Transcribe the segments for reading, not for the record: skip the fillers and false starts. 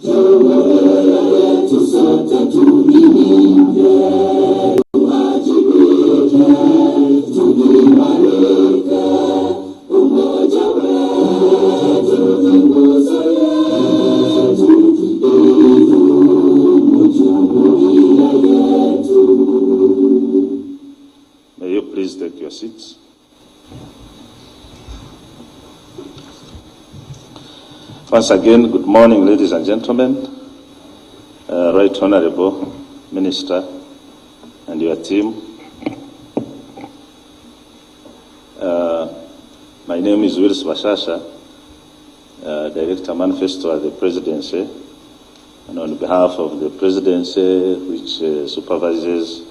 May you please take your seats. Once again, good morning, ladies and gentlemen. Right Honorable Minister and your team. My name is Willis Bashasha, Director Manifesto at the Presidency, and on behalf of the Presidency, which supervises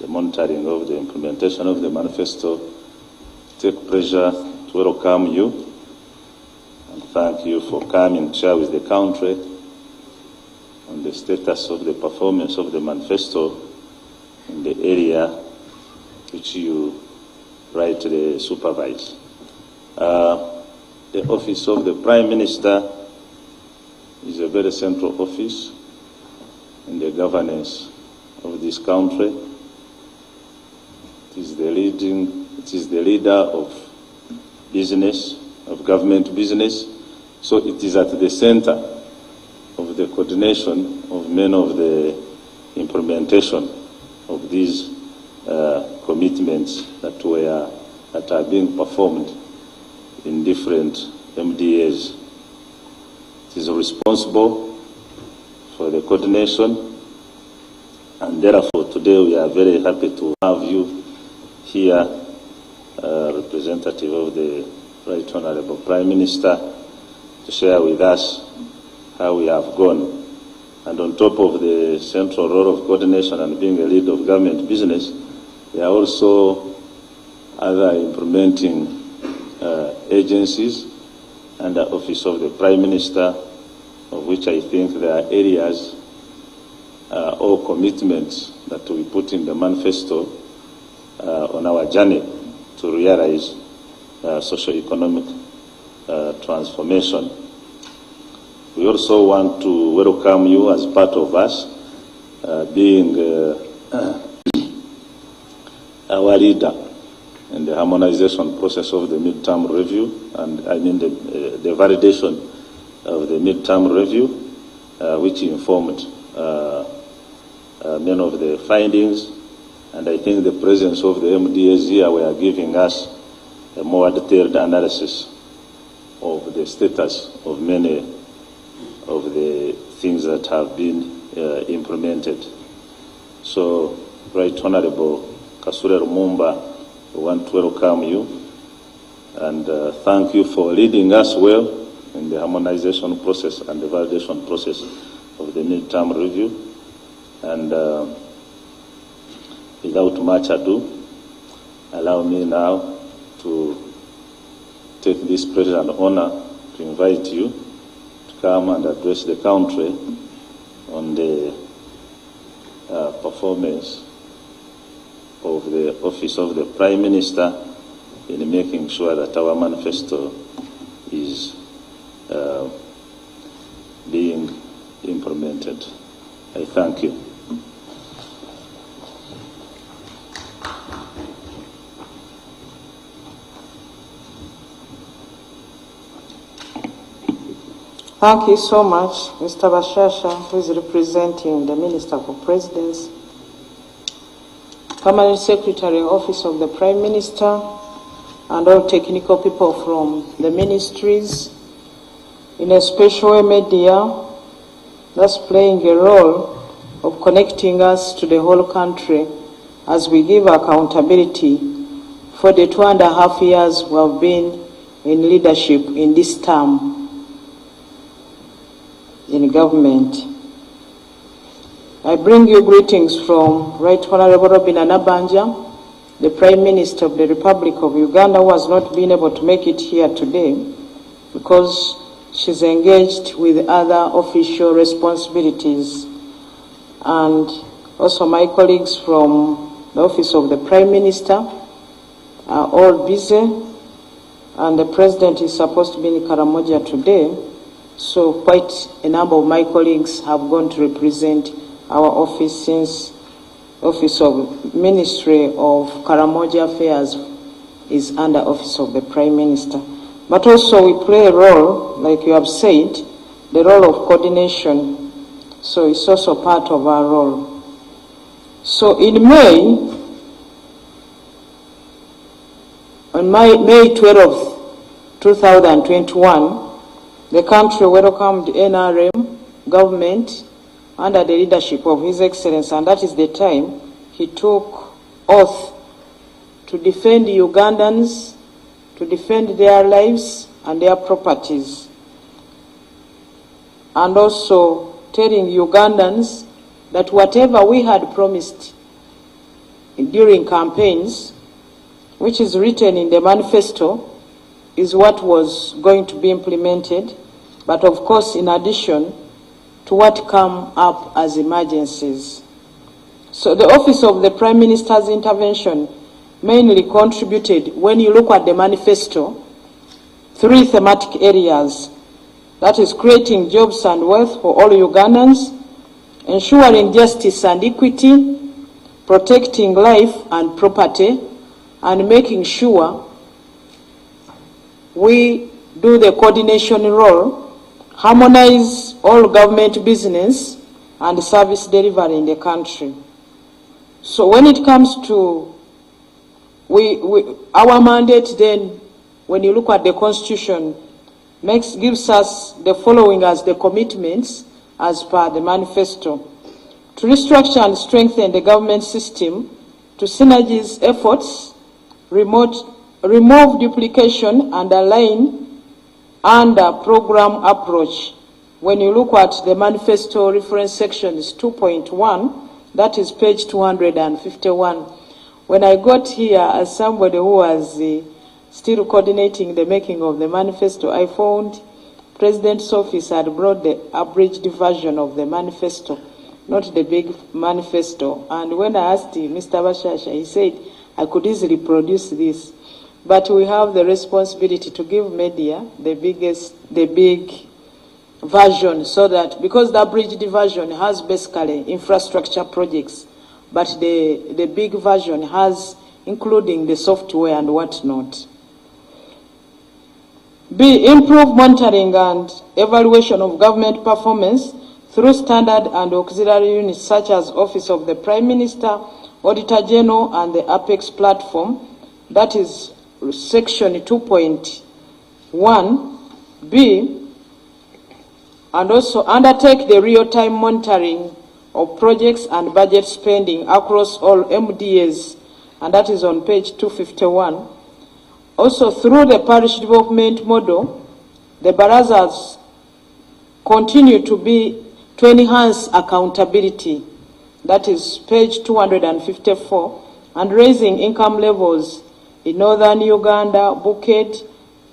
the monitoring of the implementation of the Manifesto, take pleasure to welcome you and thank you for coming to share with the country on the status of the performance of the Manifesto in the area which you rightly supervise. The office of the Prime Minister is a very central office in the governance of this country. It is the leader of business, of government business, so it is at the center of the coordination of many of the implementation of these commitments that are being performed in different MDAs. It is responsible for the coordination, and therefore today we are very happy to have you here, representative of the Right Honorable Prime Minister, to share with us how we have gone. And on top of the central role of coordination and being a lead of government business, there are also other implementing agencies and the Office of the Prime Minister, of which I think there are areas or commitments that we put in the manifesto on our journey to realize socio-economic transformation. We also want to welcome you as part of us, being our leader in the harmonization process of the midterm review, and I mean the validation of the midterm review, which informed many of the findings, and I think the presence of the MDAs here were giving us a more detailed analysis of the status of many of the things that have been implemented. So, Right Honorable Kasule Lumumba, we want to welcome you and thank you for leading us well in the harmonization process and the validation process of the midterm review. And without much ado, allow me now to take this pleasure and honor to invite you to come and address the country on the performance of the Office of the Prime Minister in making sure that our manifesto is being implemented. I thank you. Thank you so much, Mr. Bashasha, who is representing the Minister for Presidency, Permanent Secretary, Office of the Prime Minister, and all technical people from the ministries, in a special way media that's playing a role of connecting us to the whole country as we give accountability for the 2.5 years we have been in leadership in this term in government. I bring you greetings from Right Honorable Robin Anabanja, the Prime Minister of the Republic of Uganda, who has not been able to make it here today because she's engaged with other official responsibilities. And also my colleagues from the Office of the Prime Minister are all busy, and the President is supposed to be in Karamoja today. So quite a number of my colleagues have gone to represent our office, since Office of Ministry of Karamoja Affairs is under Office of the Prime Minister. But also we play a role, like you have said, the role of coordination. So it's also part of our role. So in May, on May 12th, 2021, the country welcomed NRM government under the leadership of His Excellency, and that is the time he took oath to defend Ugandans, to defend their lives and their properties, and also telling Ugandans that whatever we had promised during campaigns, which is written in the manifesto, is what was going to be implemented, but of course in addition to what come up as emergencies. So the Office of the Prime Minister's intervention mainly contributed, when you look at the manifesto, 3 thematic areas. That is creating jobs and wealth for all Ugandans, ensuring justice and equity, protecting life and property, and making sure we do the coordination role, harmonize all government business and service delivery in the country. So when it comes to our mandate, then when you look at the Constitution, gives us the following as the commitments as per the manifesto: to restructure and strengthen the government system, to synergize efforts, remove duplication and align under program approach. When you look at the manifesto reference sections 2.1, that is page 251. When I got here as somebody who was still coordinating the making of the manifesto, I found President's office had brought the abridged version of the manifesto, not the big manifesto. And when I asked him, Mr. Bashasha, he said, I could easily produce this. But we have the responsibility to give media the big version, so that, because the abridged version has basically infrastructure projects, but the big version has including the software and whatnot. B, improve monitoring and evaluation of government performance through standard and auxiliary units such as Office of the Prime Minister, Auditor General, and the Apex platform. That is section 2.1b, and also undertake the real-time monitoring of projects and budget spending across all MDAs, and that is on page 251. Also, through the parish development model, the Barazas continue to enhance accountability. That is page 254, and raising income levels in northern Uganda, Buket,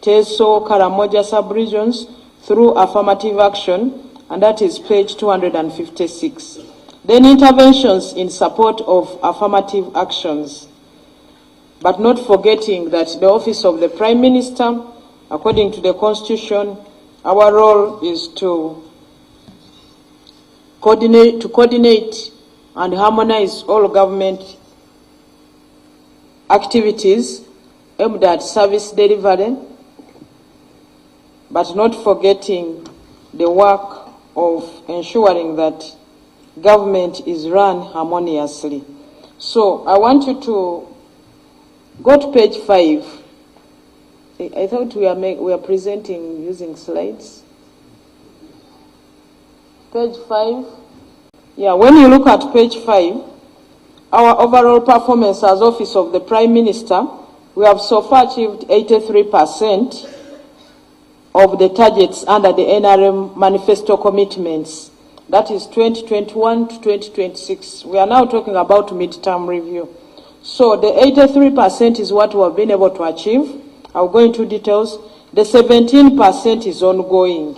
Teso, Karamoja sub-regions through affirmative action, and that is page 256. Then interventions in support of affirmative actions, but not forgetting that the Office of the Prime Minister, according to the Constitution, our role is to coordinate and harmonize all government activities aimed at service delivery, but not forgetting the work of ensuring that government is run harmoniously. So I want you to go to page 5. I thought we are presenting using slides. Page 5. Yeah, when you look at page 5, our overall performance as Office of the Prime Minister, we have so far achieved 83% of the targets under the NRM manifesto commitments. That is 2021 to 2026. We are now talking about midterm review. So the 83% is what we have been able to achieve. I'll go into details. The 17% is ongoing.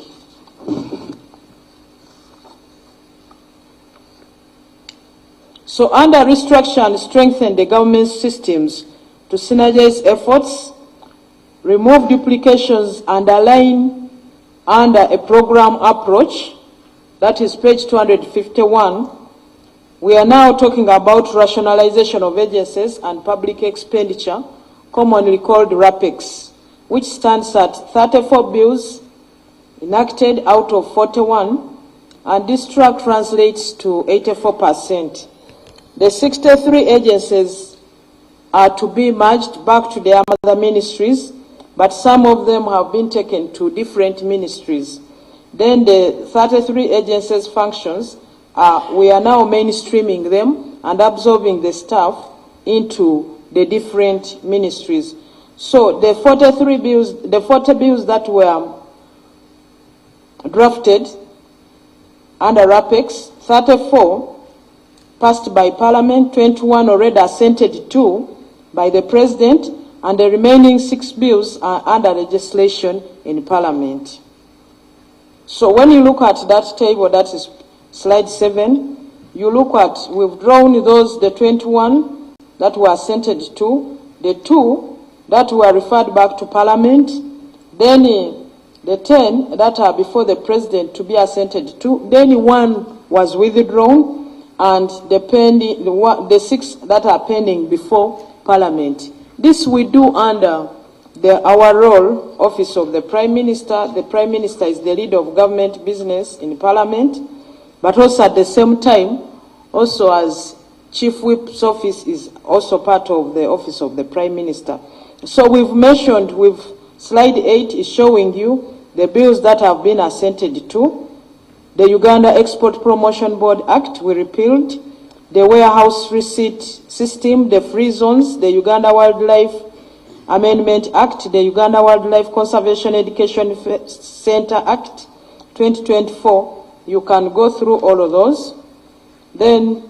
So under restructure and strengthen the government systems to synergize efforts, remove duplications and align under a program approach, that is page 251, we are now talking about rationalization of agencies and public expenditure, commonly called RAPEX, which stands at 34 bills enacted out of 41, and this track translates to 84%. The 63 agencies are to be merged back to their mother ministries, but some of them have been taken to different ministries. Then the 33 agencies' functions, we are now mainstreaming them and absorbing the staff into the different ministries. So the 40 bills that were drafted under RAPEX, 34 passed by Parliament, 21 already assented to by the President, and the remaining 6 bills are under legislation in Parliament. So when you look at that table, that is slide 7, you look at, we've drawn those, the 21 that were assented to, the 2 that were referred back to Parliament, then the 10 that are before the President to be assented to, then 1 was withdrawn, and the 6 that are pending before Parliament. This we do under our role, Office of the Prime Minister. The Prime Minister is the leader of government business in Parliament, but also at the same time, also as Chief Whip's office is also part of the Office of the Prime Minister. So we've mentioned, slide 8 is showing you the bills that have been assented to. The Uganda Export Promotion Board Act, we repealed. The Warehouse Receipt System, the Free Zones, the Uganda Wildlife Amendment Act, the Uganda Wildlife Conservation Education Center Act, 2024. You can go through all of those. Then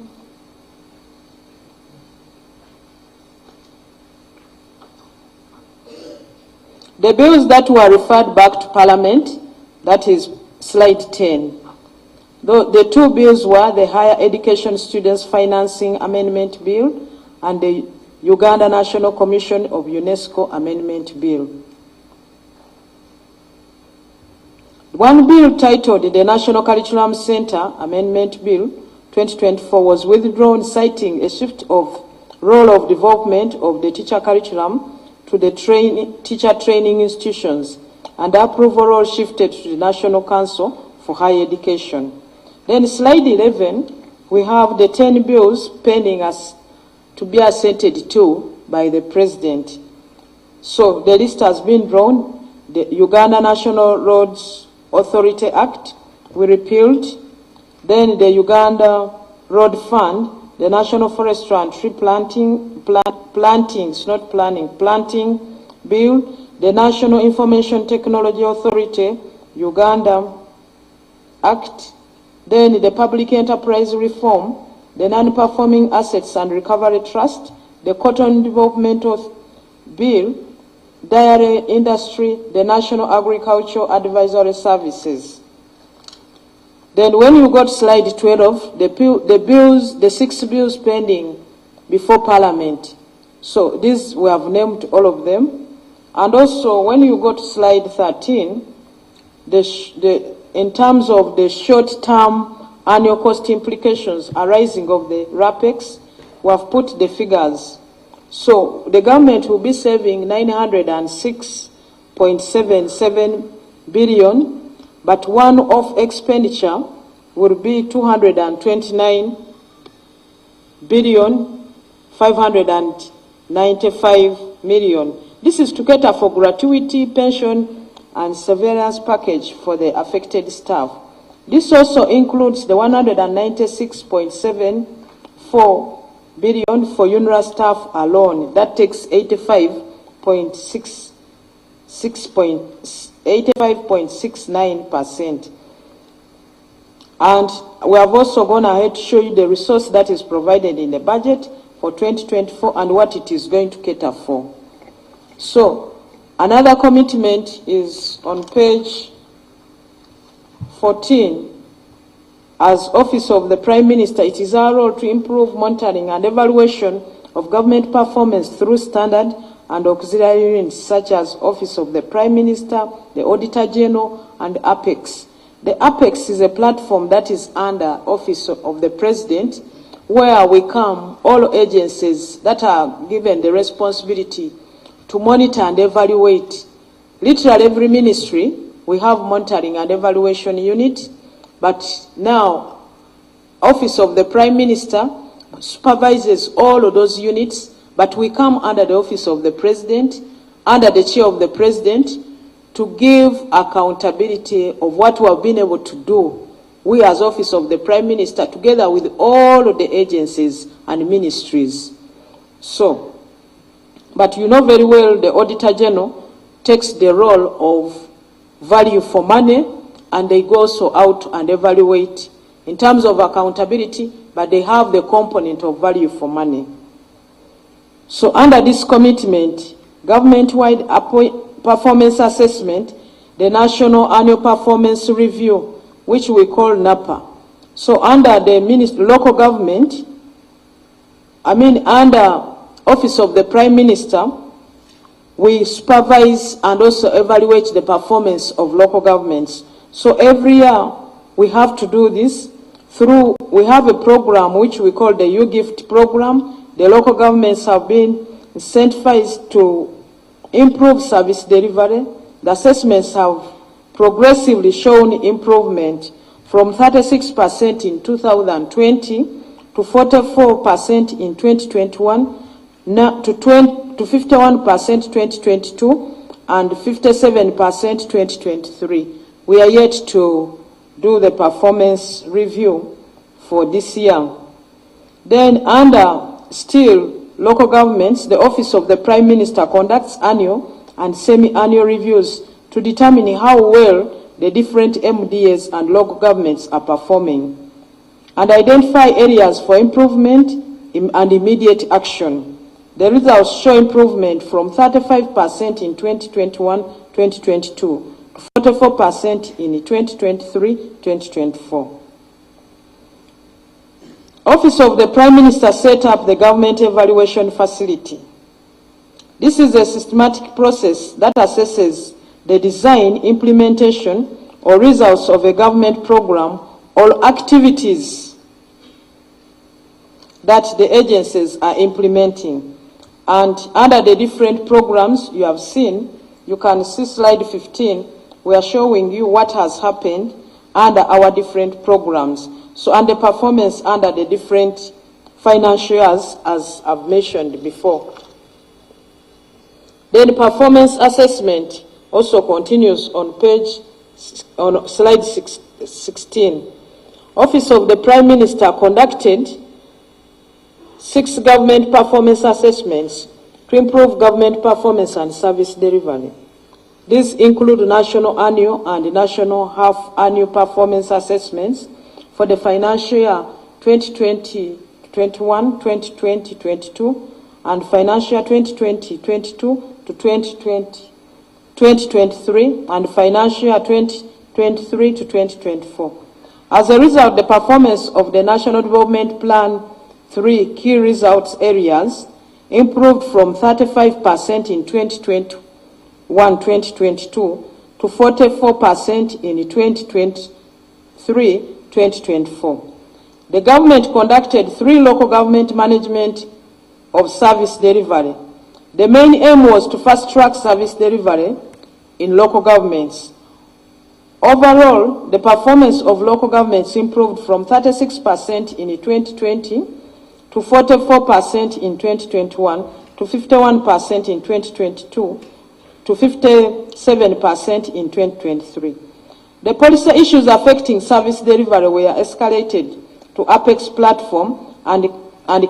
the bills that were referred back to Parliament, that is slide 10. The 2 bills were the Higher Education Students Financing Amendment Bill and the Uganda National Commission of UNESCO Amendment Bill. One bill titled the National Curriculum Center Amendment Bill 2024 was withdrawn, citing a shift of role of development of the teacher curriculum to the teacher training institutions, and the approval role shifted to the National Council for Higher Education. Then slide 11, we have the 10 bills pending as to be assented to by the President. So the list has been drawn. The Uganda National Roads Authority Act, we repealed. Then the Uganda Road Fund, the National Forestry and Tree Planting Bill, the National Information Technology Authority, Uganda Act, then the Public Enterprise Reform, the Non-Performing Assets and Recovery Trust, the Cotton Development Bill, Dairy Industry, the National Agricultural Advisory Services. Then when you got slide 12, the 6 bills pending before Parliament. So these, we have named all of them. And also when you go to slide 13, in terms of the short-term annual cost implications arising of the RAPEX, we have put the figures. So the government will be saving 906.77 billion, but one-off expenditure will be 229 billion 595 million. This is to cater for gratuity, pension, and severance package for the affected staff. This also includes the 196.74 billion for UNRWA staff alone. That takes 85.69%. And we have also gone ahead to show you the resource that is provided in the budget for 2024 and what it is going to cater for. So another commitment is on page 14. As Office of the Prime Minister, it is our role to improve monitoring and evaluation of government performance through standard and auxiliary units such as Office of the Prime Minister, the Auditor General, and APEX. The APEX is a platform that is under Office of the President, where we come, all agencies that are given the responsibility to monitor and evaluate. Literally every ministry, we have monitoring and evaluation unit, but now Office of the Prime Minister supervises all of those units, but we come under the Office of the President, under the Chair of the President, to give accountability of what we have been able to do. We as Office of the Prime Minister, together with all of the agencies and ministries. So, but you know very well the Auditor General takes the role of value for money, and they go also out and evaluate in terms of accountability, but they have the component of value for money. So under this commitment, government-wide performance assessment, the National Annual Performance Review, which we call NAPA. So under the local government, under Office of the Prime Minister, we supervise and also evaluate the performance of local governments. So every year we have to do this through, we have a program which we call the U-Gift program. The local governments have been incentivized to improve service delivery. The assessments have progressively shown improvement from 36% in 2020 to 44% in 2021, to 51% 2022, and 57% 2023. We are yet to do the performance review for this year. Then under still local governments, the Office of the Prime Minister conducts annual and semi-annual reviews to determine how well the different MDAs and local governments are performing, and identify areas for improvement and immediate action. The results show improvement from 35% in 2021-2022 to 44% in 2023-2024. Office of the Prime Minister set up the Government Evaluation Facility. This is a systematic process that assesses the design, implementation, or results of a government program or activities that the agencies are implementing. And under the different programs you have seen, you can see slide 15, we are showing you what has happened under our different programs. So, and the performance under the different financial years, as I've mentioned before. Then performance assessment also continues on slide 16. Office of the Prime Minister conducted 6 government performance assessments to improve government performance and service delivery. These include national annual and national half-annual performance assessments for the financial year 2020-21, 2020-22, and financial year 2020-22 to 2023, and financial year 2023 to 2024. As a result, the performance of the National Development Plan 3 key results areas improved from 35% in 2021-2022 to 44% in 2023-2024. The government conducted 3 local government management of service delivery. The main aim was to fast-track service delivery in local governments. Overall, the performance of local governments improved from 36% in 2020 to 44% in 2021 to 51% in 2022 to 57% in 2023. The policy issues affecting service delivery were escalated to Apex platform and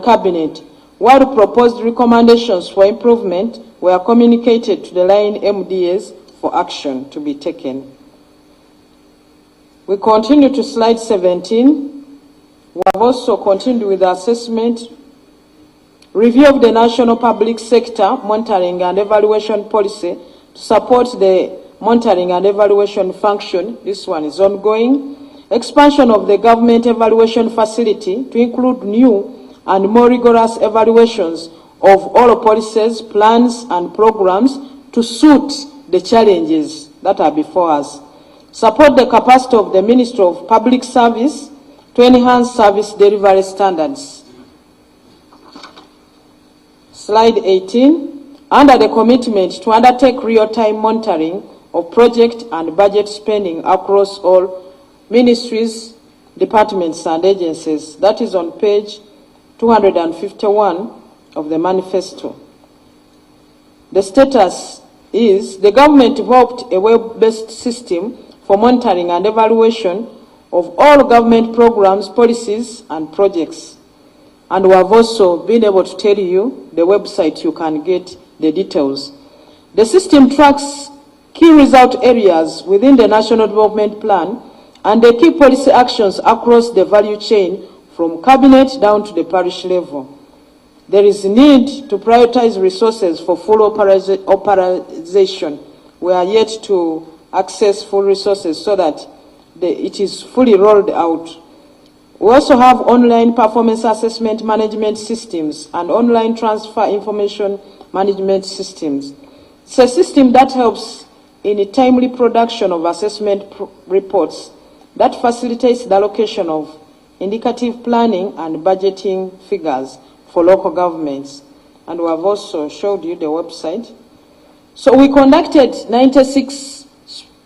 Cabinet, while proposed recommendations for improvement were communicated to the line MDAs for action to be taken. We continue to slide 17. We have also continued with the assessment, review of the national public sector monitoring and evaluation policy to support the monitoring and evaluation function. This one is ongoing. Expansion of the government evaluation facility to include new and more rigorous evaluations of all policies, plans and programs to suit the challenges that are before us. Support the capacity of the Ministry of Public Service to enhance service delivery standards. Slide 18. Under the commitment to undertake real-time monitoring of project and budget spending across all ministries, departments and agencies. That is on page 251 of the manifesto. The status is the government developed a web-based system for monitoring and evaluation of all government programs, policies and projects. And we have also been able to tell you the website you can get the details. The system tracks key result areas within the National Development Plan and the key policy actions across the value chain from cabinet down to the parish level. There is need to prioritize resources for full operation. We are yet to access full resources so that it is fully rolled out. We also have online performance assessment management systems and online transfer information management systems. It's a system that helps in a timely production of assessment reports that facilitates the allocation of indicative planning and budgeting figures for local governments. And we have also showed you the website. So we conducted 96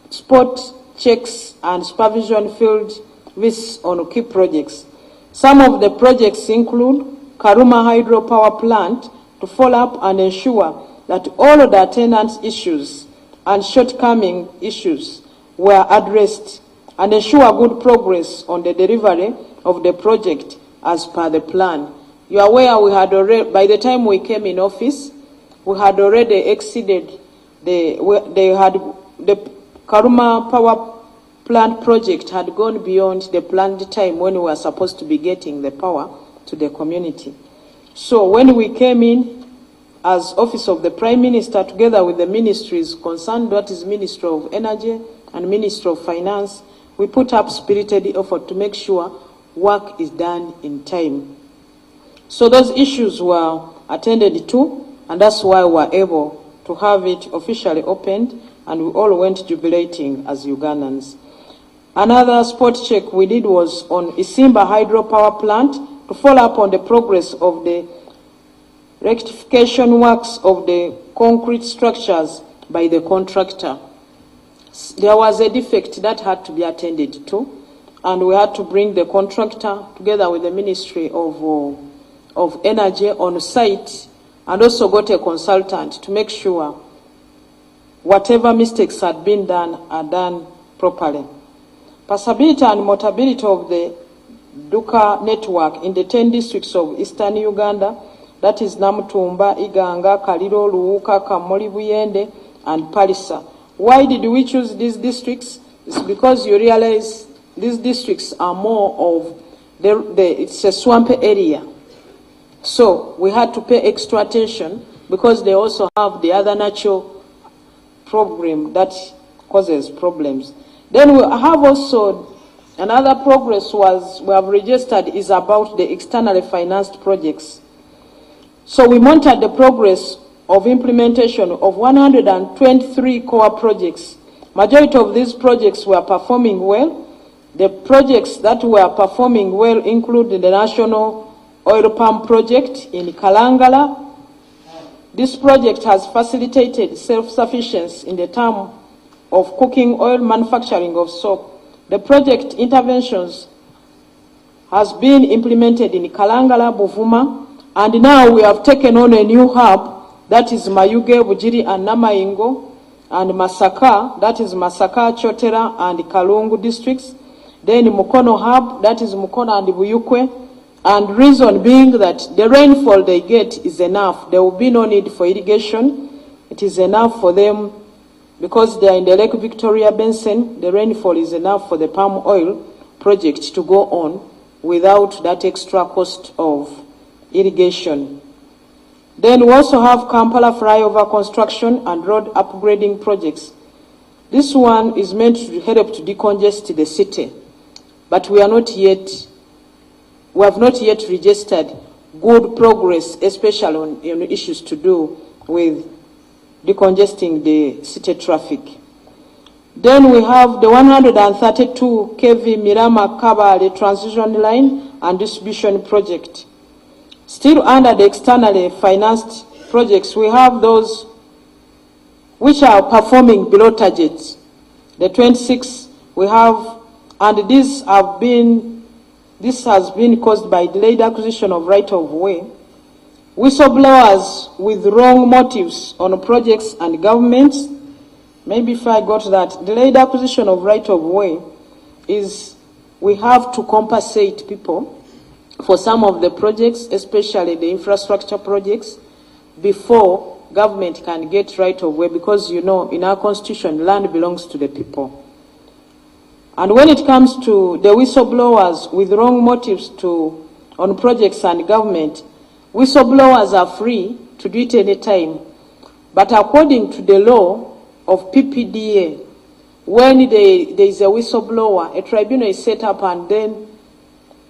spot checks and supervision field visits on key projects. Some of the projects include Karuma Hydropower Plant to follow up and ensure that all of the attendance issues and shortcoming issues were addressed and ensure good progress on the delivery of the project as per the plan. You are aware we had already, by the time we came in office, we had already exceeded the Karuma Power Plant project had gone beyond the planned time when we were supposed to be getting the power to the community. So when we came in as Office of the Prime Minister, together with the ministries concerned, that is Ministry of Energy and Ministry of Finance, we put up spirited effort to make sure work is done in time. So those issues were attended to, and that's why we were able to have it officially opened, and we all went jubilating as Ugandans. Another spot check we did was on Isimba Hydropower Plant to follow up on the progress of the rectification works of the concrete structures by the contractor. There was a defect that had to be attended to, and we had to bring the contractor together with the Ministry of Energy on site, and also got a consultant to make sure whatever mistakes had been done are done properly. Passability and motability of the Duka network in the 10 districts of Eastern Uganda, that is Namutumba, Iganga, Kaliro, Luuka, Kamoli, Buyende, and Palisa. Why did we choose these districts? It's because you realize these districts are more of, it's a swamp area. So we had to pay extra attention because they also have the other natural program that causes problems. Then we have also another progress we have registered is about the externally financed projects. So we monitored the progress of implementation of 123 core projects. Majority of these projects were performing well. The projects that were performing well include the National Oil Palm Project in Kalangala. This project has facilitated self-sufficiency in the term of cooking oil, manufacturing of soap. The project interventions has been implemented in Kalangala, Buvuma, and now we have taken on a new hub, that is Mayuge, Bujiri and Namaingo, and Masaka, that is Masaka, Chotera and Kalungu districts. Then Mukono hub, that is Mukono and Buyukwe, and reason being that the rainfall they get is enough. There will be no need for irrigation. It is enough for them because they are in the Lake Victoria Basin. The rainfall is enough for the palm oil project to go on without that extra cost of irrigation. Then we also have Kampala flyover construction and road upgrading projects. This one is meant to help to decongest the city, but we have not yet registered good progress, especially on issues to do with decongesting the city traffic. Then we have the 132 kV Mirama Kabale transition line and distribution project. Still under the externally financed projects, we have those which are performing below targets. The 26 we have, and this has been caused by delayed acquisition of right-of-way, whistleblowers with wrong motives on projects and governments. Maybe if I got that, delayed acquisition of right-of-way is we have to compensate people for some of the projects, especially the infrastructure projects, before government can get right-of-way, because in our constitution, land belongs to the people. And when it comes to the whistleblowers with wrong motives on projects and government, whistleblowers are free to do it any time. But according to the law of PPDA, when there is a whistleblower, a tribunal is set up, and then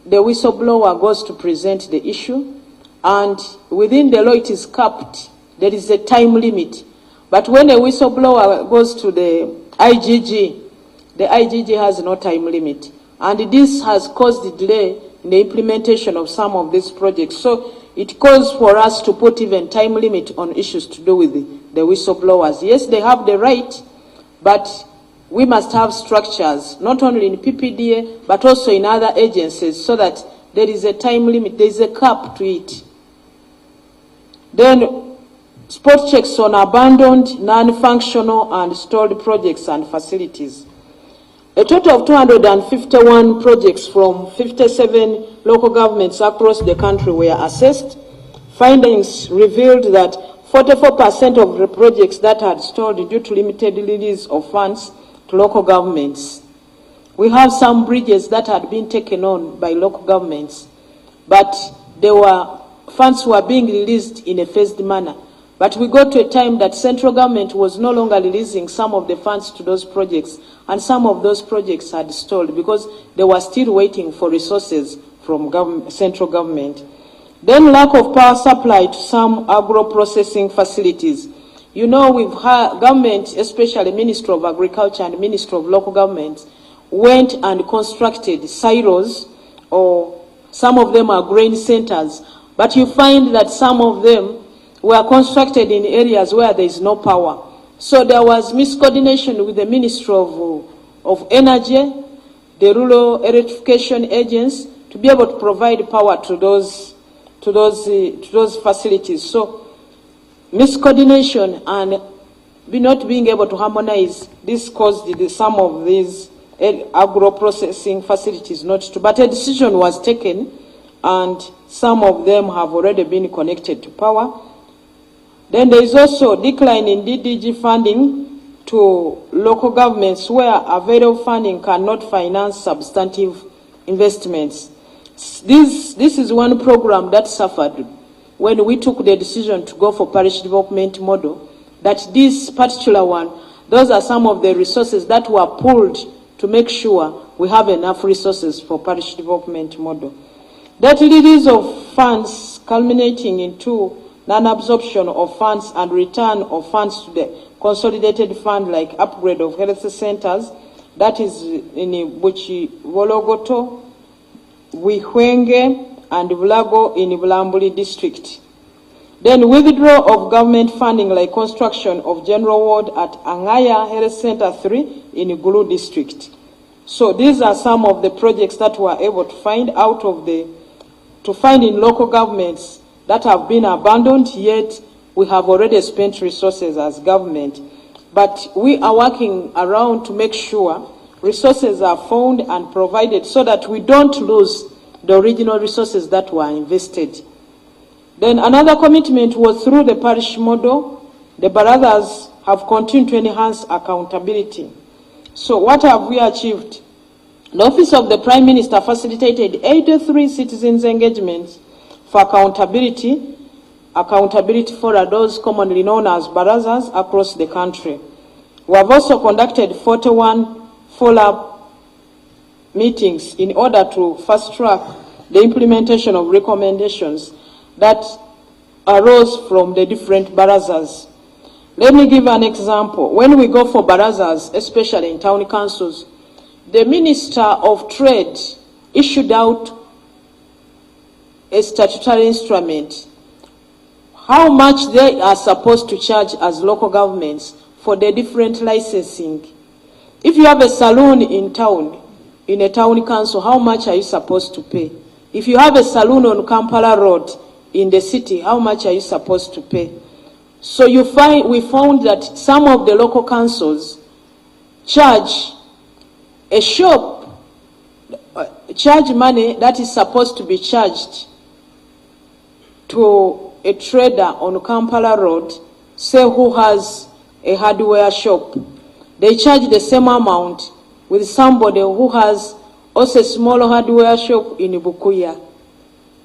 the whistleblower goes to present the issue, and within the law it is capped. There is a time limit. But when a whistleblower goes to the IGG has no time limit. And this has caused the delay in the implementation of some of these projects. So it calls for us to put even time limit on issues to do with the whistleblowers. Yes, they have the right, but we must have structures, not only in PPDA, but also in other agencies, so that there is a time limit, there is a cap to it. Then spot checks on abandoned, non-functional and stalled projects and facilities. A total of 251 projects from 57 local governments across the country were assessed. Findings revealed that 44% of the projects that had stalled due to limited release of funds to local governments. We have some bridges that had been taken on by local governments, but funds were being released in a phased manner. But we got to a time that central government was no longer releasing some of the funds to those projects, and some of those projects had stalled because they were still waiting for resources from central government. Then lack of power supply to some agro-processing facilities. We've had government, especially Ministry of Agriculture and Ministry of Local Government, went and constructed silos, or some of them are grain centers, but you find that some of them were constructed in areas where there is no power. So there was miscoordination with the Ministry of Energy, the Rural Electrification Agents, to be able to provide power to those facilities. So miscoordination and not being able to harmonize, this caused some of these agro-processing facilities not to. But a decision was taken, and some of them have already been connected to power. Then there is also decline in DDG funding to local governments where available funding cannot finance substantive investments. This is one program that suffered when we took the decision to go for parish development model, that this particular one, those are some of the resources that were pulled to make sure we have enough resources for parish development model. That release of funds culminating into non-absorption of funds and return of funds to the consolidated fund, like upgrade of health centers, that is in Buchi Wologoto, Wihwenge, and Vulago in Bulambuli district. Then withdrawal of government funding, like construction of general ward at Angaya Health Center 3 in Gulu district. So these are some of the projects that we are able to find in local governments that have been abandoned, yet we have already spent resources as government. But we are working around to make sure resources are found and provided so that we don't lose the original resources that were invested. Then another commitment was through the parish model. The Barazas have continued to enhance accountability. So what have we achieved? The Office of the Prime Minister facilitated 83 citizens' engagements for accountability for those commonly known as Barazas across the country. We have also conducted 41 follow-up meetings in order to fast-track the implementation of recommendations. that arose from the different barazas. Let me give an example. When we go for barazas, especially in town councils, the Minister of Trade issued out a statutory instrument how much they are supposed to charge as local governments for the different licensing. If you have a saloon in town, in a town council, how much are you supposed to pay? If you have a saloon on Kampala Road in the city, how much are you supposed to pay? So we found that some of the local councils charge a shop, charge money that is supposed to be charged to a trader on Kampala Road, say who has a hardware shop. They charge the same amount with somebody who has also a small hardware shop in Bukuya.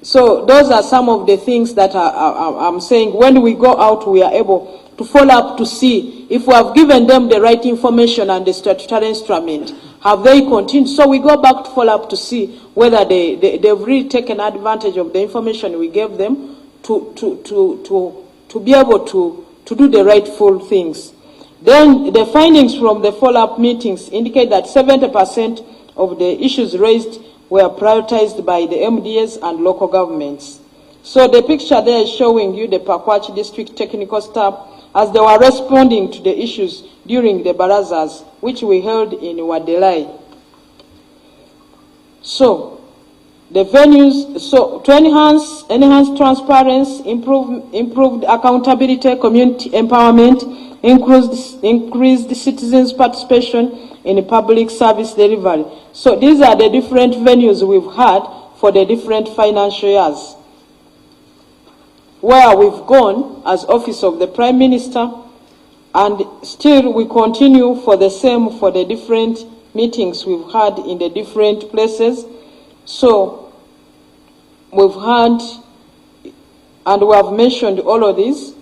So those are some of the things that I'm saying. When we go out, we are able to follow up to see if we have given them the right information and the statutory instrument. Have they continued? So we go back to follow up to see whether they've really taken advantage of the information we gave them to be able to do the rightful things. Then the findings from the follow-up meetings indicate that 70% of the issues raised were prioritized by the MDAs and local governments. So the picture there is showing you the Pakwach district technical staff as they were responding to the issues during the Barazas, which we held in Wadelai. So the venues, so to enhance transparency, improved accountability, community empowerment, increased citizens' participation in public service delivery. So these are the different venues we've had for the different financial years, where we've gone as Office of the Prime Minister, and still we continue for the same for the different meetings we've had in the different places. So we've had, and we have mentioned all of these.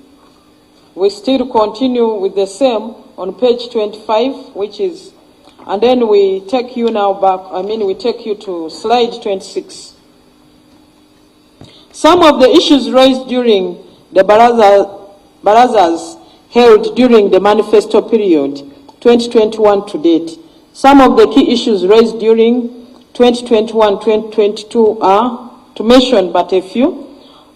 We still continue with the same on page 25, which is, and then we take you now back, we take you to slide 26. Some of the issues raised during the Barazas held during the Manifesto period, 2021 to date. Some of the key issues raised during 2021-2022 are, to mention but a few: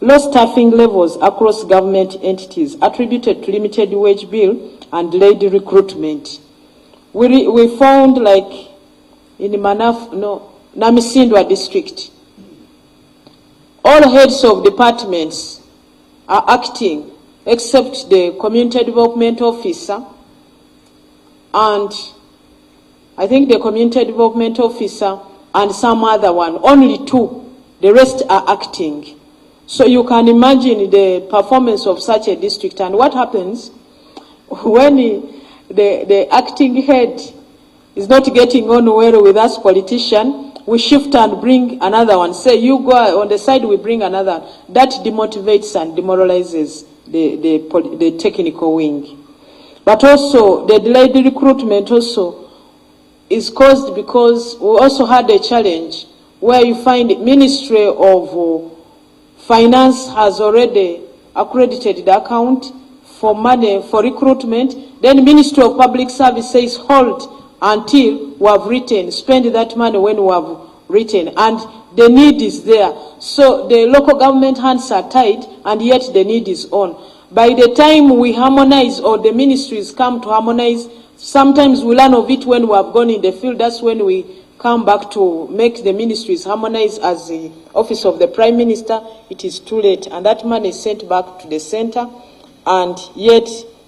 low staffing levels across government entities attributed to limited wage bill and delayed recruitment. We found, like in Namisindwa district, all heads of departments are acting except the community development officer, and I think the community development officer and some other one, only two, the rest are acting. So you can imagine the performance of such a district. And what happens when the acting head is not getting on well with us politician, we shift and bring another one. Say, you go on the side, we bring another. That demotivates and demoralizes the technical wing. But also, the delayed recruitment also is caused because we also had a challenge where you find the Ministry of Finance has already accredited the account for money for recruitment. Then Ministry of Public Service says hold until we have written, spend that money when we have written, and the need is there. So the local government hands are tied, and yet the need is on. By the time we harmonize, or the ministries come to harmonize, sometimes we learn of it when we have gone in the field. That's when we come back to make the ministries harmonize as the Office of the Prime Minister. It is too late, and that money is sent back to the center, and yet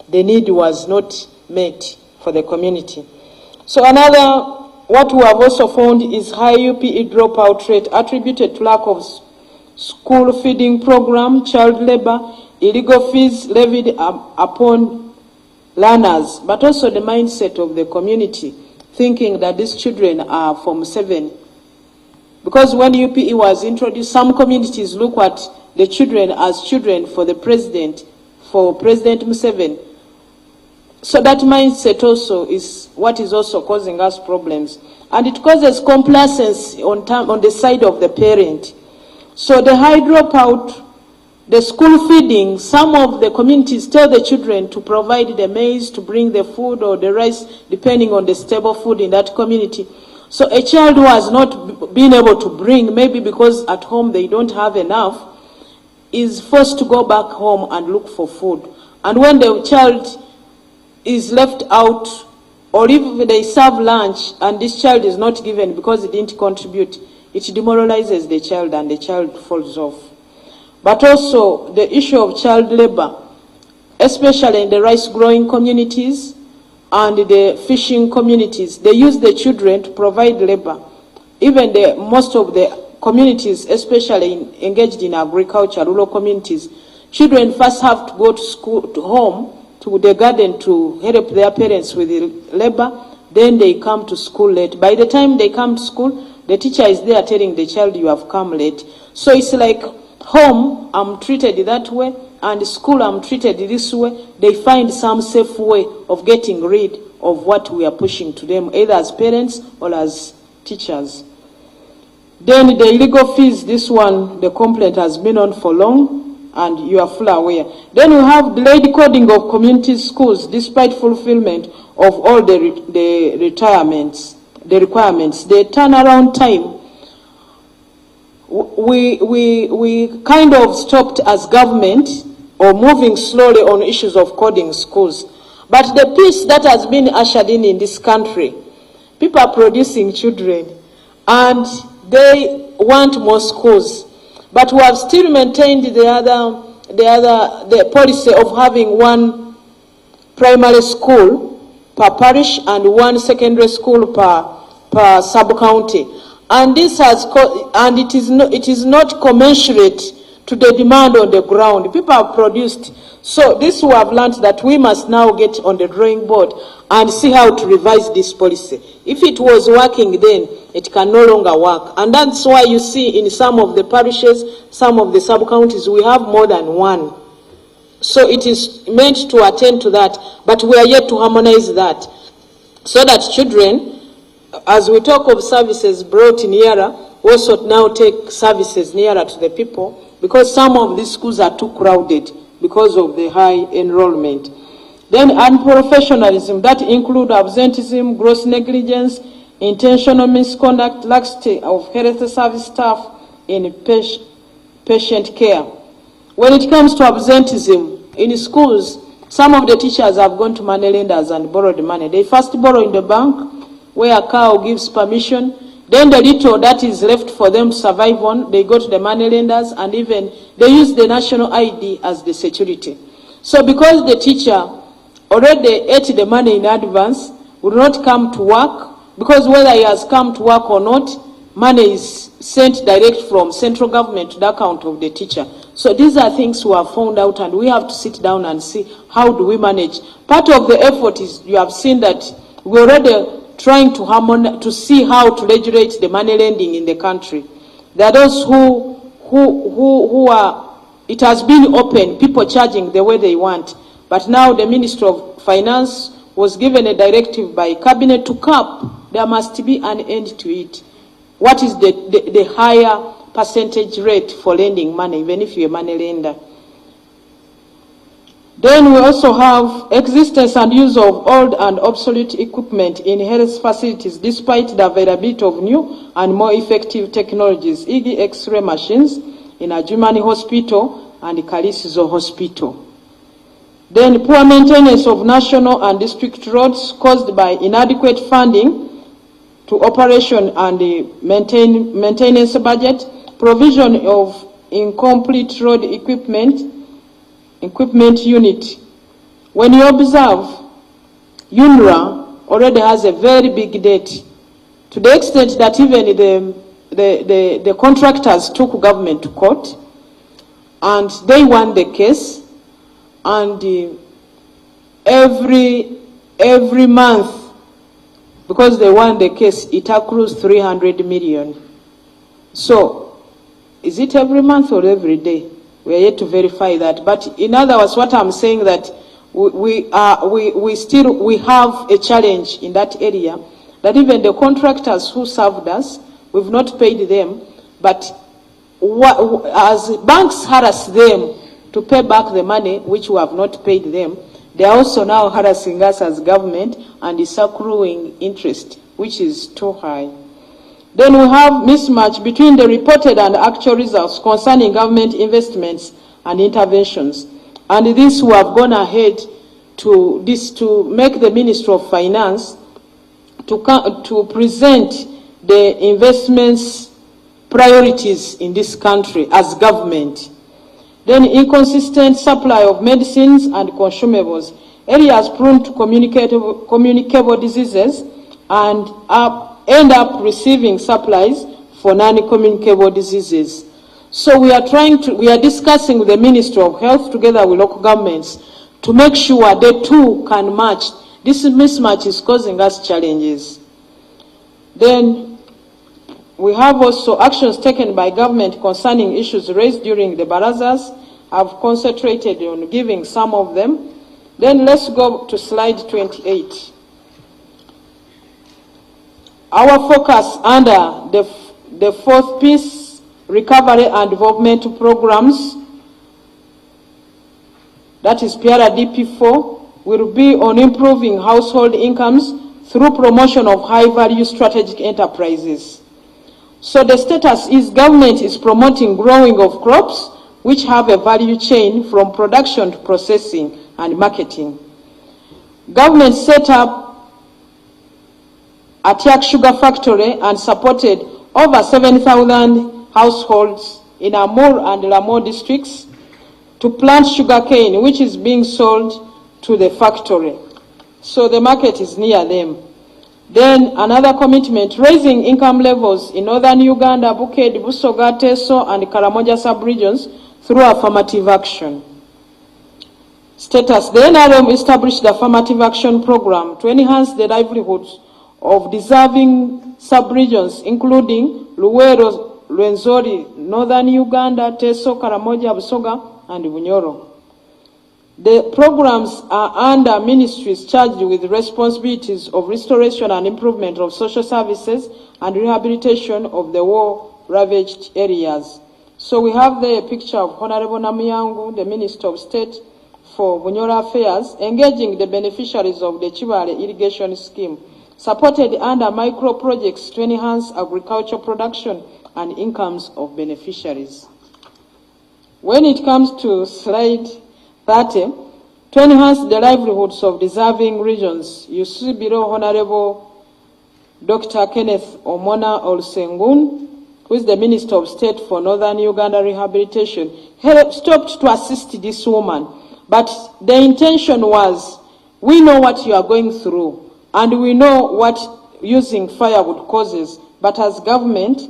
the need was not met for the community. So another, what we have also found is high UPE dropout rate attributed to lack of school feeding program, child labor, illegal fees levied upon learners, but also the mindset of the community, thinking that these children are from 7. Because when UPE was introduced, some communities look at the children as children for the president, for President Museveni. So that mindset also is what is also causing us problems. And it causes complacency on the side of the parent. So the high dropout The school feeding, some of the communities tell the children to provide the maize, to bring the food or the rice, depending on the stable food in that community. So a child who has not been able to bring, maybe because at home they don't have enough, is forced to go back home and look for food. And when the child is left out, or if they serve lunch and this child is not given because he didn't contribute, it demoralizes the child and the child falls off. But also the issue of child labor, especially in the rice-growing communities and the fishing communities. They use the children to provide labor. Even most of the communities, especially engaged in agriculture, rural communities, children first have to go to school, to home, to the garden to help their parents with the labor. Then they come to school late. By the time they come to school, the teacher is there telling the child, you have come late. So it's like, home, I'm treated that way, and school, I'm treated this way. They find some safe way of getting rid of what we are pushing to them, either as parents or as teachers. Then the illegal fees, this one, the complaint has been on for long, and you are fully aware. Then we have delayed coding of community schools, despite fulfillment of all the requirements. The turnaround time, we kind of stopped as government, or moving slowly on issues of coding schools. But the peace that has been ushered in this country, people are producing children and they want more schools. But we have still maintained the policy of having one primary school per parish and one secondary school per sub-county. And this has, and it is not commensurate to the demand on the ground. People have produced. So this we have learned that we must now get on the drawing board and see how to revise this policy. If it was working then, it can no longer work. And that's why you see in some of the parishes, some of the sub-counties, we have more than one. So it is meant to attend to that, but we are yet to harmonize that, so that children, as we talk of services brought nearer, also now take services nearer to the people, because some of these schools are too crowded because of the high enrollment. Then unprofessionalism, that include absenteeism, gross negligence, intentional misconduct, laxity of health service staff in patient care. When it comes to absenteeism in schools, some of the teachers have gone to money lenders and borrowed money. They first borrow in the bank, where a cow gives permission. Then the little that is left for them to survive on, they go to the money lenders, and even they use the national ID as the security. So because the teacher already ate the money in advance, will not come to work, because whether he has come to work or not, money is sent direct from central government to the account of the teacher. So these are things we have found out, and we have to sit down and see how do we manage. Part of the effort is, you have seen that we already trying to see how to regulate the money lending in the country. There are those who are, it has been open, people charging the way they want. But now the Minister of Finance was given a directive by Cabinet to cap. There must be an end to it. What is the higher percentage rate for lending money, even if you're a money lender? Then we also have existence and use of old and obsolete equipment in health facilities, despite the availability of new and more effective technologies, e.g. X-ray machines in Ajumani Hospital and Kalisizo Hospital. Then poor maintenance of national and district roads caused by inadequate funding to operation and the maintenance budget, provision of incomplete road equipment unit. When you observe, UNRWA already has a very big debt, to the extent that even the contractors took government to court, and they won the case, and every month, because they won the case, it accrues 300 million. So, is it every month or every day? We are yet to verify that. But in other words, what I'm saying that we have a challenge in that area, that even the contractors who served us, we've not paid them, but as banks harass them to pay back the money which we have not paid them, they are also now harassing us as government and is accruing interest, which is too high. Then we have mismatch between the reported and actual results concerning government investments and interventions. And this we have gone ahead to make the Ministry of Finance to present the investments priorities in this country as government. Then inconsistent supply of medicines and consumables, areas prone to communicable diseases and end up receiving supplies for non-communicable diseases. So we are discussing with the Ministry of Health together with local governments to make sure the two can match. This mismatch is causing us challenges. Then we have also actions taken by government concerning issues raised during the Barazas. I've concentrated on giving some of them. Then let's go to slide 28. Our focus under the fourth piece, recovery and development programs, that is PRDP4, will be on improving household incomes through promotion of high-value strategic enterprises. So the status is government is promoting growing of crops which have a value chain from production to processing and marketing. Government set up a Tiak sugar factory and supported over 7,000 households in Amur and Lamor districts to plant sugarcane, which is being sold to the factory. So the market is near them. Then another commitment, raising income levels in northern Uganda, Buked, Busoga, Teso, and Karamoja sub-regions through affirmative action. Status, the NRM established the affirmative action program to enhance the livelihoods of deserving sub-regions, including Luwero, Rwenzori, northern Uganda, Teso, Karamoja, Busoga, and Bunyoro. The programs are under ministries charged with responsibilities of restoration and improvement of social services and rehabilitation of the war-ravaged areas. So we have there a picture of Honorable Namuyangu, the Minister of State for Bunyoro Affairs, engaging the beneficiaries of the Chibale irrigation scheme, supported under micro projects to enhance agricultural production and incomes of beneficiaries. When it comes to slide 30, to enhance the livelihoods of deserving regions, you see below Honorable Dr. Kenneth Omona Olsengun, who is the Minister of State for Northern Uganda Rehabilitation. He stopped to assist this woman, but the intention was, we know what you are going through, and we know what using firewood causes, but as government,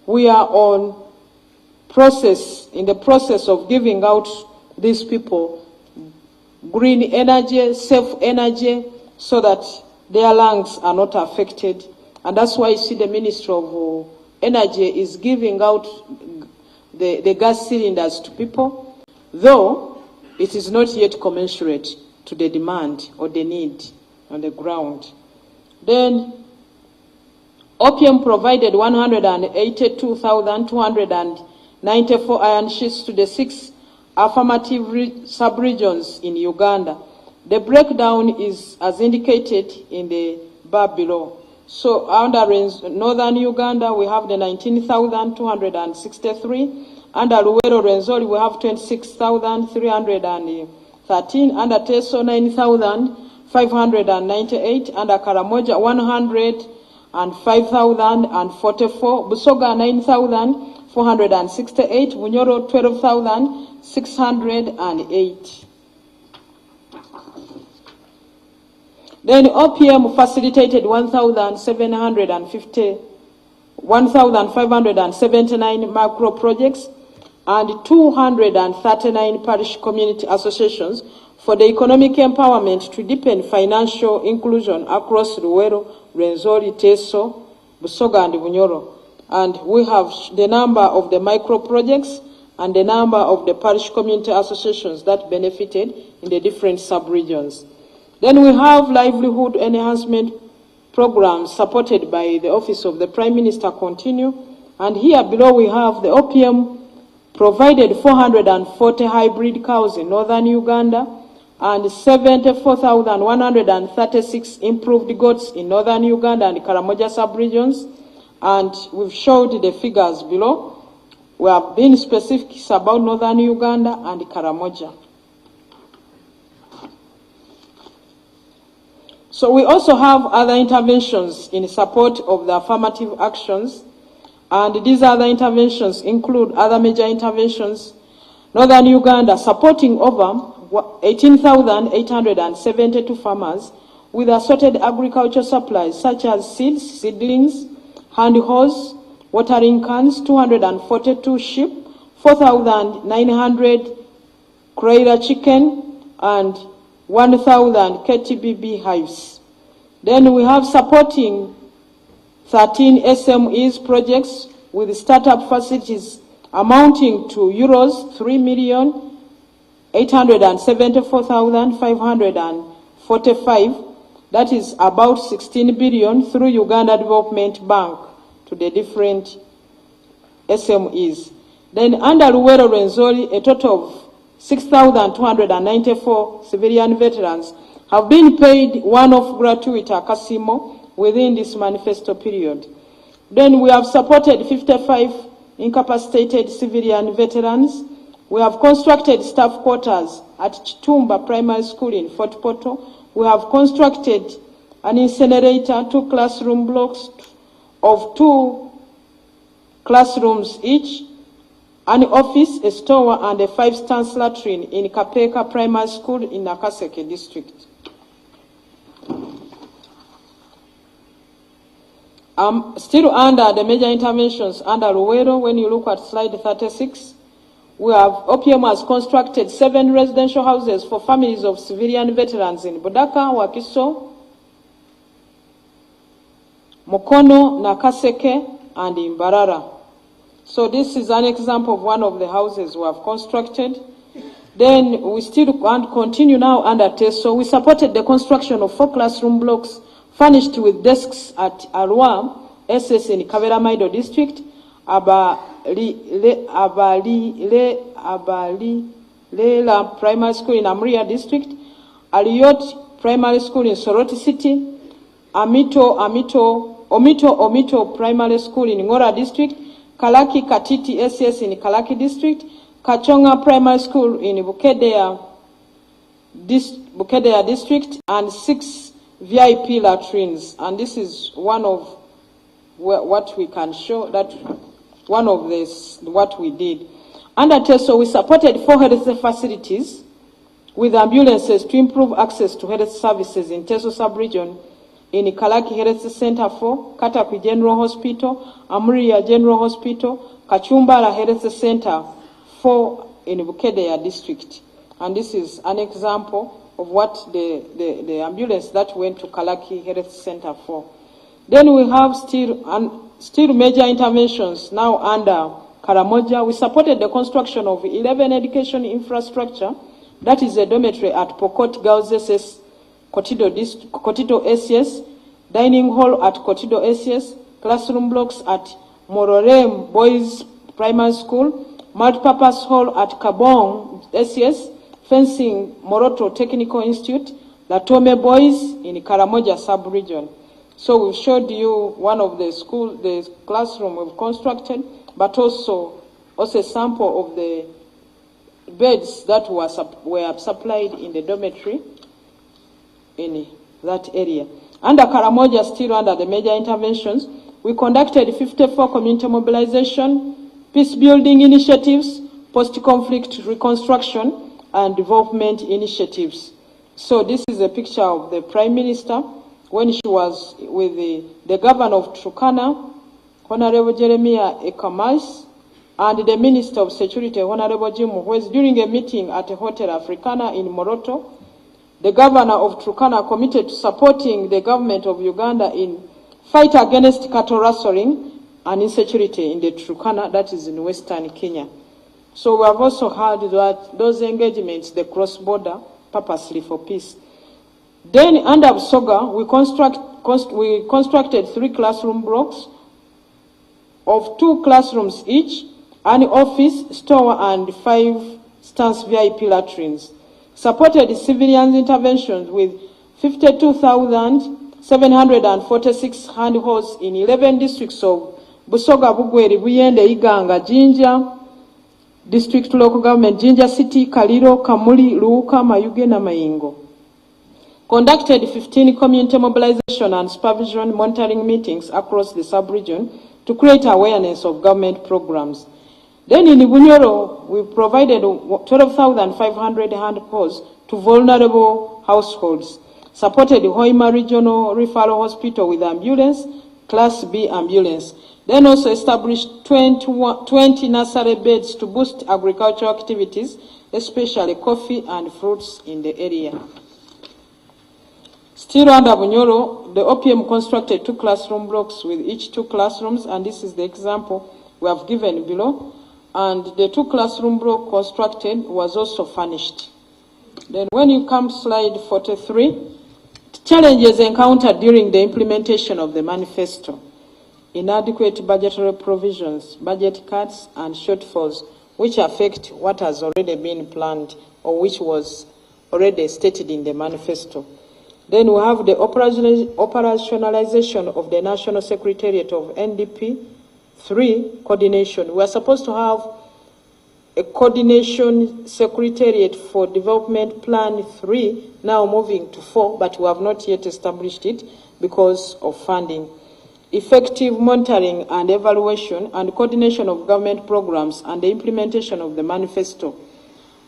we are in the process of giving out these people green energy, safe energy, so that their lungs are not affected. And that's why you see the Ministry of Energy is giving out the gas cylinders to people, though it is not yet commensurate to the demand or the need on the ground. Then OPM provided 182,294 iron sheets to the 6 affirmative sub-regions in Uganda. The breakdown is as indicated in the bar below. So under northern Uganda, we have the 19,263. Under Luwero Rwenzori, we have 26,313. Under Teso, 9,598. Under Karamoja, 105,044. Busoga, 9,468. Bunyoro, 12,608. Then OPM facilitated 1,579 macro projects and 239 parish community associations for the economic empowerment to deepen financial inclusion across Luwero, Rwenzori, Teso, Busoga, and Bunyoro. And we have the number of the micro projects and the number of the parish community associations that benefited in the different sub-regions. Then we have livelihood enhancement programs supported by the Office of the Prime Minister continue And here below we have the OPM provided 440 hybrid cows in northern Uganda and 74,136 improved goats in northern Uganda and Karamoja sub-regions. And we've showed the figures below. We have been specific about northern Uganda and Karamoja. So we also have other interventions in support of the affirmative actions. And these other interventions include other major interventions. Northern Uganda supporting over 18,872 farmers with assorted agricultural supplies such as seeds, seedlings, hand hose, watering cans, 242 sheep, 4,900 Croiler chicken, and 1,000 KTBB hives. Then we have supporting 13 SMEs projects with startup facilities amounting to euros 3,874,545. That is about 16 billion through Uganda Development Bank to the different SMEs. Then under Luwero Rwenzori, a total of 6,294 civilian veterans have been paid one-off gratuity Kasimo within this manifesto period. Then we have supported 55 incapacitated civilian veterans. We have constructed staff quarters at Chitumba Primary School in Fort Portal. We have constructed an incinerator, 2 classroom blocks of 2 classrooms each, an office, a store, and a 5-stand latrine in Kapeka Primary School in Nakaseke district. Still under the major interventions under Luwero, when you look at slide 36, we have OPM has constructed 7 residential houses for families of civilian veterans in Budaka, Wakiso, Mukono, Nakaseke, and in Barara. So this is an example of one of the houses we have constructed. Then we still continue now under TESO. We supported the construction of 4 classroom blocks furnished with desks at Arua, SS in Kavera Maido district, Lela Primary School in Amria district, Aliot Primary School in Soroti City, Omito Primary School in Ngora district, Kalaki Katiti SS in Kalaki district, Kachonga Primary School in Bukedea district, and 6 VIP latrines. And this is one of what we can show, that one of this, what we did. Under TESO, we supported 4 health facilities with ambulances to improve access to health services in TESO sub-region, in Kalaki Health Center 4, Katakwi General Hospital, Amuria General Hospital, Kachumbala Health Center 4 in Bukedea district. And this is an example of what the ambulance that went to Kalaki Health Center for. Then we have still major interventions now under Karamoja. We supported the construction of 11 education infrastructure, that is a dormitory at Pokot Girls SS, Kotido SS, dining hall at Kotido SS, classroom blocks at Mororem Boys Primary School, multipurpose hall at Kabong SS, fencing Moroto Technical Institute, the Tome Boys in Karamoja sub-region. So we showed you one of the classroom we've constructed, but also a sample of the beds that were supplied in the dormitory in that area. Under Karamoja, still under the major interventions, we conducted 54 community mobilization, peace building initiatives, post-conflict reconstruction, and development initiatives. So this is a picture of the Prime Minister when she was with the Governor of Turkana, Honorable Jeremiah Ekamas, and the Minister of Security, Honorable Jim Muhwezi, during a meeting at a Hotel Africana in Moroto. The Governor of Turkana committed to supporting the government of Uganda in fight against cattle rustling and insecurity in the Turkana, that is in Western Kenya. So we have also had that those engagements, the cross-border, purposely for peace. Then under Busoga, we constructed 3 classroom blocks of 2 classrooms each, an office, store, and 5 stance VIP latrines. Supported civilian interventions with 52,746 handholds in 11 districts of Busoga, Bugweri, Buyende, Iganga, Jinja, District Local Government, Jinja City, Kaliro, Kamuli, Luuka, Mayuge, na Mayingo. Conducted 15 community mobilization and supervision monitoring meetings across the sub-region to create awareness of government programs. Then in Bunyoro, we provided 12,500 handholds to vulnerable households, supported Hoima Regional Referral Hospital with ambulance, Class B ambulance. Then also established 20 nursery beds to boost agricultural activities, especially coffee and fruits in the area. Still under Bunyoro, the OPM constructed 2 classroom blocks with each 2 classrooms, and this is the example we have given below. And the 2 classroom block constructed was also furnished. Then when you come to slide 43, challenges encountered during the implementation of the manifesto: inadequate budgetary provisions, budget cuts, and shortfalls, which affect what has already been planned or which was already stated in the manifesto. Then we have the operationalization of the National Secretariat of NDP. 3, coordination. We are supposed to have a coordination secretariat for development plan 3, now moving to 4, but we have not yet established it because of funding. Effective monitoring and evaluation and coordination of government programs and the implementation of the manifesto.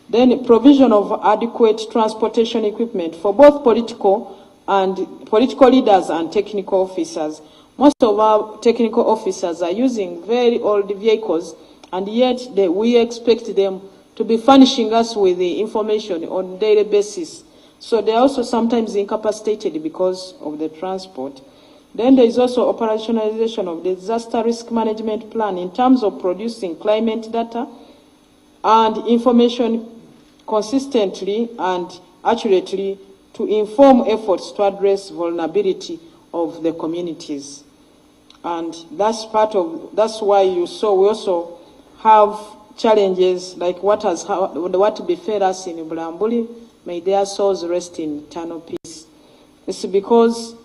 Then provision of adequate transportation equipment for both political leaders and technical officers. Most of our technical officers are using very old vehicles, and yet we expect them to be furnishing us with the information on a daily basis. So they are also sometimes incapacitated because of the transport. Then there is also operationalization of the disaster risk management plan in terms of producing climate data and information consistently and accurately to inform efforts to address vulnerability of the communities. And that's why you saw we also have challenges like what befell us in Bulambuli. May their souls rest in eternal peace. It's because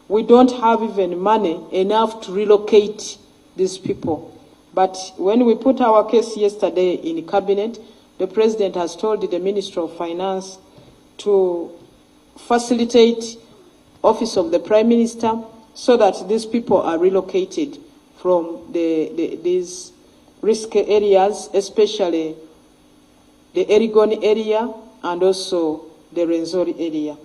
we don't have even money enough to relocate these people. But when we put our case yesterday in cabinet, the president has told the Minister of Finance to facilitate Office of the Prime Minister so that these people are relocated from these risky areas, especially the Erigoni area and also the Renzori area.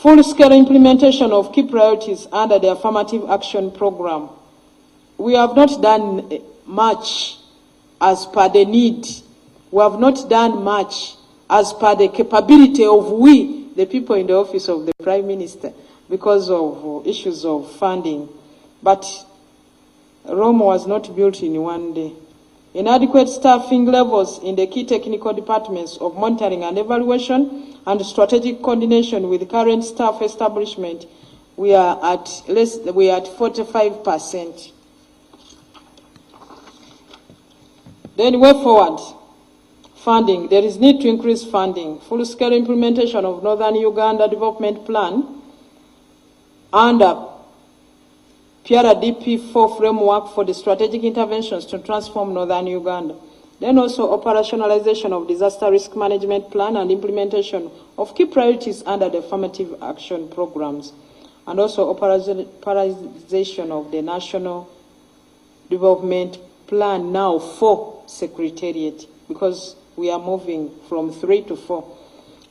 Full-scale implementation of key priorities under the Affirmative Action Program. We have not done much as per the need. We have not done much as per the capability of we, the people in the Office of the Prime Minister, because of issues of funding. But Rome was not built in one day. Inadequate staffing levels in the key technical departments of monitoring and evaluation and strategic coordination with current staff establishment, we are at 45%. Then way forward, funding. There is need to increase funding. Full-scale implementation of Northern Uganda Development Plan under PRDP 4 framework for the strategic interventions to transform Northern Uganda. Then also operationalization of disaster risk management plan and implementation of key priorities under the affirmative action programs. And also operationalization of the National Development Plan now 4 Secretariat, because we are moving from 3 to 4.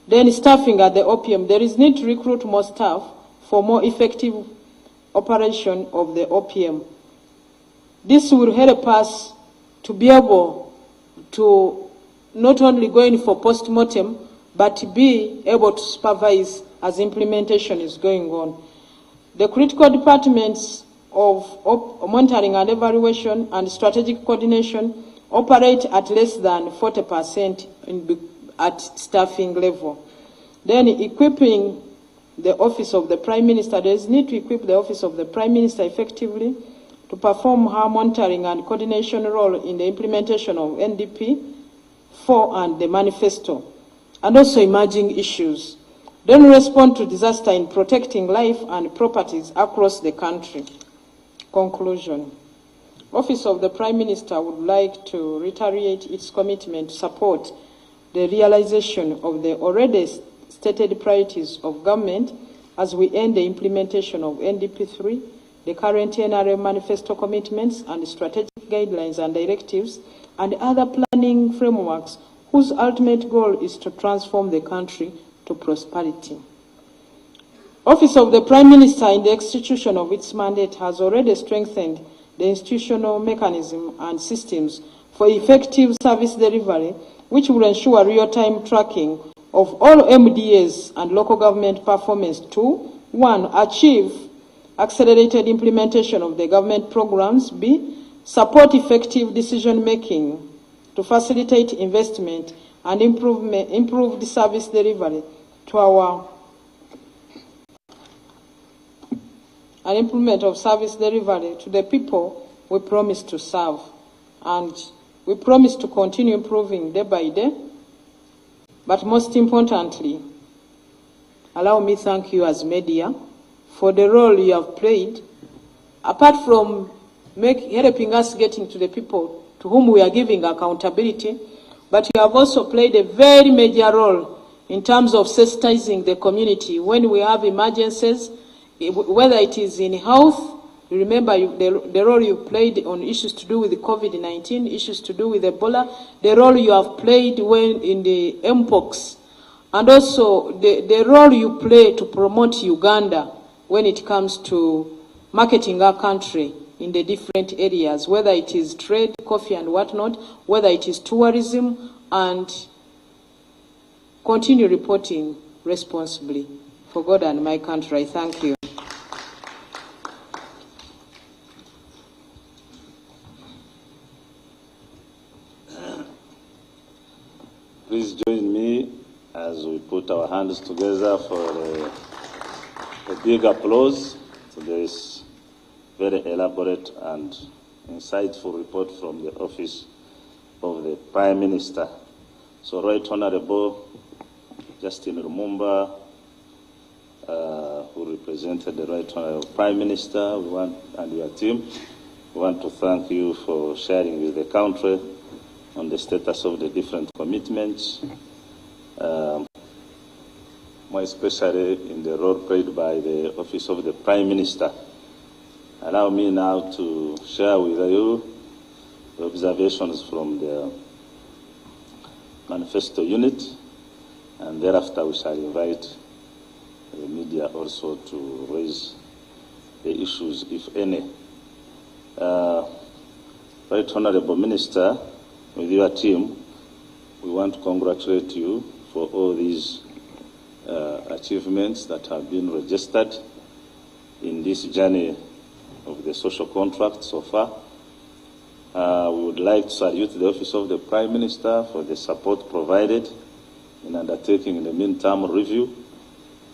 Then staffing at the OPM. There is need to recruit more staff for more effective operation of the OPM. This will help us to be able to not only go in for post-mortem, but be able to supervise as implementation is going on. The critical departments of monitoring and evaluation and strategic coordination operate at less than 40% at staffing level. Then equipping the Office of the Prime Minister, there is need to equip the Office of the Prime Minister effectively to perform her monitoring and coordination role in the implementation of NDP 4 and the Manifesto, and also emerging issues. Then respond to disaster in protecting life and properties across the country. Conclusion. Office of the Prime Minister would like to reiterate its commitment to support the realization of the already stated priorities of government as we end the implementation of NDP 3, the current NRM manifesto commitments and strategic guidelines and directives, and other planning frameworks whose ultimate goal is to transform the country to prosperity. Office of the Prime Minister in the execution of its mandate has already strengthened the institutional mechanism and systems for effective service delivery, which will ensure real-time tracking of all MDAs and local government performance to, 1, achieve accelerated implementation of the government programs, B, support effective decision-making to facilitate investment and improve the service delivery to our and implement of service delivery to the people we promise to serve. And we promise to continue improving day by day. But most importantly, allow me to thank you as media for the role you have played, apart from helping us getting to the people to whom we are giving accountability, but you have also played a very major role in terms of sensitizing the community when we have emergencies, whether it is in health. You remember the role you played on issues to do with the COVID-19, issues to do with Ebola, the role you have played when in the MPOX, and also the role you play to promote Uganda when it comes to marketing our country in the different areas, whether it is trade, coffee and whatnot, whether it is tourism, and continue reporting responsibly. For God and my country, I thank you. Please join me as we put our hands together for a big applause to this very elaborate and insightful report from the Office of the Prime Minister. So, Right Honorable Justin Lumumba, who represented the Right Honorable Prime Minister, and your team, we want to thank you for sharing with the country on the status of the different commitments, more especially in the role played by the Office of the Prime Minister. Allow me now to share with you the observations from the Manifesto unit, and thereafter we shall invite the media also to raise the issues, if any. Right Honorable Minister, with your team, we want to congratulate you for all these achievements that have been registered in this journey of the social contract so far. We would like to salute the Office of the Prime Minister for the support provided in undertaking the midterm review.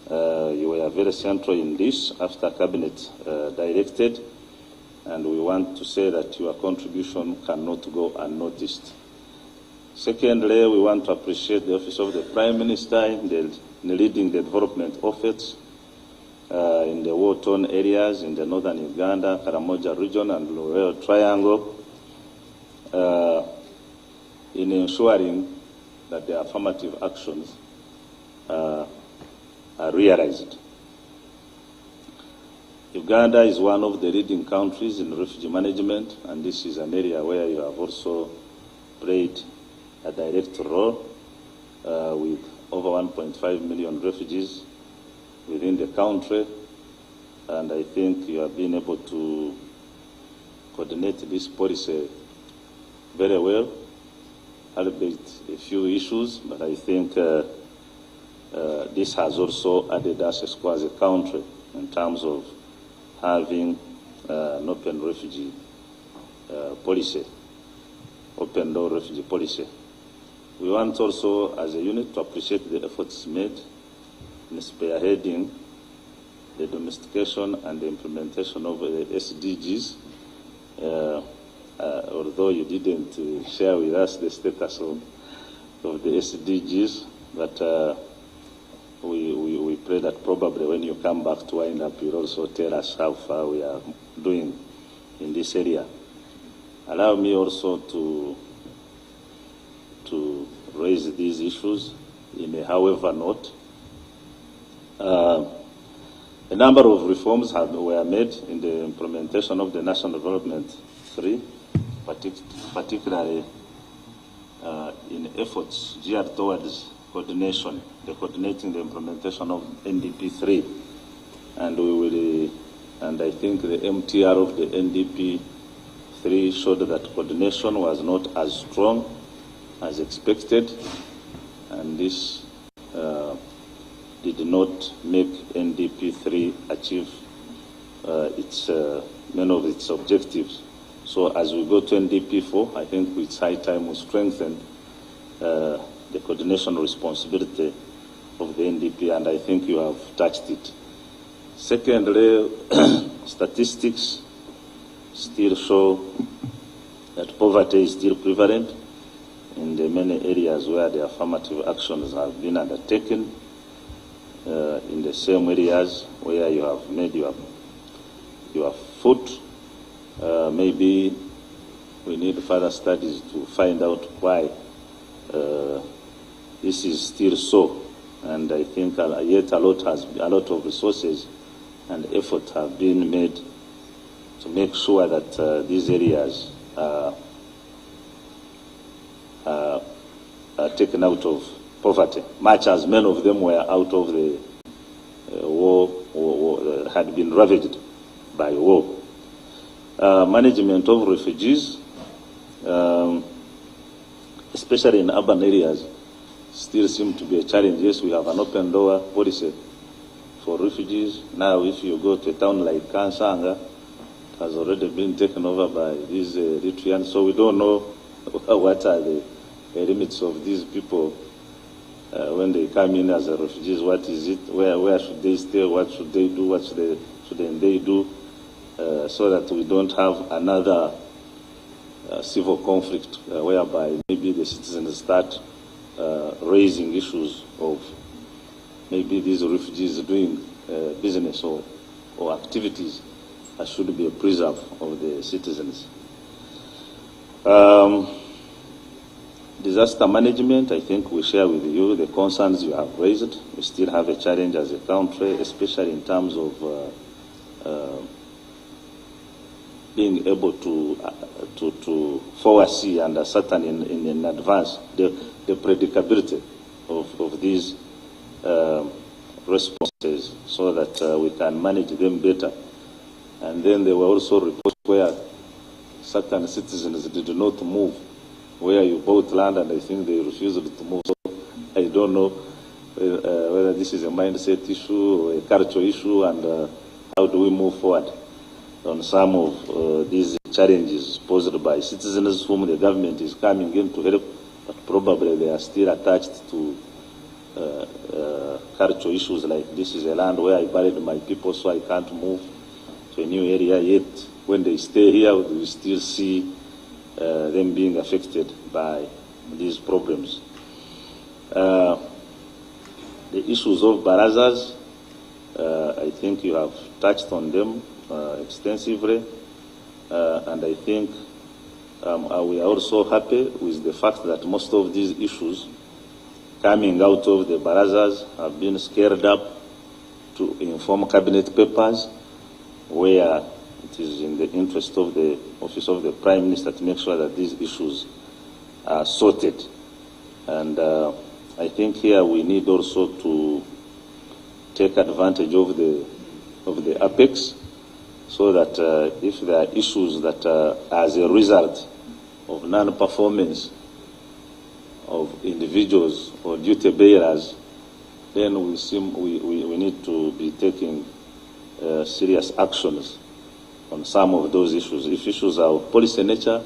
You were very central in this after Cabinet directed, and we want to say that your contribution cannot go unnoticed. Secondly, we want to appreciate the Office of the Prime Minister in leading the development efforts in the war-torn areas in the northern Uganda, Karamoja region and Royal Triangle, in ensuring that the affirmative actions are realized. Uganda is one of the leading countries in refugee management, and this is an area where you have also played a direct role with over 1.5 million refugees within the country, and I think you have been able to coordinate this policy very well, albeit a few issues, but I think this has also added us as a country in terms of having an open refugee policy, open door refugee policy. We want also, as a unit, to appreciate the efforts made in spearheading the domestication and the implementation of the SDGs although you didn't share with us the status of the SDGs, but we pray that probably when you come back to wind up, you'll also tell us how far we are doing in this area. Allow me also to raise these issues in a however note. A number of reforms were made in the implementation of the National Development 3, particularly in efforts geared towards coordinating the implementation of NDP 3, and I think the MTR of the NDP 3 showed that coordination was not as strong as expected, and this did not make NDP 3 achieve many of its objectives. So as we go to NDP 4, I think it's high time we strengthen the coordination responsibility of the NDP, and I think you have touched it. Secondly, statistics still show that poverty is still prevalent in the many areas where the affirmative actions have been undertaken, in the same areas where you have made your foot. Maybe we need further studies to find out why this is still so, and I think yet a lot of resources and effort have been made to make sure that these areas are taken out of poverty, much as many of them were out of the war, had been ravaged by war. Management of refugees, especially in urban areas, still seem to be a challenge. Yes, we have an open door policy for refugees. Now, if you go to a town like Kansanga, it has already been taken over by these Eritreans, so we don't know what are the limits of these people when they come in as refugees. What is it? Where should they stay? What should they do? What shouldn't they do? So that we don't have another civil conflict whereby maybe the citizens start raising issues of maybe these refugees doing business or activities that should be a preserve of the citizens. Disaster management, I think we share with you the concerns you have raised. We still have a challenge as a country, especially in terms of being able to foresee and ascertain in advance the predictability of these responses, so that we can manage them better. And then there were also reports where certain citizens did not move, where you bought land and I think they refused to move. So I don't know whether this is a mindset issue or a cultural issue, and how do we move forward on some of these challenges posed by citizens whom the government is coming in to help, but probably they are still attached to cultural issues like, this is a land where I buried my people, so I can't move to a new area. Yet when they stay here, we still see them being affected by these problems. The issues of Barazas, I think you have touched on them extensively, and I think we are also happy with the fact that most of these issues coming out of the Barazas have been scaled up to inform cabinet papers, where it is in the interest of the Office of the Prime Minister to make sure that these issues are sorted. And I think here we need also to take advantage of the apex, so that if there are issues that as a result of non-performance of individuals or duty bearers, then we need to be taking serious actions on some of those issues. If issues are of policy nature,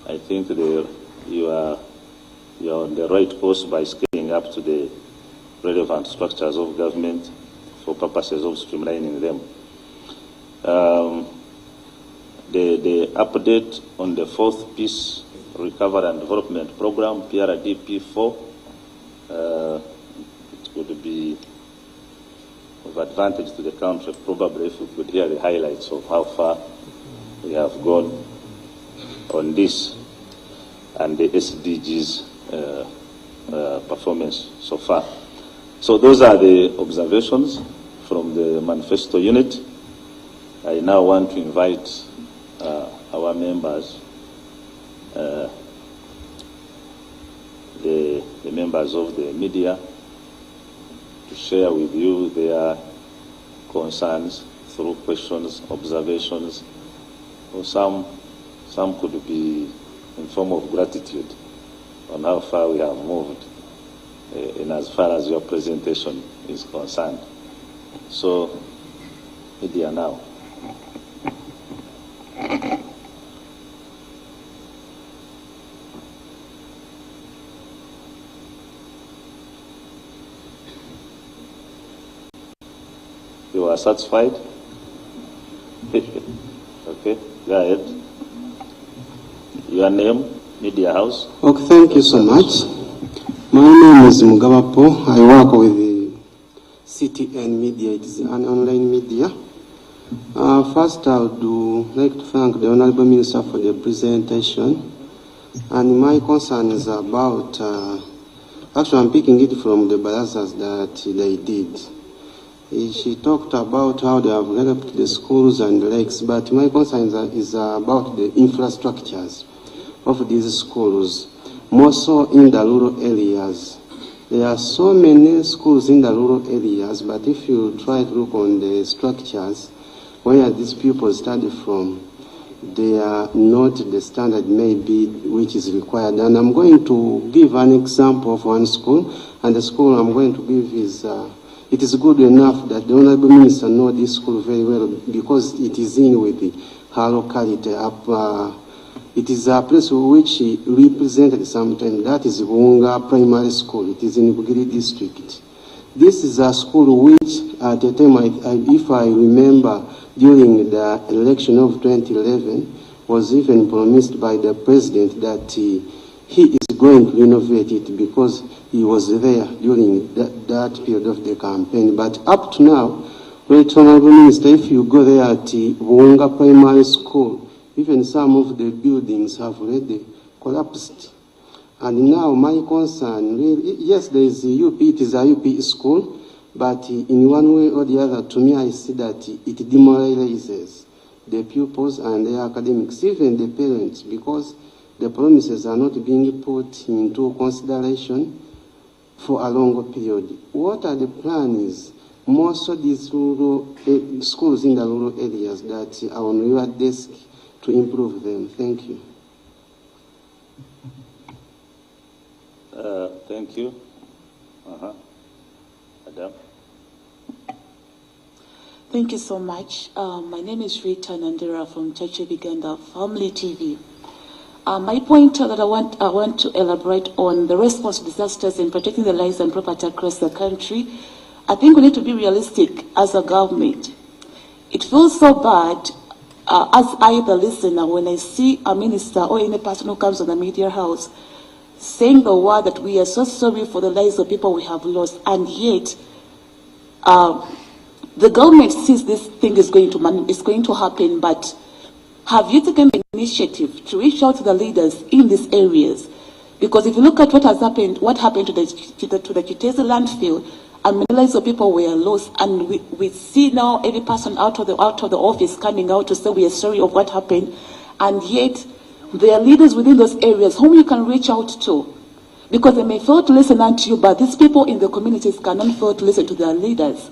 I think you are on the right course by scaling up to the relevant structures of government for purposes of streamlining them. the update on the fourth Peace, Recovery and Development Program, PRDP4, it would be of advantage to the country, probably, if we could hear the highlights of how far we have gone on this and the SDGs performance so far. So those are the observations from the Manifesto unit. I now want to invite our members, the members of the media, to share with you their concerns through questions, observations, or some could be in form of gratitude on how far we have moved in as far as your presentation is concerned. So, media now. You are satisfied? Okay, go ahead. Your name, media house? Okay, thank you so much. My name is Mugabapo. I work with the CTN Media. It is an online media. First, I would like to thank the Honorable Minister for the presentation. And my concern is about, actually I'm picking it from the Barazas that they did. She talked about how they have developed the schools and the lakes, but my concern is about the infrastructures of these schools, more so in the rural areas. There are so many schools in the rural areas, but if you try to look on the structures where these pupils study from, they are not the standard maybe which is required. And I'm going to give an example of one school, and the school I'm going to give is it is good enough that the Honorable Minister knows this school very well because it is in with her locality. It is a place which she represented sometime. That is Bunga Primary School. It is in Bugiri district. This is a school which at the time, if I remember, during the election of 2011, was even promised by the president that he is going to renovate it because he was there during that period of the campaign. But up to now, Right Honorable Minister, if you go there at Bunga Primary School, even some of the buildings have already collapsed. And now my concern, really, yes, there is a UP, it is a UP school, but in one way or the other, to me, I see that it demoralizes the pupils and the academics, even the parents, because the promises are not being put into consideration for a longer period. What are the plans? Most of these rural schools in the rural areas that are on your desk to improve them. Thank you. Thank you. Madam. Thank you so much. My name is Rita Nandera from Chache Biganda Family TV. My point that I want to elaborate on the response to disasters in protecting the lives and property across the country. I think we need to be realistic as a government. It feels so bad as I, the listener, when I see a minister or any person who comes on the media house saying the word that we are so sorry for the lives of people we have lost, and yet the government sees this thing is going to happen, but have you taken the initiative to reach out to the leaders in these areas? Because if you look at what happened to the Kitezi landfill, and many lives of people were lost, and we see now every person out of the office coming out to say we are sorry of what happened, and yet there are leaders within those areas whom you can reach out to, because they may fail to listen unto you, but these people in the communities cannot fail to listen to their leaders.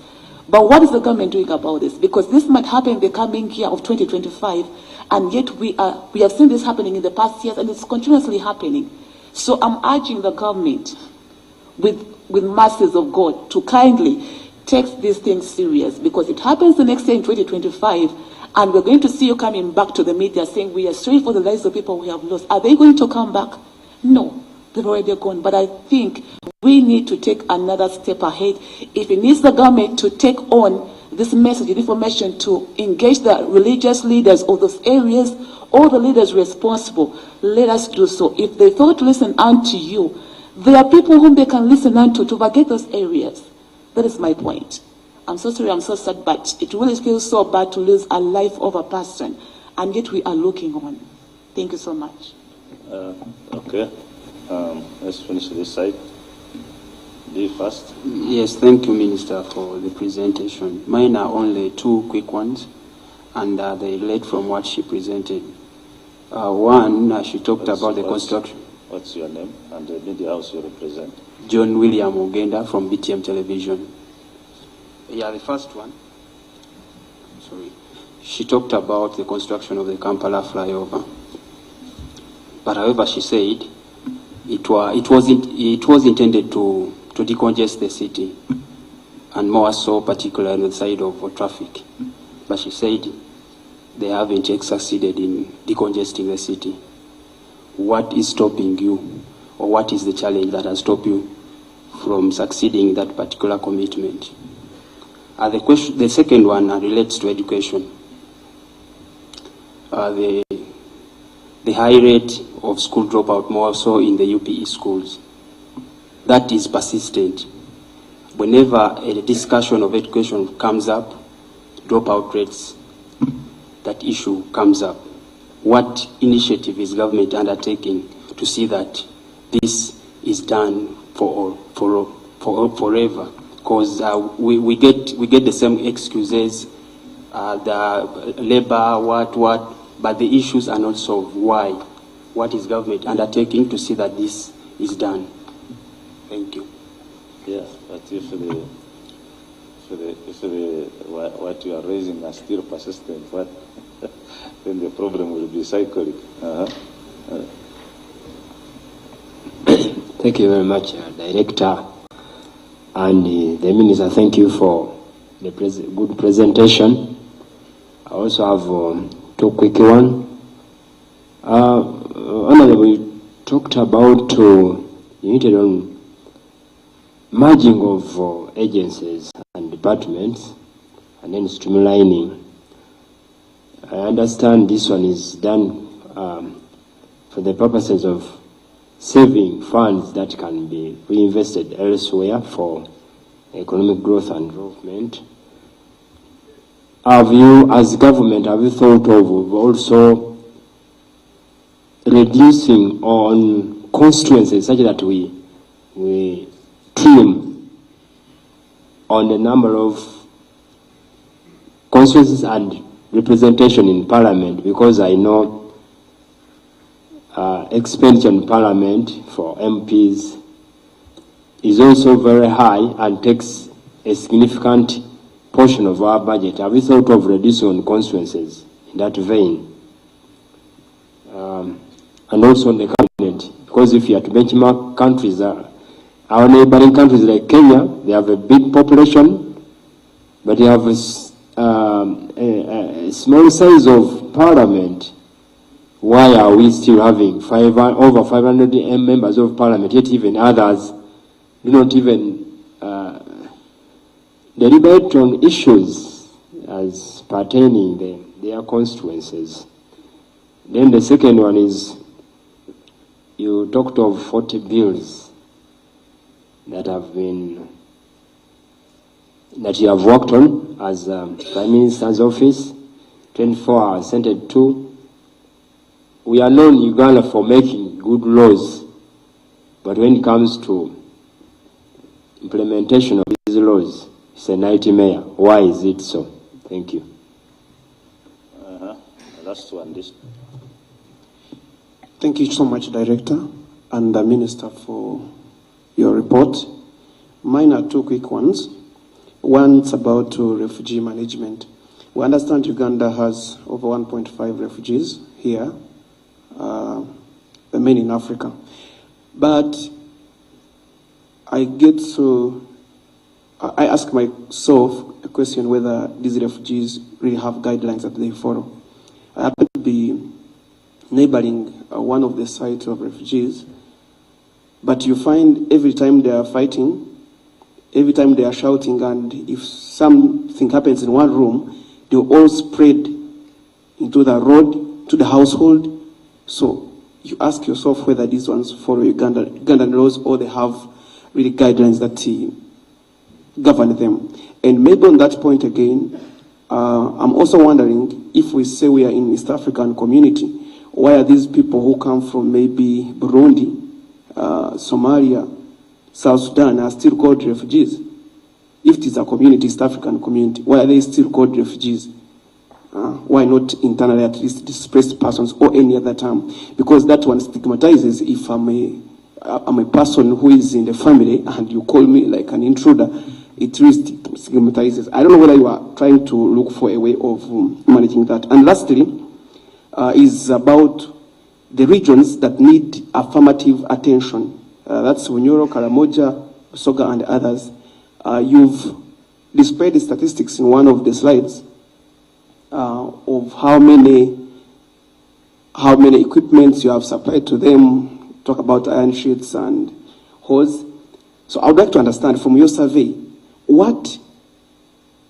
But what is the government doing about this? Because this might happen in the coming year of 2025, and yet we have seen this happening in the past years, and it's continuously happening. So I'm urging the government, with masses of God, to kindly take these things serious, because it happens the next year in 2025, and we're going to see you coming back to the media saying we are sorry for the lives of people we have lost. Are they going to come back? No, they've already gone. But I think we need to take another step ahead. If it needs the government to take on this message and information to engage the religious leaders of those areas, all the leaders responsible, let us do so. If they fail to listen unto you, there are people whom they can listen unto to forget those areas. That is my point. I'm so sorry, I'm so sad, but it really feels so bad to lose a life of a person, and yet we are looking on. Thank you so much. Okay. Let's finish this side. D first. Yes, thank you, Minister, for the presentation. Mine are only two quick ones, and they relate from what she presented. One, she talked about the construction. What's your name and the media house you represent? John William Ogenda from BTM Television. Yeah, the first one. Sorry. She talked about the construction of the Kampala flyover. But however, she said it was intended to decongest the city, and more so particularly on the side of traffic. But she said they haven't succeeded in decongesting the city. What is stopping you, or what is the challenge that has stopped you from succeeding in that particular commitment? The second one relates to education. The high rate of school dropout, more so in the UPE schools, that is persistent. Whenever a discussion of education comes up, dropout rates, that issue comes up. What initiative is government undertaking to see that this is done forever? Because we get the same excuses, the labor, what, but the issues are not solved. Why? What is government undertaking to see that this is done? Thank you. Yes, but if what you are raising are still persistent, then the problem will be cyclic. Thank you very much, Director. And the Minister, thank you for the good presentation. I also have two quick ones. Honorable, you talked about unit on merging of agencies and departments and then streamlining. I understand this one is done for the purposes of saving funds that can be reinvested elsewhere for economic growth and development. Have you, as government, have you thought of also reducing on constituencies such that we trim on the number of constituencies and representation in Parliament? Because I know expenditure in Parliament for MPs is also very high and takes a significant portion of our budget. Have you thought of reducing on constituencies in that vein? And also on the cabinet, because if you are to benchmark countries, our neighboring countries like Kenya, they have a big population, but they have a small size of parliament. Why are we still having over 500 members of parliament, yet even others do not even deliberate on issues as pertaining their constituencies? Then the second one is, you talked of 40 bills that you have worked on as Prime Minister's office, 24 hours, sent to. We are known in Uganda for making good laws, but when it comes to implementation of these laws, it's a nightmare. Why is it so? Thank you. Last one, this. Thank you so much, Director and the Minister, for your report. Mine are two quick ones. One's about refugee management. We understand Uganda has over 1.5 refugees here, the main in Africa. But I ask myself a question whether these refugees really have guidelines that they follow. I happen to be neighboring one of the sites of refugees, but you find every time they are fighting, every time they are shouting, and if something happens in one room, they all spread into the road, to the household. So you ask yourself whether these ones follow Ugandan laws, or they have really guidelines that govern them. And maybe on that point again, I'm also wondering, if we say we are in East African community, why are these people who come from maybe Burundi, Somalia, South Sudan are still called refugees? If it is a community, East African community, why are they still called refugees? Why not internally, at least displaced persons, or any other term? Because that one stigmatizes. If I'm a person who is in the family and you call me like an intruder, it really stigmatizes. I don't know whether you are trying to look for a way of managing that. And lastly, is about the regions that need affirmative attention. That's Bunyoro, Karamoja, Soga, and others. You've displayed the statistics in one of the slides of how many equipments you have supplied to them. Talk about iron sheets and hose. So I would like to understand from your survey, what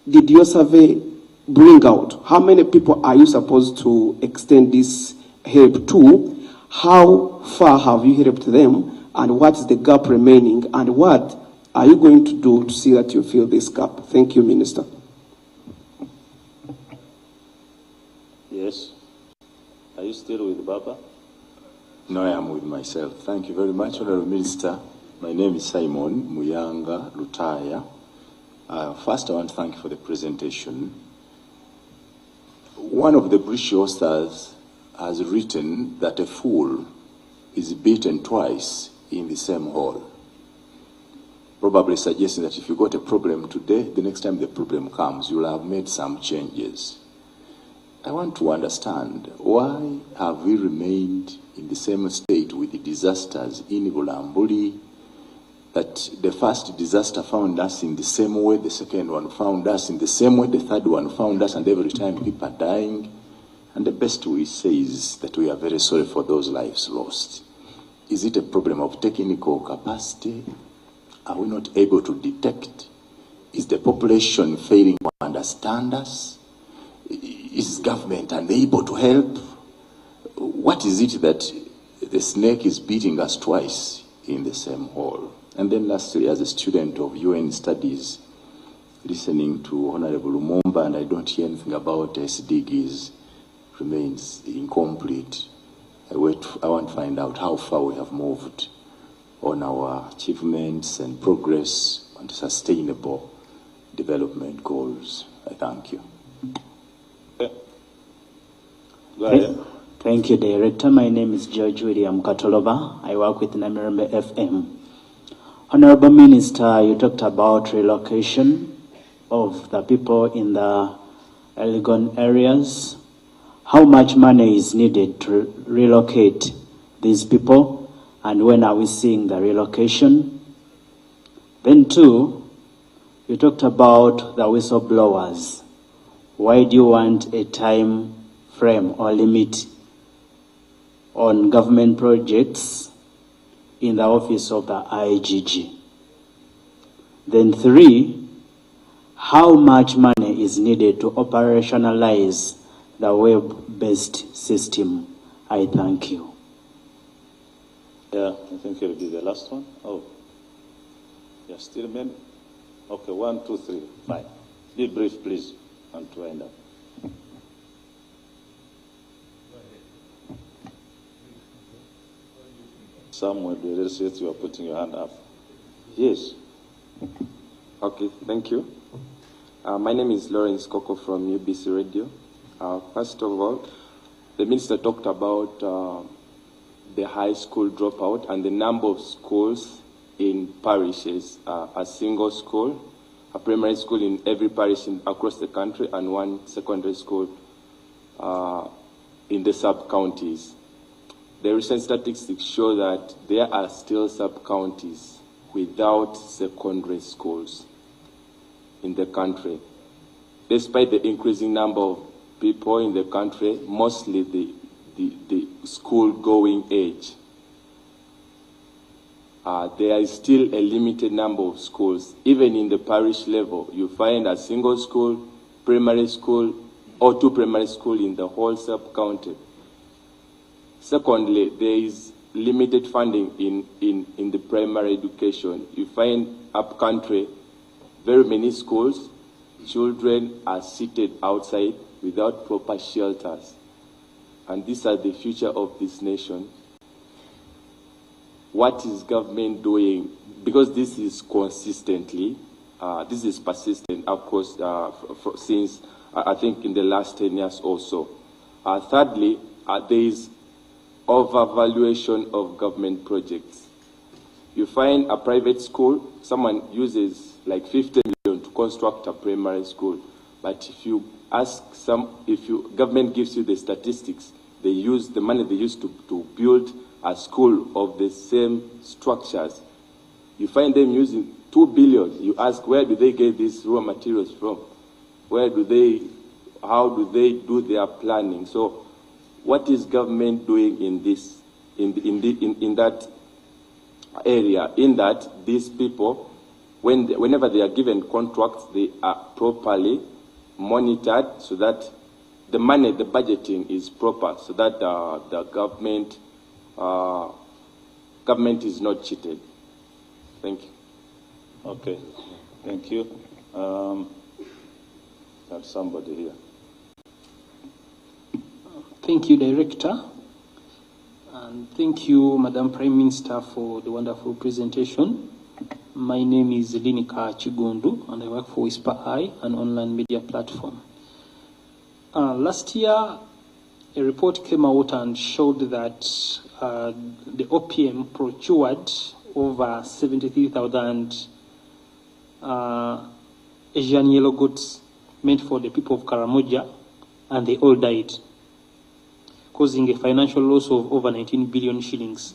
did your survey bring out? How many people are you supposed to extend this help to? How far have you helped them? And what's the gap remaining? And what are you going to do to see that you fill this gap? Thank you, Minister. Yes. Are you still with Baba? No, I am with myself. Thank you very much, Honorable Minister. My name is Simon Muyanga Lutaya. First, I want to thank you for the presentation. One of the British authors has written that a fool is beaten twice in the same hole. Probably suggesting that if you got a problem today, the next time the problem comes, you will have made some changes. I want to understand, why have we remained in the same state with the disasters in Bulambuli, that the first disaster found us in the same way, the second one found us in the same way, the third one found us, and every time people are dying. And the best we say is that we are very sorry for those lives lost. Is it a problem of technical capacity? Are we not able to detect? Is the population failing to understand us? Is government unable to help? What is it that the snake is beating us twice in the same hole? And then lastly, as a student of UN studies, listening to Honorable Lumumba, and I don't hear anything about SDGs, remains incomplete. I want to find out how far we have moved on our achievements and progress on sustainable development goals. I thank you. Go ahead. Thank you, Director. My name is George William Katolova. I work with Namirembe FM. Honorable Minister, you talked about relocation of the people in the Elgon areas. How much money is needed to relocate these people, and when are we seeing the relocation? Then two, you talked about the whistleblowers. Why do you want a time frame or limit on government projects in the office of the IGG? Then three, how much money is needed to operationalize the web-based system? I thank you. Yeah, I think it'll be the last one. Oh, yeah, still a minute? Okay, 1, 2, 3, fine. Be brief, please, and to end up. Somewhere the real estate, you are putting your hand up. Yes. Okay, thank you. My name is Lawrence Coco from UBC Radio. First of all, the minister talked about the high school dropout and the number of schools in parishes, a single school, a primary school in every parish across the country, and one secondary school in the sub-counties. The recent statistics show that there are still sub-counties without secondary schools in the country. Despite the increasing number of people in the country, mostly the school-going age. there is still a limited number of schools. Even in the parish level, you find a single school, primary school, or 2 primary schools in the whole sub-county. Secondly, there is limited funding in the primary education. You find up-country, very many schools, children are seated outside without proper shelters. And these are the future of this nation. What is government doing? Because this is consistently, this is persistent, of course, since I think in the last 10 years or so. Thirdly, there is overvaluation of government projects. You find a private school, someone uses like 50 million to construct a primary school, but if you ask government gives you the statistics, they use the money they use to build a school of the same structures. You find them using 2 billion. You ask, where do they get these raw materials from? How do they do their planning? So what is government doing in this, in that area? In that these people, whenever they are given contracts, they are properly monitored so that the money, the budgeting is proper, so that the government is not cheated. Thank you. Okay, thank you. There's somebody here. Thank you, Director. And thank you, Madam Prime Minister, for the wonderful presentation. My name is Linika Chigundu, and I work for Whisper Eye, an online media platform. Last year, a report came out and showed that the OPM procured over 73,000 Asian yellow goats meant for the people of Karamoja, and they all died, causing a financial loss of over 19 billion shillings.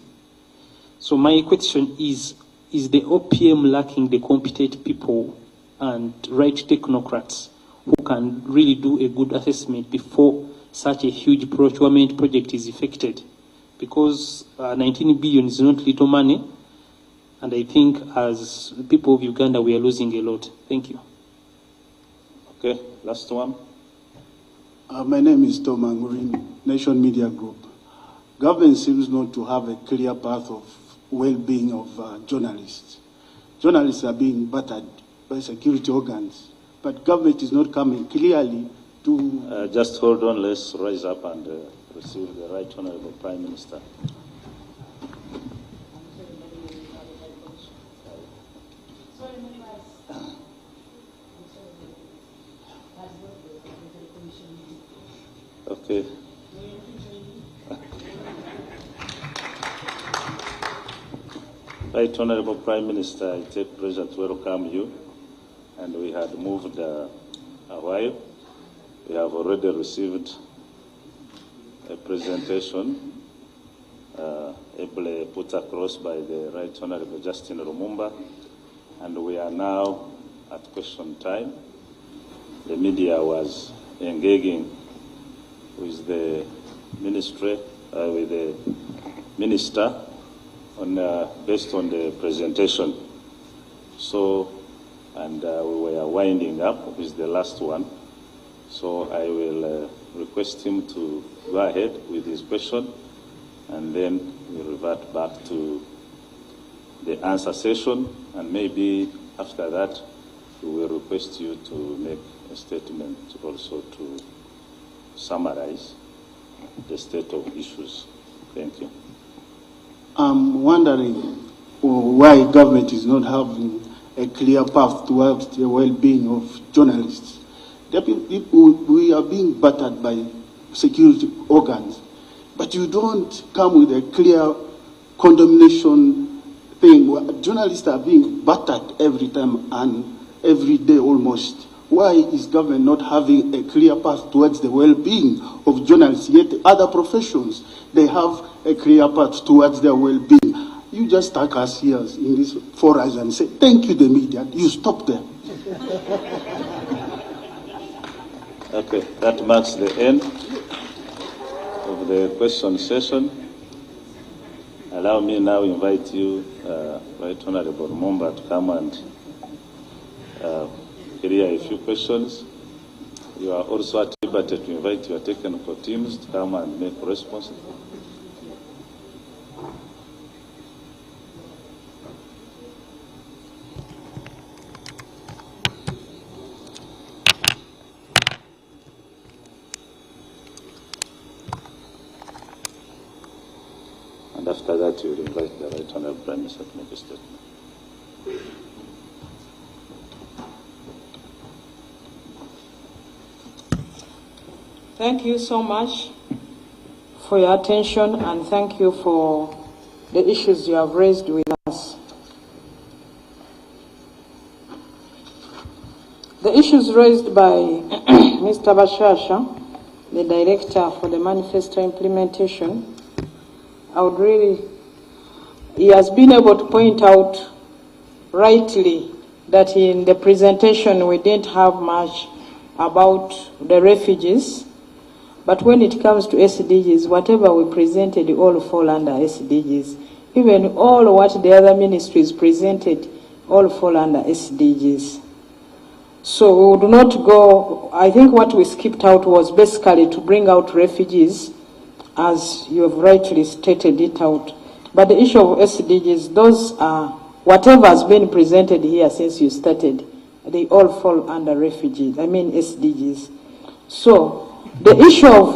So my question is the OPM lacking the competent people and right technocrats who can really do a good assessment before such a huge procurement project is effected? Because 19 billion is not little money, and I think as people of Uganda, we are losing a lot. Thank you. Okay, last one. My name is Tom Angurin, Nation Media Group. Government seems not to have a clear path of well-being of journalists. Journalists are being battered by security organs, but government is not coming clearly to... Just hold on, let's rise up and receive the Right Honorable Prime Minister. Okay. Right Honorable Prime Minister, I take pleasure to welcome you. And we had moved a while. We have already received a presentation ably put across by the Right Honorable Justin Lumumba, and we are now at question time. The media was engaging with the ministry, with the minister, on based on the presentation. So, and we were winding up with the last one. So I will request him to go ahead with his question, and then we'll revert back to the answer session, and maybe after that we will request you to make a statement also to summarize the state of issues. Thank you. I'm wondering why government is not having a clear path towards the well-being of journalists. We are being battered by security organs, but you don't come with a clear condemnation thing. Journalists are being battered every time and every day almost. Why is government not having a clear path towards the well-being of journalists, yet other professions, they have a clear path towards their well-being? You just stuck us here in this forums and say, thank you, the media. You stop there. Okay, that marks the end of the question session. I Allow me now invite you, Right Honorable Mumba, to come and clear a few questions. You are also at liberty to invite your technical teams to come and make responses. And after that, you will invite the Right Honorable Prime Minister to make a statement. Thank you so much for your attention, and thank you for the issues you have raised with us. The issues raised by Mr. Bashasha, the Director for the Manifesto implementation, he has been able to point out rightly that in the presentation we didn't have much about the refugees, but when it comes to SDGs, whatever we presented all fall under SDGs. Even all what the other ministries presented all fall under SDGs. So we would not go, I think what we skipped out was basically to bring out refugees, as you have rightly stated it out. But the issue of SDGs, those are, whatever has been presented here since you started, they all fall under refugees, SDGs. So the issue of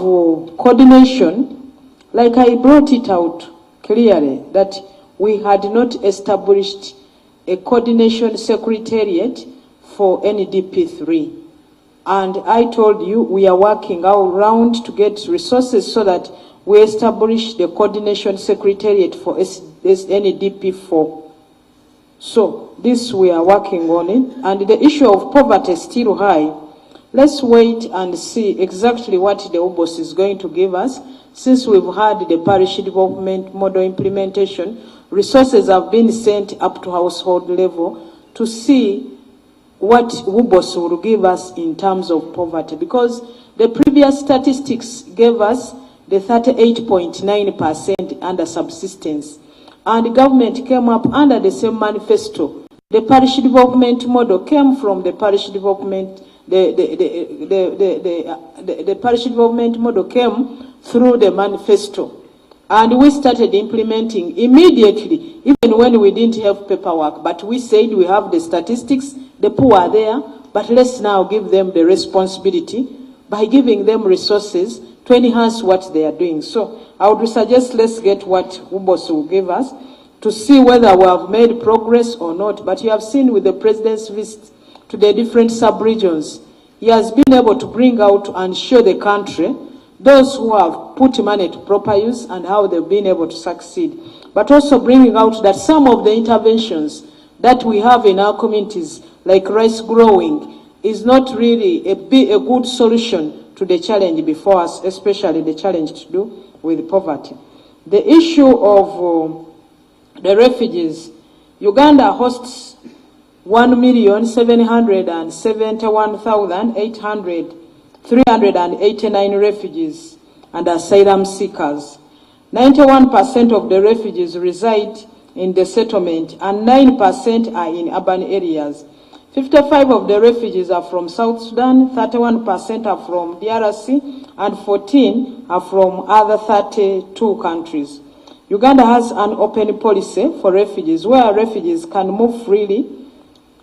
coordination, like I brought it out clearly, that we had not established a coordination secretariat for NDP3. And I told you we are working around to get resources so that we establish the coordination secretariat for NDP4. So this we are working on it. And the issue of poverty is still high. Let's wait and see exactly what the OBOS is going to give us. Since we've had the parish development model implementation, resources have been sent up to household level to see what OBOS will give us in terms of poverty. Because the previous statistics gave us the 38.9% under subsistence. And the government came up under the same manifesto. The parish development model came from the parish development, the parish development model came through the manifesto. And we started implementing immediately, even when we didn't have paperwork. But we said we have the statistics, the poor are there, but let's now give them the responsibility by giving them resources to enhance what they are doing. So I would suggest let's get what UBOS will give us to see whether we have made progress or not. But you have seen with the President's visit to the different sub-regions, he has been able to bring out and show the country those who have put money to proper use and how they've been able to succeed. But also bringing out that some of the interventions that we have in our communities, like rice growing, is not really a good solution to the challenge before us, especially the challenge to do with poverty. The issue of the refugees, Uganda hosts 1,771,389 refugees and asylum seekers. 91% of the refugees reside in the settlement and 9% are in urban areas. 55 of the refugees are from South Sudan, 31% are from DRC, and 14 are from other 32 countries. Uganda has an open policy for refugees where refugees can move freely.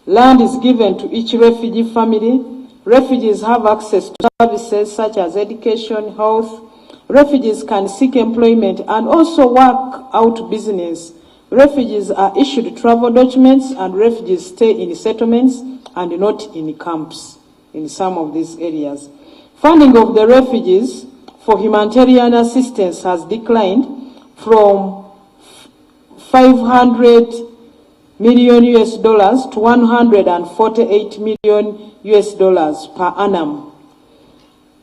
Land is given to each refugee family. Refugees have access to services such as education, health. Refugees can seek employment and also work out business. Refugees are issued travel documents and refugees stay in settlements and not in camps in some of these areas. Funding of the refugees for humanitarian assistance has declined from $500 million US dollars to $148 million US dollars per annum.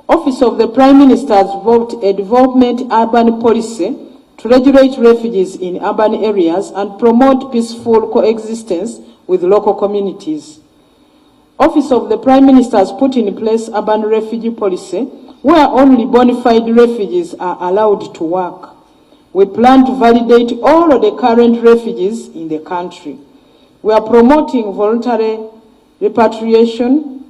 Office of the Prime Minister has developed a development urban policy to regulate refugees in urban areas and promote peaceful coexistence with local communities. Office of the Prime Minister has put in place urban refugee policy where only bona fide refugees are allowed to work. We plan to validate all of the current refugees in the country. We are promoting voluntary repatriation,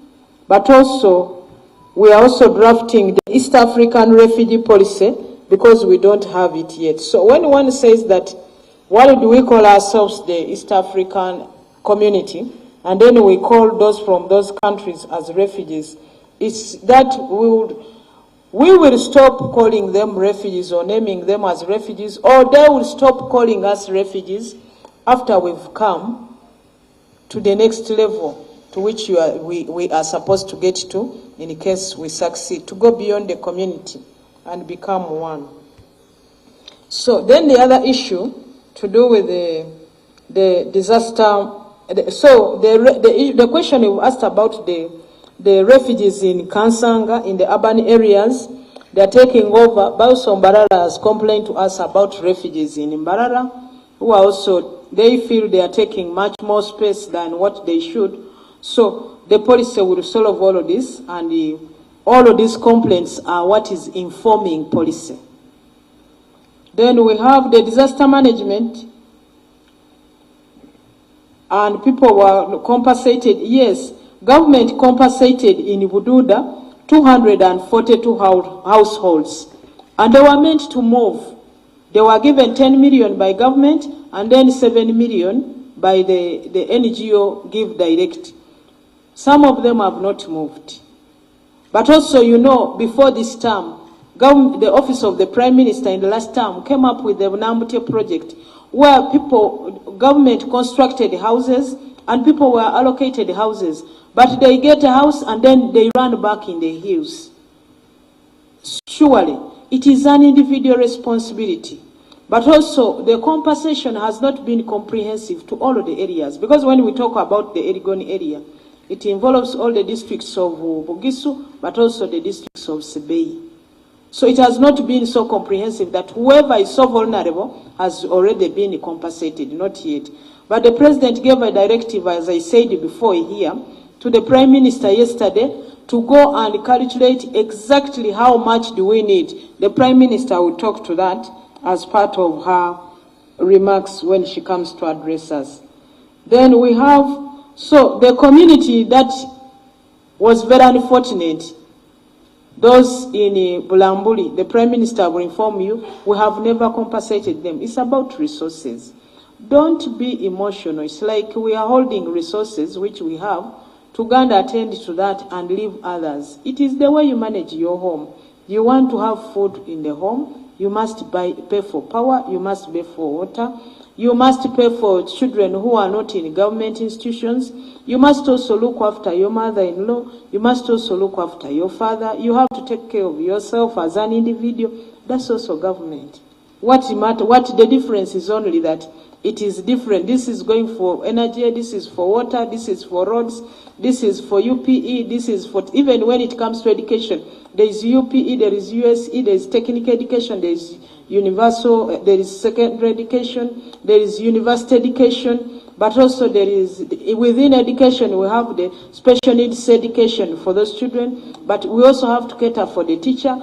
but also we are also drafting the East African refugee policy because we don't have it yet. So when one says that, why do we call ourselves the East African community, and then we call those from those countries as refugees, it's that we will stop calling them refugees or naming them as refugees, or they will stop calling us refugees after we've come to the next level to which we are supposed to get to in case we succeed, to go beyond the community and become one. So then the other issue to do with the disaster, so the question you asked about the refugees in Kansanga, in the urban areas, they are taking over. Bauso Mbarara has complained to us about refugees in Mbarara, who are also, they feel they are taking much more space than what they should. So the policy will solve all of this, and all of these complaints are what is informing policy. Then we have the disaster management, and people were compensated. Yes, government compensated in Bududa 242 households, and they were meant to move. They were given 10 million by government and then 7 million by the NGO Give Direct. Some of them have not moved. But also, you know, before this term, the office of the Prime Minister in the last term came up with the Nambute project, where government constructed houses and people were allocated houses. But they get a house and then they run back in the hills. Surely, it is an individual responsibility. But also, the compensation has not been comprehensive to all of the areas. Because when we talk about the Erigoni area, it involves all the districts of Bugisu, but also the districts of Sebei. So it has not been so comprehensive that whoever is so vulnerable has already been compensated, not yet. But the President gave a directive, as I said before here, to the Prime Minister yesterday to go and calculate exactly how much do we need. The Prime Minister will talk to that as part of her remarks when she comes to address us. Then we have, so the community that was very unfortunate, those in Bulambuli, the Prime Minister will inform you, we have never compensated them. It's about resources. Don't be emotional. It's like we are holding resources which we have to go and attend to that and leave others. It is the way you manage your home. You want to have food in the home, you must pay for power, you must pay for water, you must pay for children who are not in government institutions, you must also look after your mother-in-law, you must also look after your father, you have to take care of yourself as an individual. That's also government. What the difference is only that it is different. This is going for energy, this is for water, this is for roads, this is for UPE, this is for, even when it comes to education, there is UPE, there is USE, there is technical education, there is universal, there is secondary education, there is university education, but also there is, within education, we have the special needs education for those children, but we also have to cater for the teacher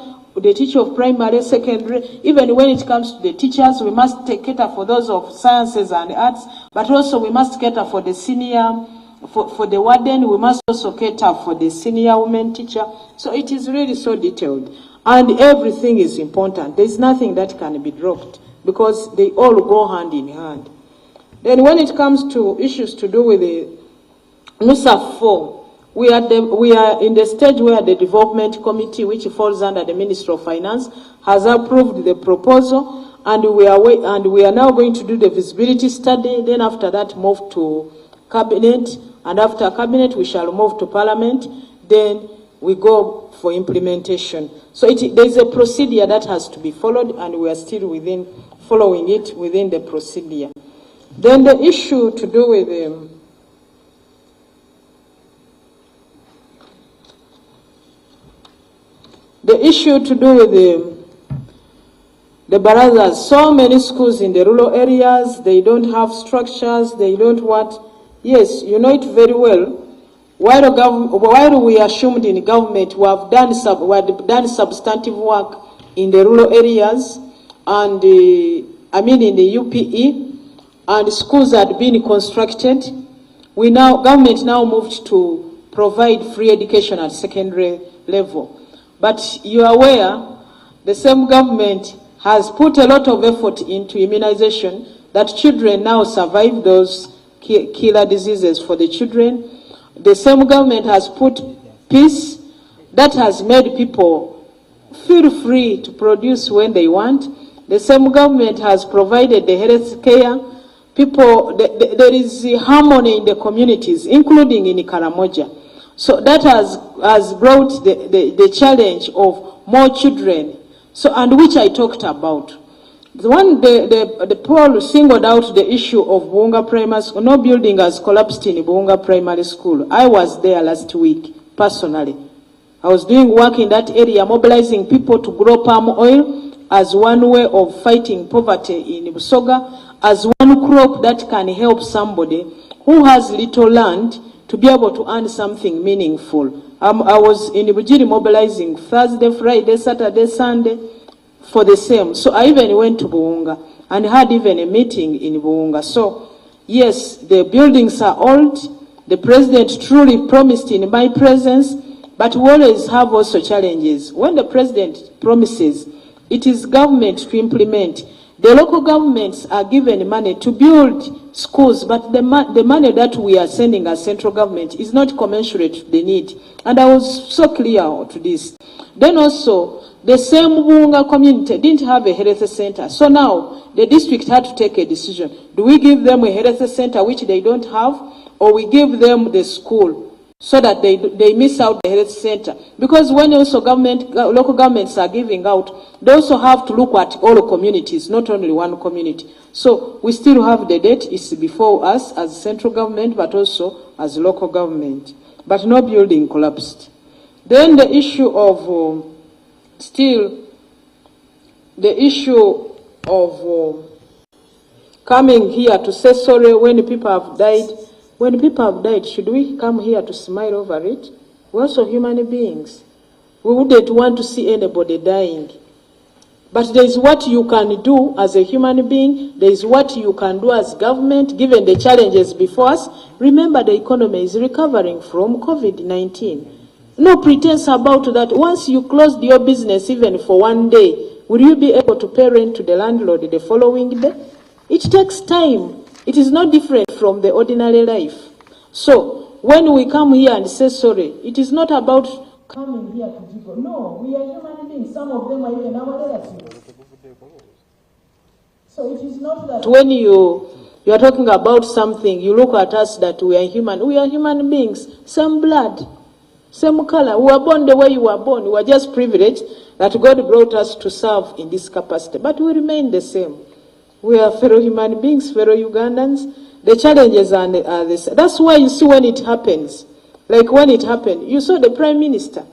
of primary, secondary. Even when it comes to the teachers, we must cater for those of sciences and arts, but also we must cater for the senior, for the warden, we must also cater for the senior women teacher. So it is really so detailed. And everything is important. There is nothing that can be dropped because they all go hand in hand. Then when it comes to issues to do with the NUSAF 4, we are in the stage where the Development Committee, which falls under the Ministry of Finance, has approved the proposal, and we are now going to do the feasibility study. Then after that, move to Cabinet, and after Cabinet, we shall move to Parliament. Then we go for implementation. So there is a procedure that has to be followed, and we are still following it within the procedure. Then the issue to do with the Barazas. So many schools in the rural areas, they don't have structures, they don't what. Yes, you know it very well. While we assumed in government, we have done substantive work in the rural areas, and in the UPE, and schools had been constructed. Government now moved to provide free education at secondary level. But you are aware, the same government has put a lot of effort into immunization, that children now survive those killer diseases for the children. The same government has put peace, that has made people feel free to produce when they want. The same government has provided the health care. There is harmony in the communities, including in Karamoja. So that has brought the challenge of more children, and which I talked about. The poll singled out the issue of Buunga Primary School. No building has collapsed in Buunga Primary School. I was there last week, personally. I was doing work in that area, mobilizing people to grow palm oil as one way of fighting poverty in Busoga, as one crop that can help somebody who has little land to be able to earn something meaningful. I was in Bujiri mobilizing Thursday, Friday, Saturday, Sunday for the same. So I even went to Buunga and had even a meeting in Buunga. So yes, the buildings are old. The president truly promised in my presence, but we always have also challenges. When the president promises, it is government to implement. The local governments are given money to build schools, but the money that we are sending as central government is not commensurate to the need. And I was so clear to this. Then also, the same Buunga community didn't have a health center. So now, the district had to take a decision. Do we give them a health center which they don't have, or we give them the school so that they miss out the health center? Because when also local governments are giving out, they also have to look at all communities, not only one community. So we still have the debt. It's before us as central government, but also as local government. But no building collapsed. Then the issue of coming here to say sorry when people have died. When people have died, should we come here to smile over it? We're also human beings. We wouldn't want to see anybody dying. But there is what you can do as a human being. There is what you can do as government, given the challenges before us. Remember, the economy is recovering from COVID-19. No pretense about that. Once you closed your business, even for one day, will you be able to pay rent to the landlord the following day? It takes time. It is not different from the ordinary life. So, when we come here and say sorry, it is not about coming here to jiggle. No, we are human beings. Some of them are even our relatives. So it is not that when you are talking about something, you look at us that we are human. We are human beings. Same blood, same color. We were born the way you were born. We were just privileged that God brought us to serve in this capacity. But we remain the same. We are fellow human beings, fellow Ugandans. The challenges are this. That's why you see when it happens, like when it happened, you saw the Prime Minister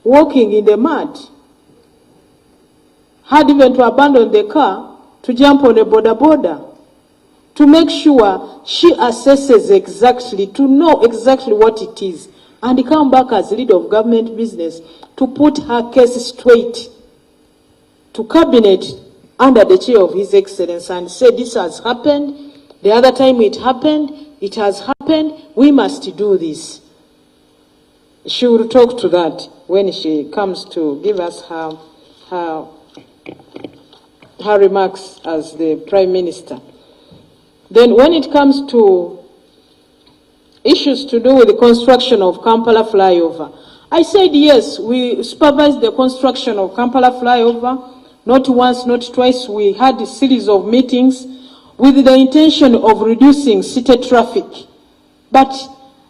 walking in the mud, had even to abandon the car to jump on a border to make sure she assesses exactly, to know exactly what it is, and come back as leader of government business to put her case straight to cabinet under the chair of His Excellency and say, this has happened, the other time it happened, it has happened, we must do this. She will talk to that when she comes to give us her remarks as the Prime Minister. Then when it comes to issues to do with the construction of Kampala flyover, I said yes, we supervised the construction of Kampala flyover. Not once, not twice. We had a series of meetings with the intention of reducing city traffic. But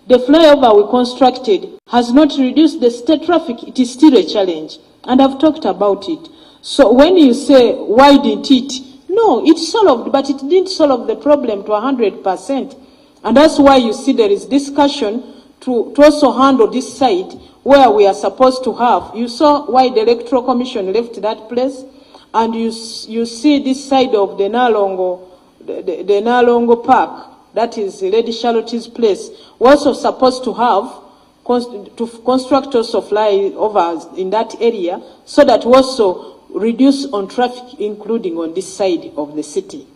the flyover we constructed has not reduced the city traffic. It is still a challenge. And I've talked about it. So when you say, why didn't it? No, it solved, but it didn't solve the problem to 100%. And that's why you see there is discussion to also handle this side where we are supposed to have. You saw why the Electoral Commission left that place. And you see this side of the Nalongo, the Nalongo Park, that is Lady Charlotte's place. We're also supposed to have to construct also flyovers in that area, so that also reduce on traffic, including on this side of the city.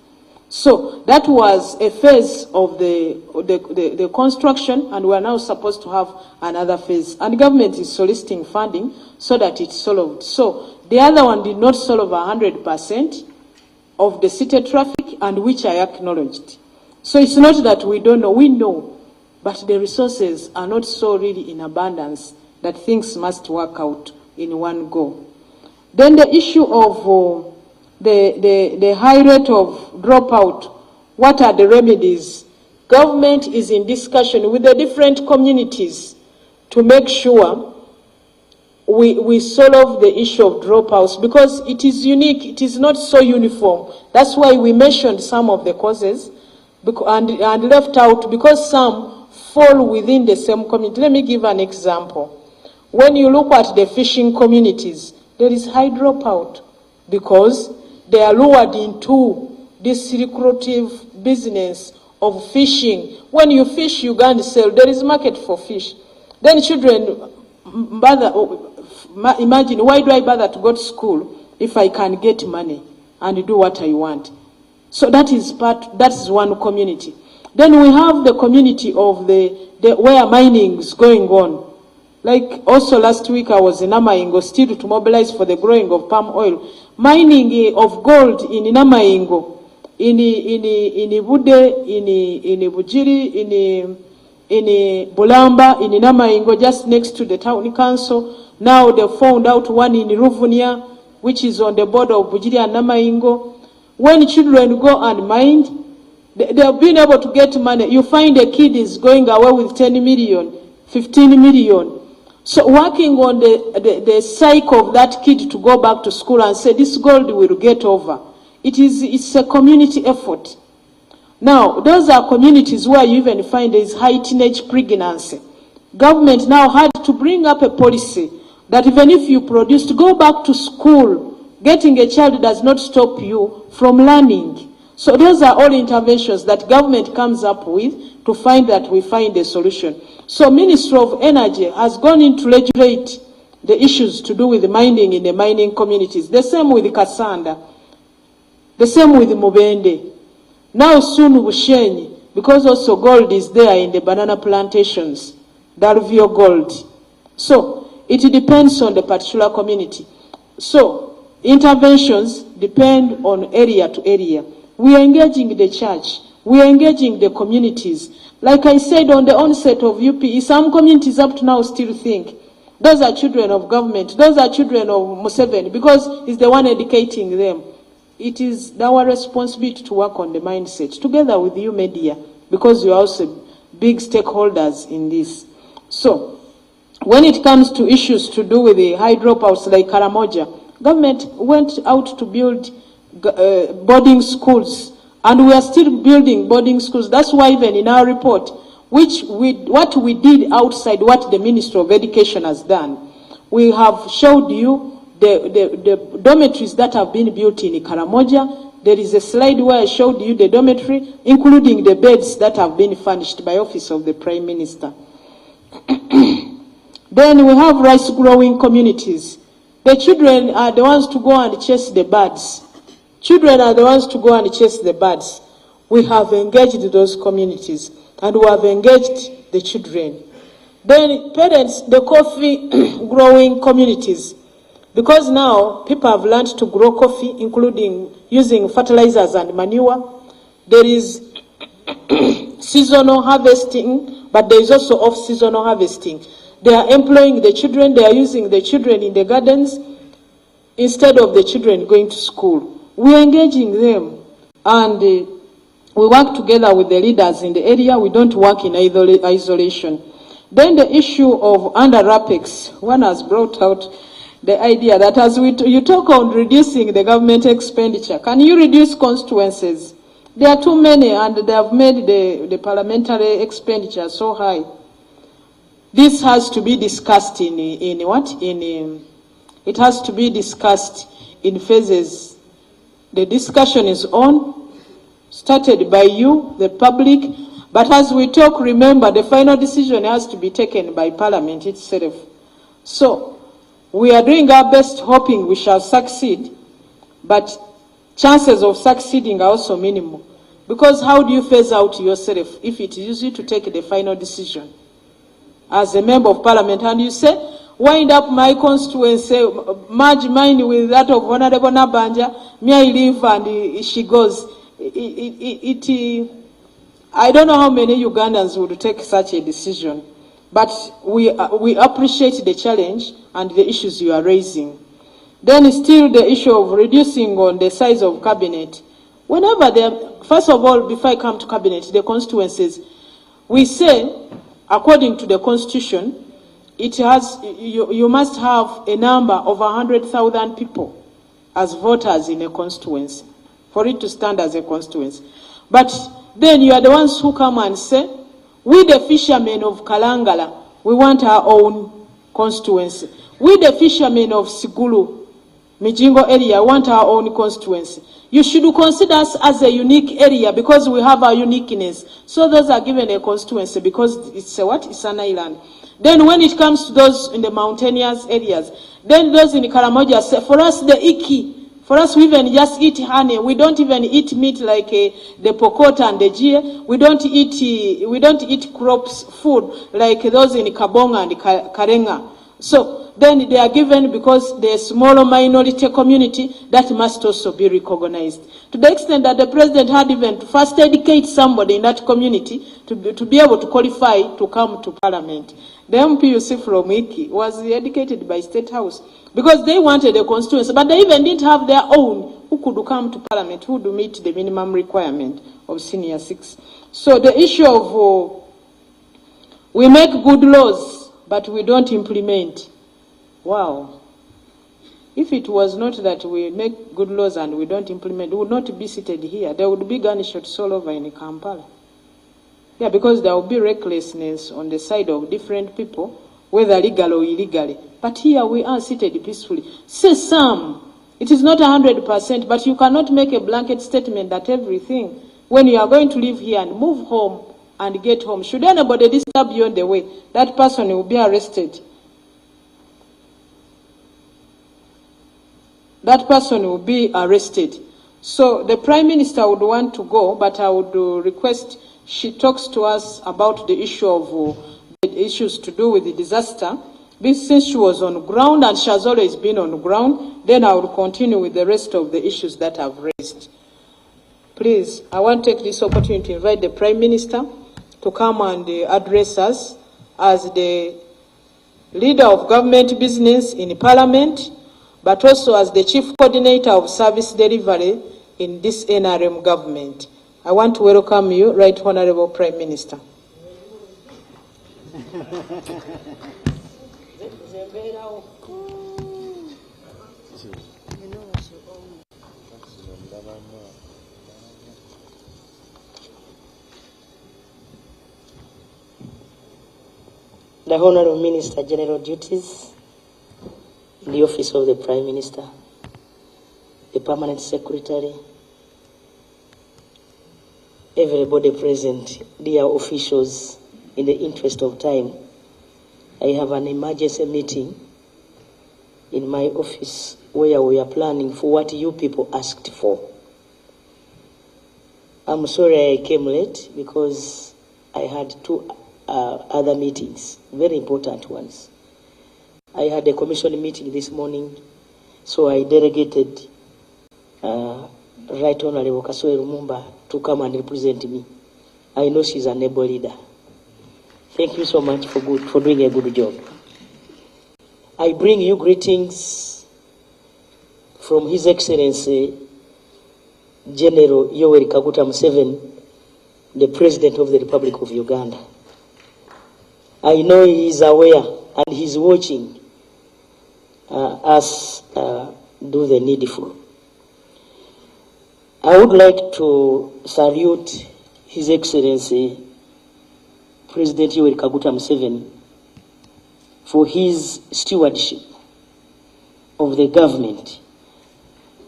So that was a phase of the construction, and we are now supposed to have another phase. And government is soliciting funding so that it's solved. So the other one did not solve 100% of the city traffic, and which I acknowledged. So it's not that we don't know, we know, but the resources are not so really in abundance that things must work out in one go. Then the issue of the high rate of dropout, what are the remedies? Government is in discussion with the different communities to make sure we solve the issue of dropouts, because it is unique, it is not so uniform. That's why we mentioned some of the causes and left out, because some fall within the same community. Let me give an example. When you look at the fishing communities, there is high dropout because they are lured into this lucrative business of fishing. When you fish, you go and sell. There is market for fish. Then children imagine, why do I bother to go to school if I can get money and do what I want? So that is one community. Then we have the community of where mining is going on. Like also last week I was in Namaingo still to mobilize for the growing of palm oil. Mining of gold in Namaingo, in Bude, in Bujiri, in Bulamba, in Namaingo, just next to the town council. Now they found out one in Ruvunia, which is on the border of Bujiri and Namaingo. When children go and mine, they have been able to get money. You find a kid is going away with 10 million, 15 million. So working on the psyche of that kid to go back to school and say, this gold will get over. It's a community effort. Now, those are communities where you even find there is high teenage pregnancy. Government now had to bring up a policy that even if you produce, to go back to school, getting a child does not stop you from learning. So those are all interventions that government comes up with to find that we find a solution. So Ministry of Energy has gone in to regulate the issues to do with the mining in the mining communities. The same with Kasanda. The same with Mubende. Now soon Bushenyi, because also gold is there in the banana plantations, Dalvio gold. So it depends on the particular community. So interventions depend on area to area. We are engaging the church. We are engaging the communities. Like I said on the onset of UP, some communities up to now still think those are children of government, those are children of Museveni, because he's the one educating them. It is our responsibility to work on the mindset together with you media, because you are also big stakeholders in this. So when it comes to issues to do with the high dropouts like Karamoja, government went out to build boarding schools. And we are still building boarding schools. That's why even in our report, what we did outside what the Ministry of Education has done, we have showed you the dormitories that have been built in Karamoja. There is a slide where I showed you the dormitory, including the beds that have been furnished by Office of the Prime Minister. Then we have rice-growing communities. The children are the ones to go and chase the birds. Children are the ones to go and chase the birds. We have engaged those communities and we have engaged the children. Then parents, the coffee growing communities. Because now people have learned to grow coffee, including using fertilizers and manure. There is seasonal harvesting, but there is also off-seasonal harvesting. They are employing the children, they are using the children in the gardens instead of the children going to school. We are engaging them, and we work together with the leaders in the area. We don't work in isolation. Then the issue of under-RAPEX, one has brought out the idea that as you talk on reducing the government expenditure, can you reduce constituencies? There are too many, and they have made the parliamentary expenditure so high. This has to be discussed it has to be discussed in phases. The discussion is on, started by you, the public, but as we talk, remember, the final decision has to be taken by Parliament itself. So, We are doing our best, hoping we shall succeed, but chances of succeeding are also minimal. Because how do you phase out yourself if it is you to take the final decision as a member of parliament, and you say, wind up my constituency, merge mine with that of Honorable Nabanja, me I leave, and she goes. I don't know how many Ugandans would take such a decision, but we appreciate the challenge and the issues you are raising. Then still the issue of reducing on the size of cabinet. Whenever first of all, before I come to cabinet, the constituencies, we say, according to the constitution, it has, you must have a number of 100,000 people as voters in a constituency for it to stand as a constituency. But then you are the ones who come and say, we the fishermen of Kalangala, we want our own constituency. We the fishermen of Sigulu, Mijingo area, want our own constituency. You should consider us as a unique area because we have our uniqueness. So those are given a constituency because it's a what? It's an island. Then when it comes to those in the mountainous areas, then those in Karamoja say, for us the Iki, for us we even just eat honey. We don't even eat meat like the Pokota and the Jie. We don't eat crops, food like those in Kabonga and Karenga. So then they are given because the smaller minority community that must also be recognized. To the extent that the president had even to first educate somebody in that community to be able to qualify to come to parliament. The MP you see from Iki was educated by State House because they wanted a constituency, but they even didn't have their own who could come to parliament, who would meet the minimum requirement of senior 6. So the issue of we make good laws, but we don't implement. Wow. If it was not that we make good laws and we don't implement, we would not be seated here. There would be gunshots all over in Kampala. Yeah, because there will be recklessness on the side of different people, whether legal or illegally. But here we are seated peacefully. Say some. It is not 100%, but you cannot make a blanket statement that everything, when you are going to live here and move home and get home, should anybody disturb you on the way, that person will be arrested. That person will be arrested. So the Prime Minister would want to go, but I would request she talks to us about the issue of the issues to do with the disaster. Since she was on ground and she has always been on ground, then I will continue with the rest of the issues that I've raised. Please, I want to take this opportunity to invite the Prime Minister to come and address us as the leader of government business in Parliament, but also as the chief coordinator of service delivery in this NRM government. I want to welcome you, Right Honorable Prime Minister. The Honorable Minister General Duties, the Office of the Prime Minister, the Permanent Secretary, everybody present, dear officials, in the interest of time, I have an emergency meeting in my office where we are planning for what you people asked for. I'm sorry I came late because I had two other meetings, very important ones. I had a commission meeting this morning, so I delegated Right Honorable Kaswe Lumumba to come and represent me. I know she's an able leader. Thank you so much for doing a good job. I bring you greetings from His Excellency General Yoweri Kaguta Museveni, the President of the Republic of Uganda. I know he is aware and he's watching us do the needful. I would like to salute His Excellency President Yoweri Kaguta Museveni for his stewardship of the government,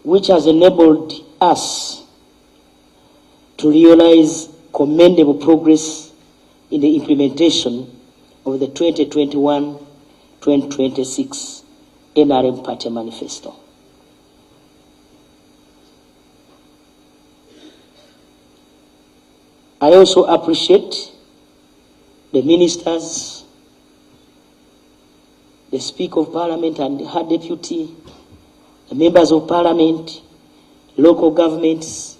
which has enabled us to realize commendable progress in the implementation of the 2021-2026 NRM Party Manifesto. I also appreciate the ministers, the Speaker of Parliament and her deputy, the members of Parliament, local governments,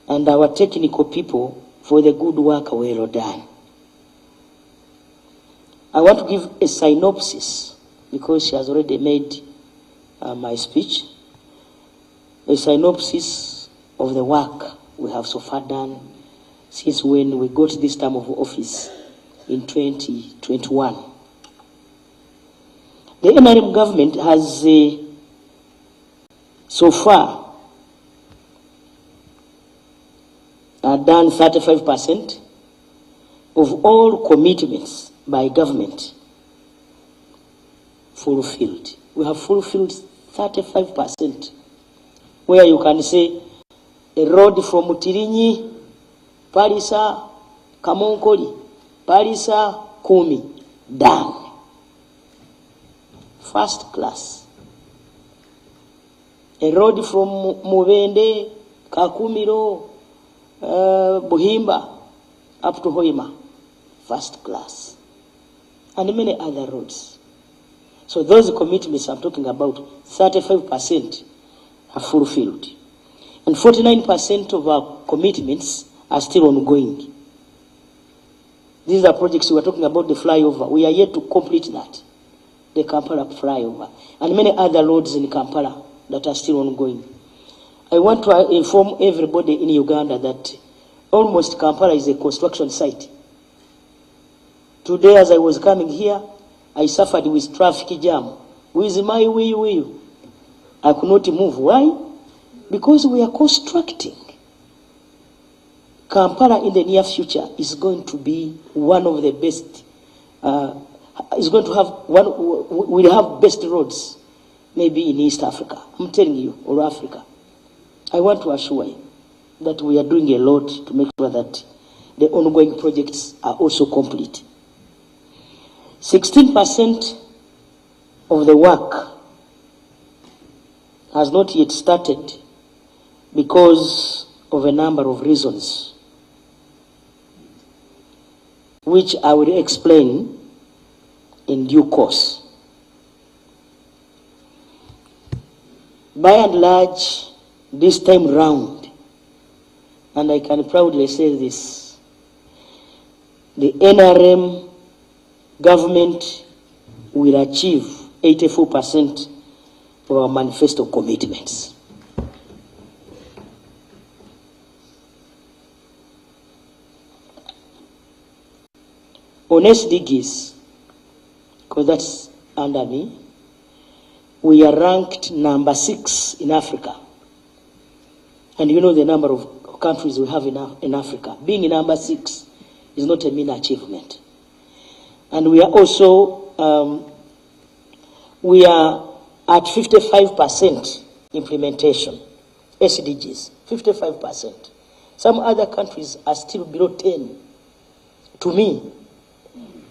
and our technical people for the good work well done. I want to give a synopsis, because she has already made my speech, a synopsis of the work we have so far done since when we got this term of office in 2021. The NRM government has so far done 35% of all commitments by government fulfilled. We have fulfilled 35%, where you can say a road from Tirinyi, Parisa, Kamonkoli, Parisa, Kumi, done. First class. A road from Mubende, Kakumiro, Buhimba, up to Hoima, first class. And many other roads. So those commitments I'm talking about, 35% are fulfilled. And 49% of our commitments are still ongoing. These are projects we are talking about, the flyover. We are yet to complete that, the Kampala flyover. And many other roads in Kampala that are still ongoing. I want to inform everybody in Uganda that almost Kampala is a construction site. Today, as I was coming here, I suffered with traffic jam. With my wheel, I could not move. Why? Because we are constructing. Kampala in the near future is going to be one of the best, is going to have one, we'll have best roads, maybe in East Africa. I'm telling you, or Africa. I want to assure you that we are doing a lot to make sure that the ongoing projects are also complete. 16% of the work has not yet started because of a number of reasons, which I will explain in due course. By and large, this time round, and I can proudly say this, the NRM government will achieve 84% of our manifesto commitments. On SDGs, because that's under me, we are ranked number 6 in Africa. And you know the number of countries we have in Africa. Being number 6 is not a mean achievement. And we are also, we are at 55% implementation, SDGs, 55%. Some other countries are still below 10. To me,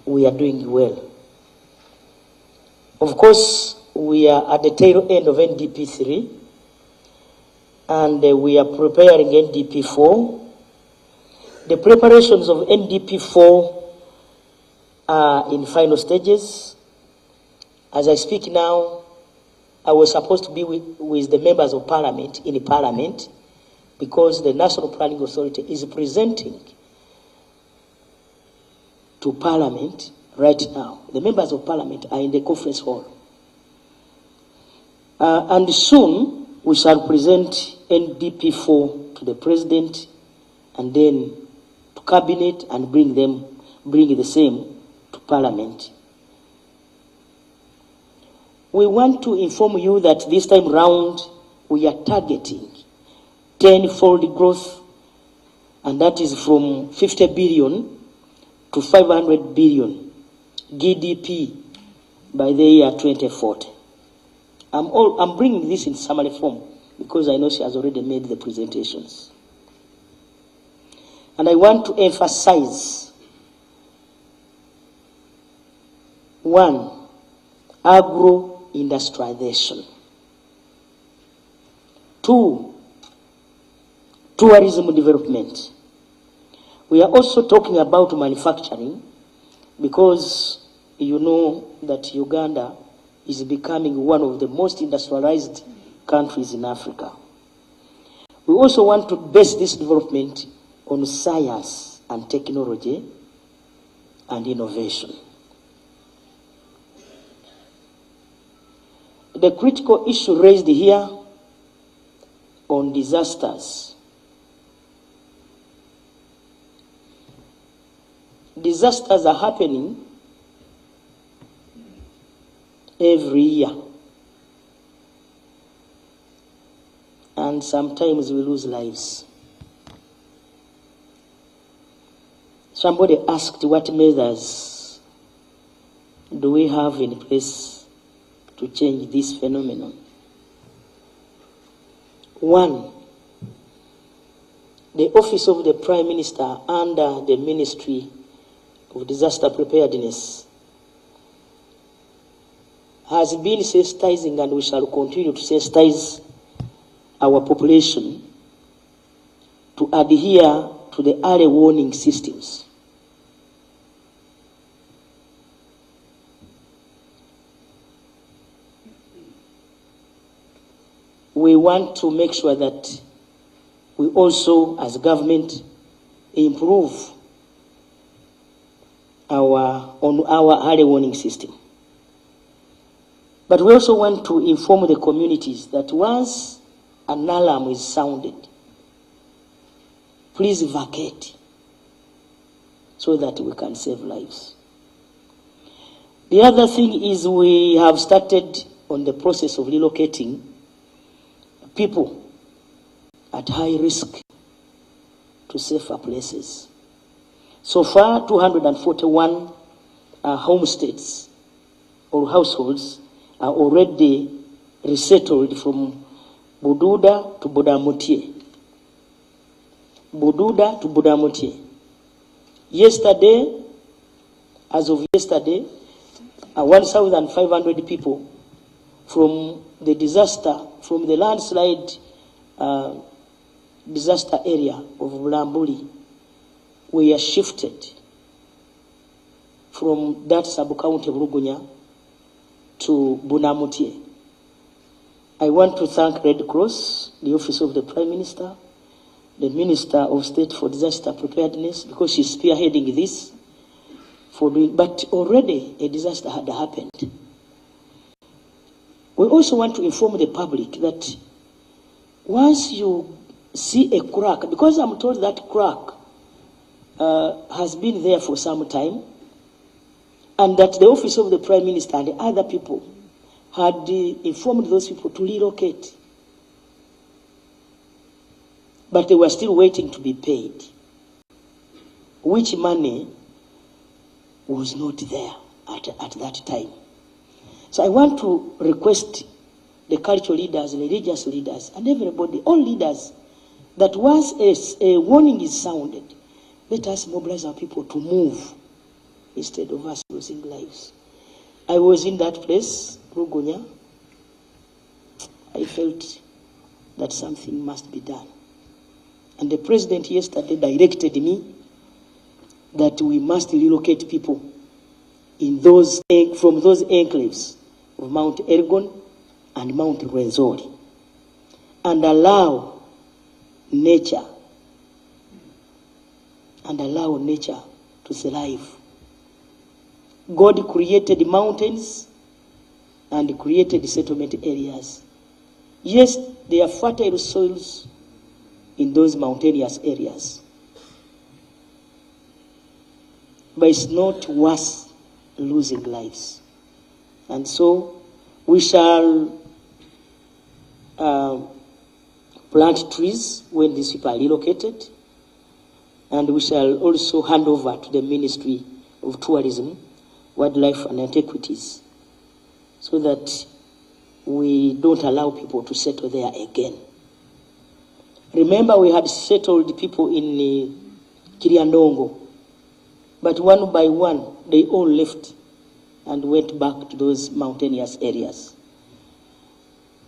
we are doing well. Of course, we are at the tail end of NDP 3, and we are preparing NDP 4. The preparations of NDP 4 are in final stages. As I speak now, I was supposed to be with the members of Parliament in the Parliament, because the National Planning Authority is presenting to Parliament right now. The members of Parliament are in the conference hall. And soon we shall present NDP 4 to the President, and then to Cabinet, and bring the same to Parliament. We want to inform you that this time round we are targeting 10-fold growth, and that is from 50 billion to 500 billion GDP by the year 2040. I'm bringing this in summary form because I know she has already made the presentations. And I want to emphasize, one, agro industrialization. 2, tourism development. We are also talking about manufacturing because you know that Uganda is becoming one of the most industrialized countries in Africa. We also want to base this development on science and technology and innovation. The critical issue raised here on disasters. Disasters are happening every year. And sometimes we lose lives. Somebody asked what measures do we have in place to change this phenomenon. 1, the Office of the Prime Minister under the Ministry of Disaster Preparedness has been sensitizing, and we shall continue to sensitize our population to adhere to the early warning systems. We want to make sure that we also, as government, improve our early warning system. But we also want to inform the communities that once an alarm is sounded, please vacate so that we can save lives. The other thing is we have started on the process of relocating people at high risk to safer places. So far, 241 homesteads or households are already resettled from Bududa to Budamutie. Bududa to Budamutie. Yesterday, as of yesterday, 1,500 people from the disaster, from the landslide disaster area of Bulambuli were shifted from that sub-county of Rugunya to Bunamutie. I want to thank Red Cross, the Office of the Prime Minister, the Minister of State for Disaster Preparedness, because she's spearheading this, but already a disaster had happened. We also want to inform the public that once you see a crack, because I'm told that crack has been there for some time, and that the Office of the Prime Minister and the other people had informed those people to relocate. But they were still waiting to be paid, which money was not there at that time. So I want to request the cultural leaders, religious leaders, and everybody, all leaders, that once a warning is sounded, let us mobilize our people to move instead of us losing lives. I was in that place, Rugunya. I felt that something must be done. And the president yesterday directed me that we must relocate people in from those enclaves of Mount Elgon and Mount Rwenzori, and allow nature to thrive. God created mountains and created settlement areas. Yes, there are fertile soils in those mountainous areas, but it's not worth losing lives. And so we shall plant trees when these people are relocated, and we shall also hand over to the Ministry of Tourism, Wildlife and Antiquities, so that we don't allow people to settle there again. Remember, we had settled people in Kiriandongo, but one by one, they all left and went back to those mountainous areas.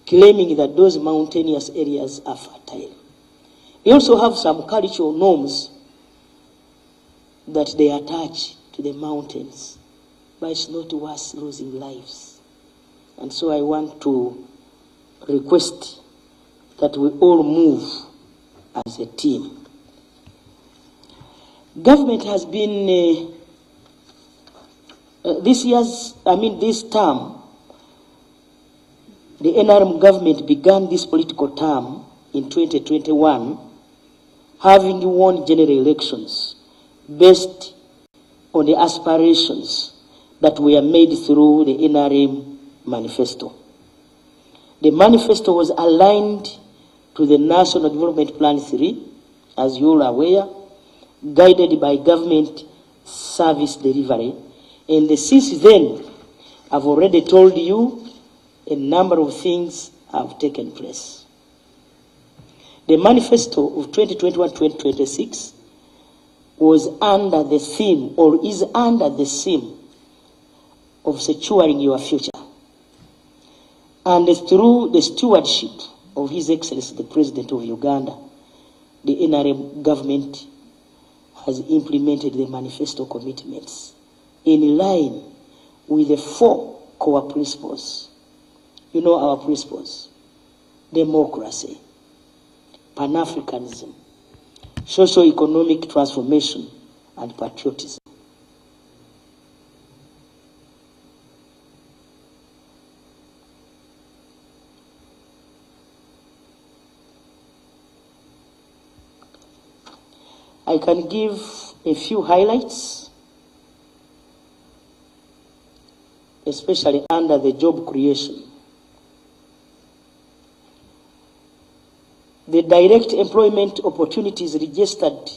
claiming that those mountainous areas are fertile. We also have some cultural norms that they attach to the mountains, but it's not worth losing lives. And so I want to request that we all move as a team. Government has been, this term, the NRM government began this political term in 2021, having won general elections based on the aspirations that were made through the NRM Manifesto. The manifesto was aligned to the National Development Plan 3, as you all are aware, guided by government service delivery. And since then, I've already told you a number of things have taken place. The manifesto of 2021-2026 was under the theme, or is under the theme, of securing your future. And through the stewardship of His Excellency, the President of Uganda, the NRM government has implemented the manifesto commitments in line with the 4 core principles. You know our principles: democracy, Pan-Africanism, socio-economic transformation, and patriotism. I can give a few highlights, especially under the job creation. The direct employment opportunities registered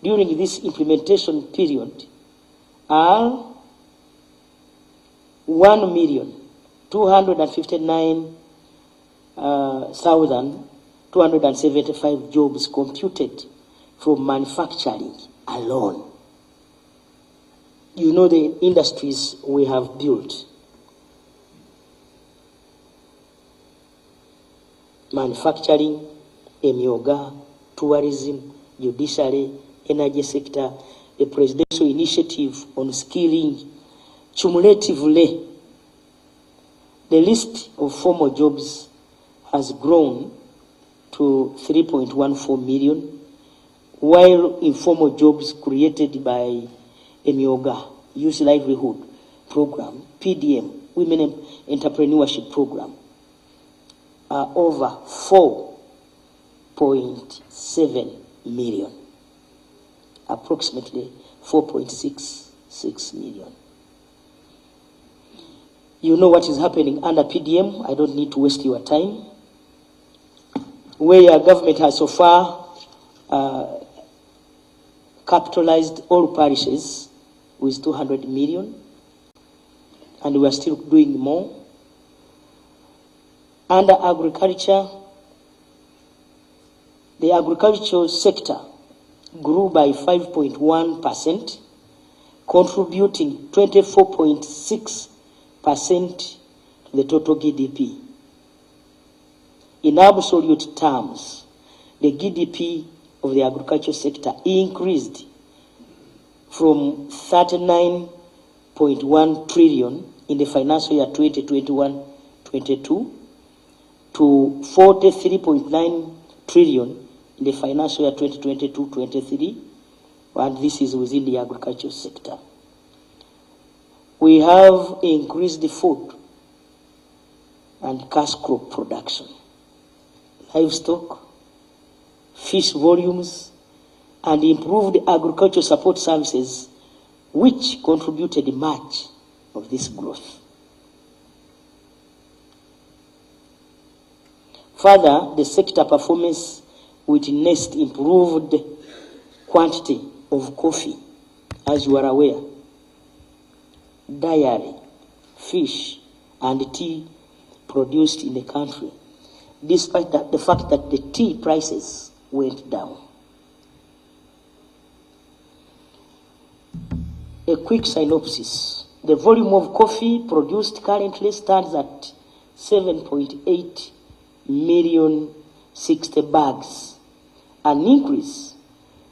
during this implementation period are 1,259,275 jobs computed from manufacturing alone. You know the industries we have built: manufacturing, emyoga, tourism, judiciary, energy sector, the presidential initiative on skilling. Cumulatively, the list of formal jobs has grown to 3.14 million, while informal jobs created by emyoga, Youth Livelihood Program, PDM, Women Entrepreneurship Program, are over 4.7 million, approximately 4.66 million. You know what is happening under PDM. I don't need to waste your time. Where government has so far capitalized all parishes with 200 million, and we are still doing more. Under agriculture, the agricultural sector grew by 5.1%, contributing 24.6% to the total GDP. In absolute terms, the GDP of the agricultural sector increased from 39.1 trillion in the financial year 2021-22 to 43.9 trillion in the financial year 2022-23, and this is within the agricultural sector. We have increased the food and cash crop production, livestock, fish volumes, and improved agricultural support services, which contributed much of this growth. Further, the sector performance witnessed improved quantity of coffee, as you are aware, dairy, fish, and tea produced in the country, despite the fact that the tea prices went down. A quick synopsis. The volume of coffee produced currently stands at 7.8 million 60 bags, an increase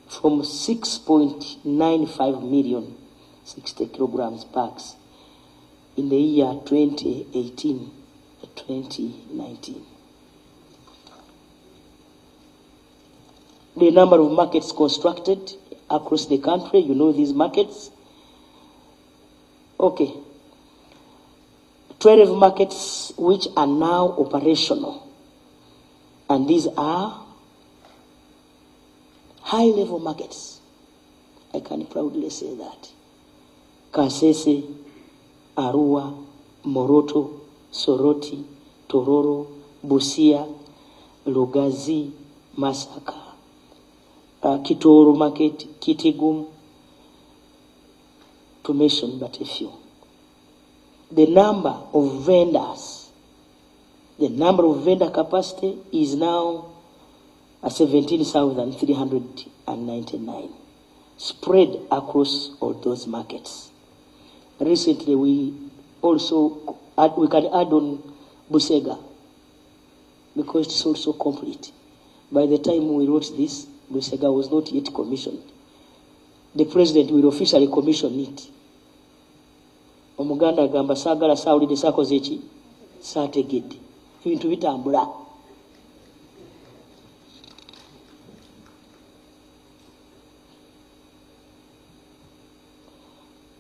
from 6.95 million 60 kilograms bags in the year 2018-2019. The number of markets constructed across the country, you know these markets. Okay. 12 markets which are now operational. And these are high-level markets. I can proudly say that. Kasese, Arua, Moroto, Soroti, Tororo, Busia, Lugazi, Masaka, Kitoro Market, Kitigum, to mention but a few. The number of vendors, the number of vendor capacity is now 17,399, spread across all those markets. Recently, we can add on Busega, because it's also complete. By the time we wrote this, Busega was not yet commissioned. The president will officially commission it. Omuganda agamba sagala sawulide sakoze eki saategedde ebintu bitambula.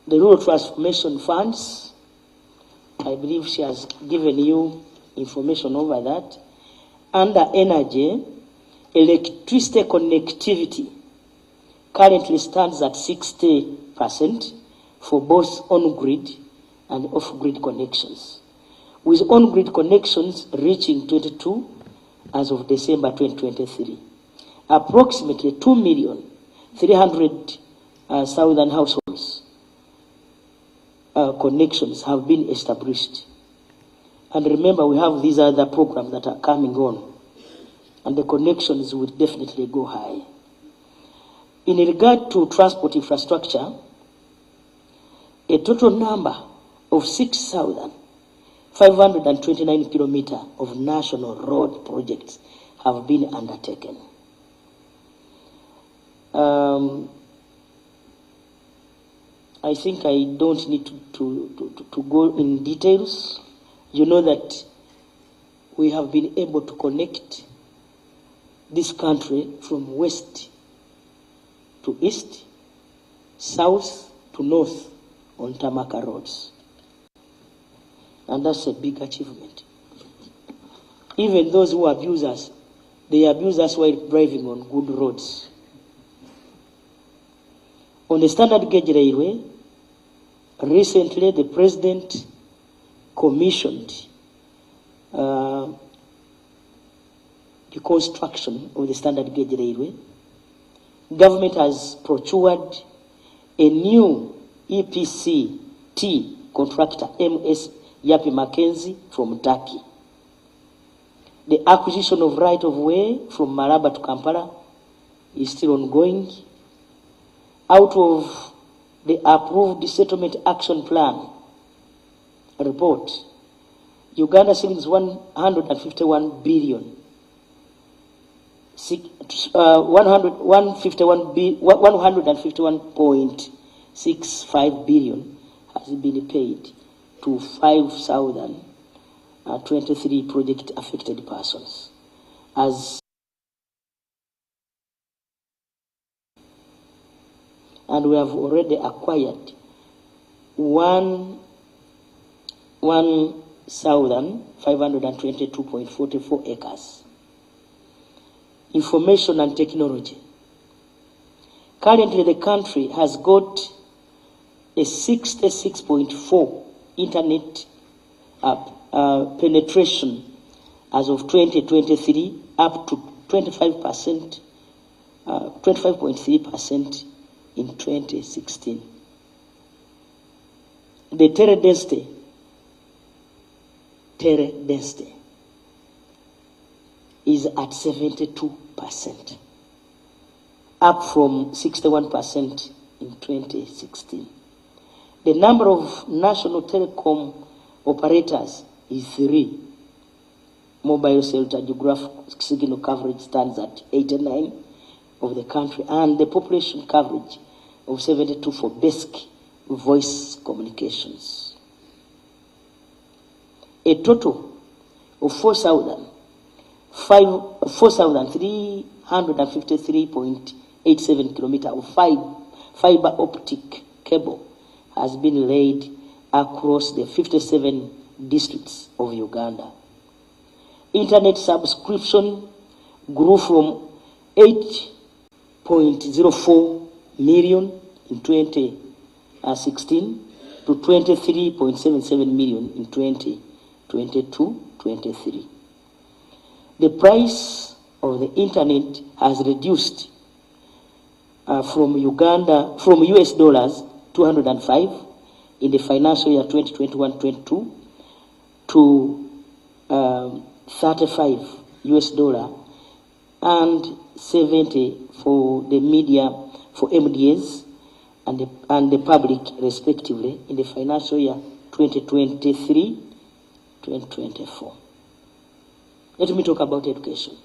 The rural transformation funds, I believe she has given you information over that. Under energy, electricity connectivity currently stands at 60% for both on-grid and off-grid connections, with on-grid connections reaching 22 as of December 2023. Approximately 2,300,000 households connections have been established. And remember, we have these other programs that are coming on, and the connections will definitely go high. In regard to transport infrastructure, a total number of 6,529 kilometers of national road projects have been undertaken. I think I don't need to go in details. You know that we have been able to connect this country from west to east, south to north on Tamaka roads. And that's a big achievement. Even those who abuse us, they abuse us while driving on good roads. On the standard gauge railway, recently the president commissioned the construction of the standard gauge railway. Government has procured a new EPC-T contractor, MS Yapi Mackenzie, from Turkey. The acquisition of right-of-way from Maraba to Kampala is still ongoing. Out of the approved settlement action plan report, Uganda shillings 151 billion, 151.65 billion has been paid to 5,023 project affected persons. And we have already acquired 1,522.44 acres. Information and technology. Currently, the country has got a 66.4 internet penetration as of 2023, up to 25%, 25.3% in 2016. The terre density is at 72%, up from 61% in 2016. The number of national telecom operators is 3, mobile cell geographic signal coverage stands at 89 of the country, and the population coverage of 72 for basic voice communications. A total of 4,353.87 kilometers of fiber optic cable has been laid across the 57 districts of Uganda. Internet subscription grew from 8.04 million in 2016 to 23.77 million in 2022-23. The price of the internet has reduced from US dollars 205 in the financial year 2021-22 to 35 US dollar and 70 for the media, for MDAs and the public respectively in the financial year 2023-2024. Let me talk about education.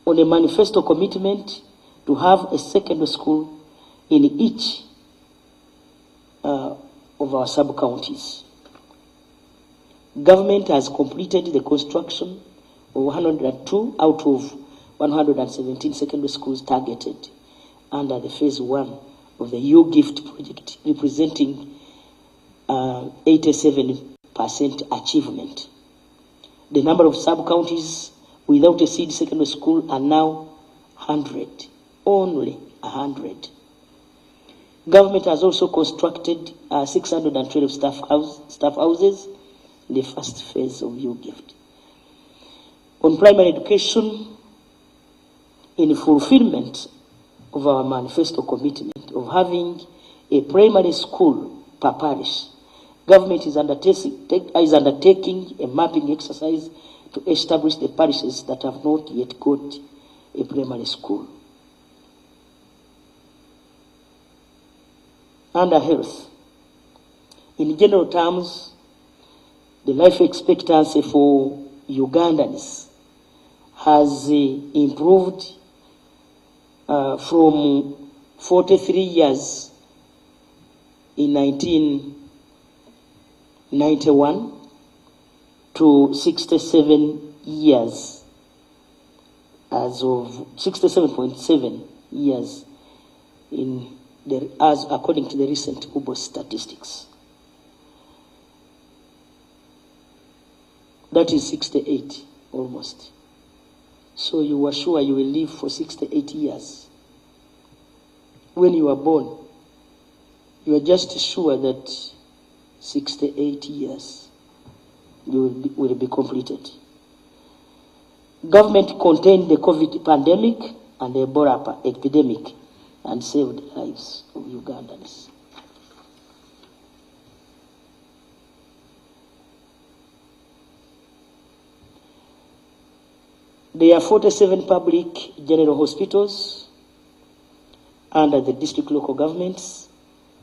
On the manifesto commitment to have a secondary school in each of our sub-counties. Government has completed the construction of 102 out of 117 secondary schools targeted under the phase 1 of the U-Gift project, representing 87% achievement. The number of sub-counties without a seed secondary school are now 100, only 100. Government has also constructed 612 staff houses in the first phase of U-Gift. On primary education, in fulfillment of our manifesto commitment of having a primary school per parish, government is undertaking a mapping exercise to establish the parishes that have not yet got a primary school. Under health, in general terms, the life expectancy for Ugandans has improved from 43 years in 1991 to 67 years as of 67.7 years as according to the recent UBO statistics. That is 68 almost. So you were sure you will live for 68 years. When you were born, you are just sure that 68 years will be completed. Government contained the COVID pandemic and the Ebola epidemic and saved the lives of Ugandans. There are 47 public general hospitals under the district local governments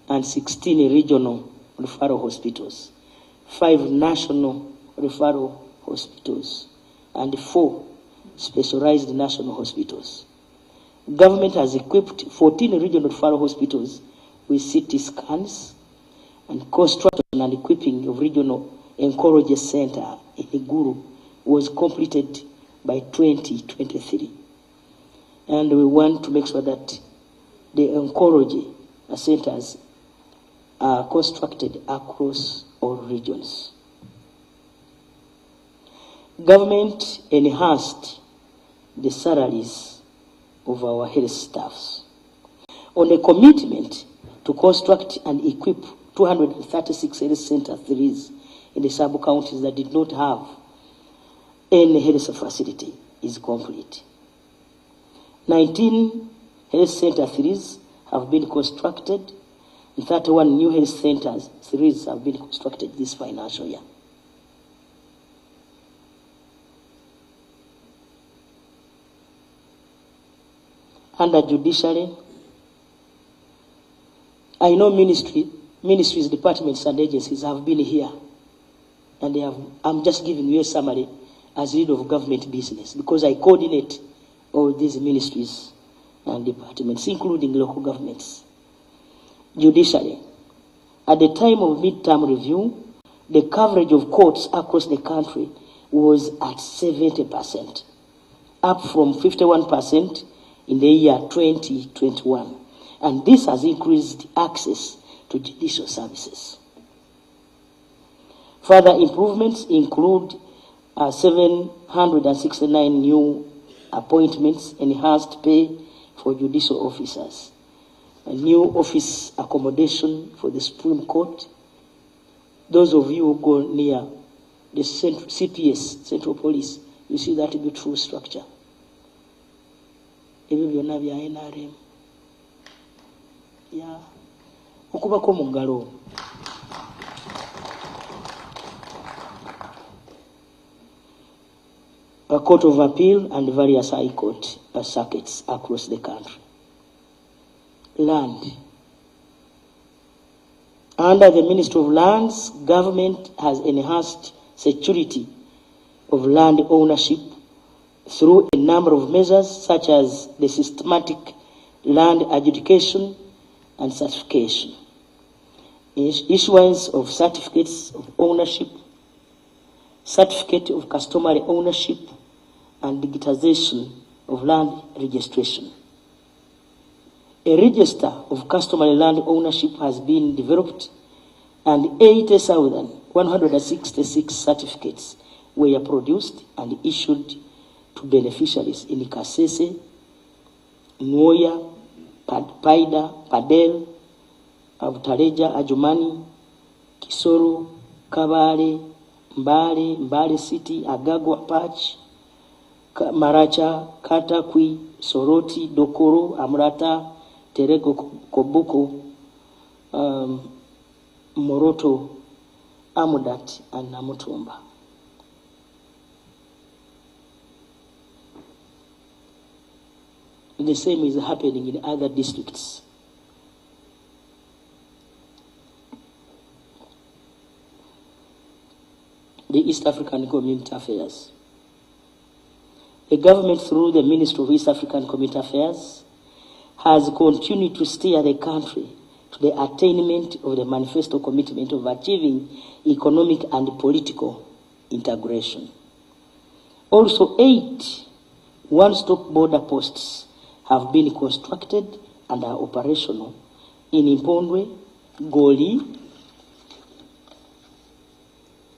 and 16 regional referral hospitals, 5 national referral hospitals, and 4 specialized national hospitals. Government has equipped 14 regional referral hospitals with CT scans, and construction and equipping of regional oncology center in Iguru was completed by 2023. And we want to make sure that the oncology centers are constructed across all regions. Government enhanced the salaries of our health staffs. On a commitment to construct and equip 236 health centers in the sub-counties that did not have any health facility is complete. 19 health center 3s have been constructed, and 31 new health centers 3s have been constructed this financial year. Under judiciary, I know ministries, departments, and agencies have been here, and I'm just giving you a summary as lead of government business, because I coordinate all these ministries and departments, including local governments. Judiciary. At the time of midterm review, the coverage of courts across the country was at 70%, up from 51% in the year 2021. And this has increased access to judicial services. Further improvements include 769 new appointments, enhanced pay for judicial officers, a new office accommodation for the Supreme Court. Those of you who go near the CPS, Central Police, you see that beautiful structure. Ebyo byonna bya NRM. Yeah. Okubako mu ngalo. A Court of Appeal and various high court circuits across the country. Land. Under the Ministry of Lands, government has enhanced security of land ownership through a number of measures such as the systematic land adjudication and certification, issuance of certificates of ownership, certificate of customary ownership, and digitization of land registration. A register of customary land ownership has been developed, and 80,166 certificates were produced and issued to beneficiaries in Kasese, Nwoya, Paida, Padel, Abutareja, Ajumani, Kisoro, Kabale, Mbale, Mbale City, Agagwa Patch, Maracha, Katakwi, Soroti, Dokoro, Amrata, Terego, Kobuko, Moroto, Amudat, and Namutumba. The same is happening in other districts. The East African Community Affairs. The government, through the Ministry of East African Community Affairs, has continued to steer the country to the attainment of the Manifesto commitment of achieving economic and political integration. Also, 8 one-stop border posts have been constructed and are operational in Impondwe, Goli,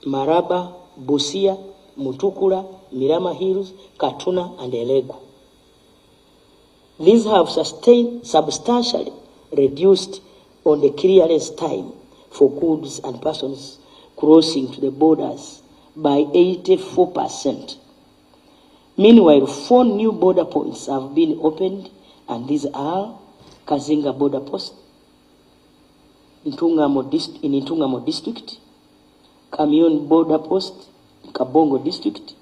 Maraba, Busia, Mutukula, Mirama Hills, Katuna, and Elegu. These have substantially reduced on the clearance time for goods and persons crossing to the borders by 84%. Meanwhile, 4 new border points have been opened, and these are Kazinga border post in Intungamo district, Kamion border post in Kabongo district,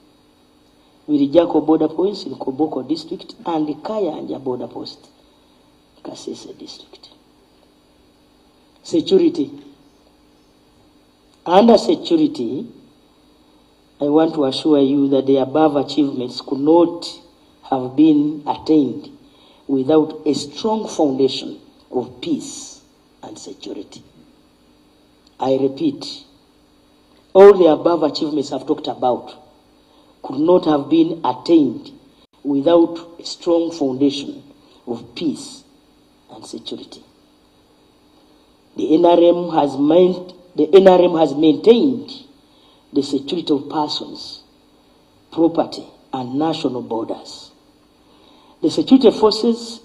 Wirijako border post in Koboko district, and Kayanja border post in Kasese district. Security. Under security, I want to assure you that the above achievements could not have been attained without a strong foundation of peace and security. I repeat, all the above achievements I've talked about could not have been attained without a strong foundation of peace and security. The NRM has maintained the security of persons, property, and national borders. The security forces,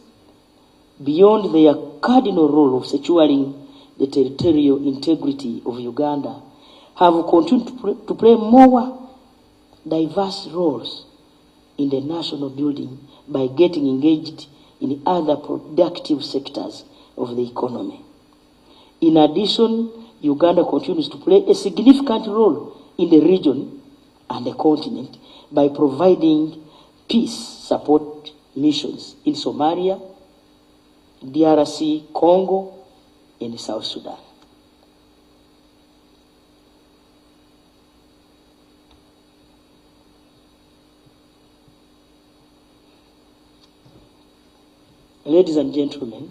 beyond their cardinal role of securing the territorial integrity of Uganda, have continued to play more diverse roles in the national building by getting engaged in other productive sectors of the economy. In addition, Uganda continues to play a significant role in the region and the continent by providing peace support missions in Somalia, DRC, Congo, and South Sudan. Ladies and gentlemen,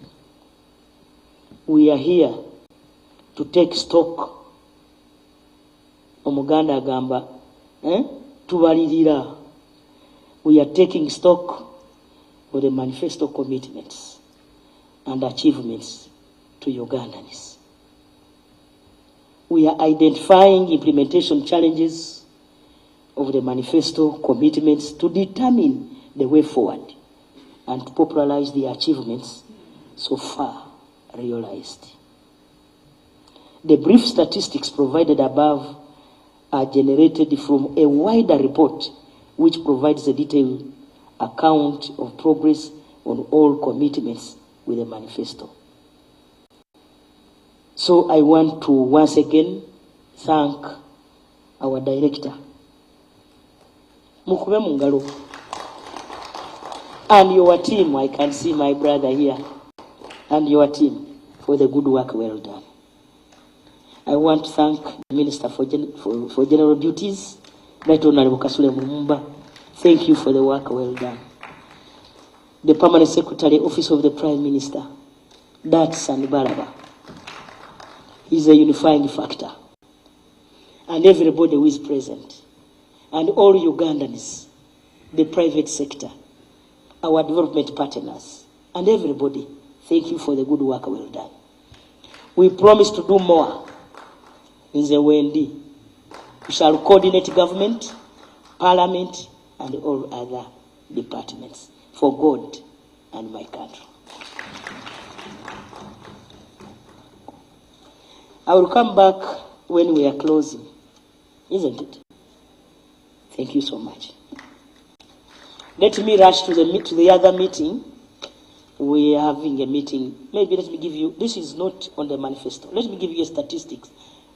we are here to take stock. Omuganda agamba, tubalirira. We are taking stock of the manifesto commitments and achievements to Ugandans. We are identifying implementation challenges of the manifesto commitments to determine the way forward and to popularize the achievements so far realized. The brief statistics provided above are generated from a wider report which provides a detailed account of progress on all commitments with the manifesto. So I want to once again thank our director, Mukube Mungalo, and your team. I can see my brother here, and your team for the good work well done. I want to thank the Minister for General Duties, Right Honorable Kasule Mulumba. Thank you for the work well done. The Permanent Secretary, Office of the Prime Minister, that's Baraba. He's a unifying factor. And everybody who is present. And all Ugandans, the private sector, our development partners, and everybody, thank you for the good work well done. We promise to do more in the Wendy. We shall coordinate government, parliament, and all other departments for God and my country. I will come back when we are closing, isn't it? Thank you so much. Let me rush to the other meeting. We are having a meeting. Maybe let me give you, this is not on the manifesto. Let me give you a statistics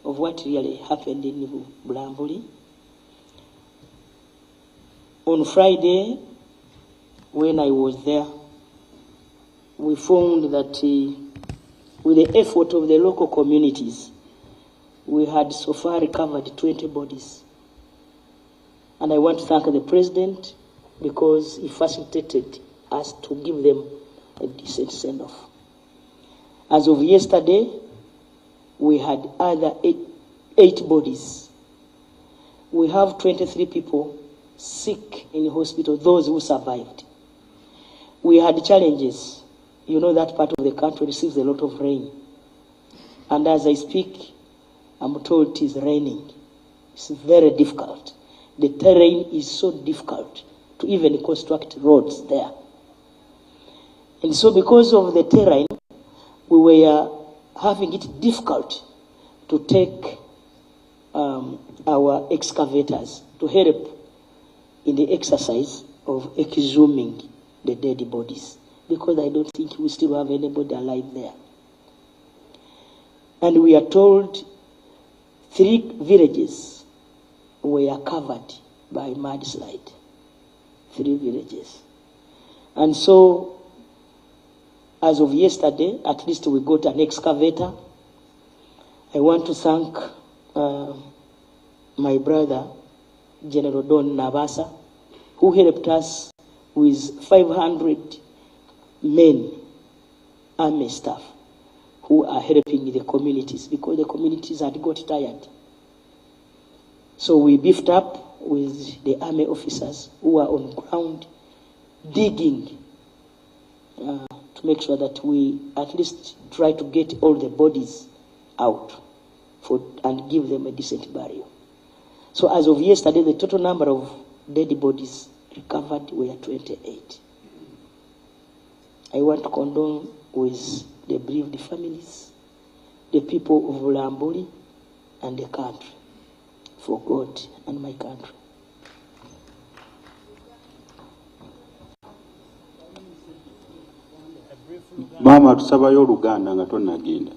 of what really happened in Bulambuli. On Friday, when I was there, we found that with the effort of the local communities, we had so far recovered 20 bodies. And I want to thank the President because he facilitated us to give them a decent send-off. As of yesterday, we had other eight bodies. We have 23 people sick in the hospital, those who survived. We had challenges. You know that part of the country receives a lot of rain. And as I speak, I'm told it is raining. It's very difficult. The terrain is so difficult to even construct roads there. And so because of the terrain, we were having it difficult to take our excavators to help in the exercise of exhuming the dead bodies, because I don't think we still have anybody alive there. And we are told 3 villages were covered by mudslide. 3 villages. And so, as of yesterday, at least we got an excavator. I want to thank my brother, General Don Nabasa, who helped us with 500 men, army staff, who are helping the communities because the communities had got tired. So we beefed up with the army officers who are on ground digging to make sure that we at least try to get all the bodies out and give them a decent burial. So as of yesterday, the total number of dead bodies recovered were 28. I want to condole with the bereaved families, the people of Bulambuli, and the country, for God and my country. Mama tusabayo Oluganda nga tonnagenda.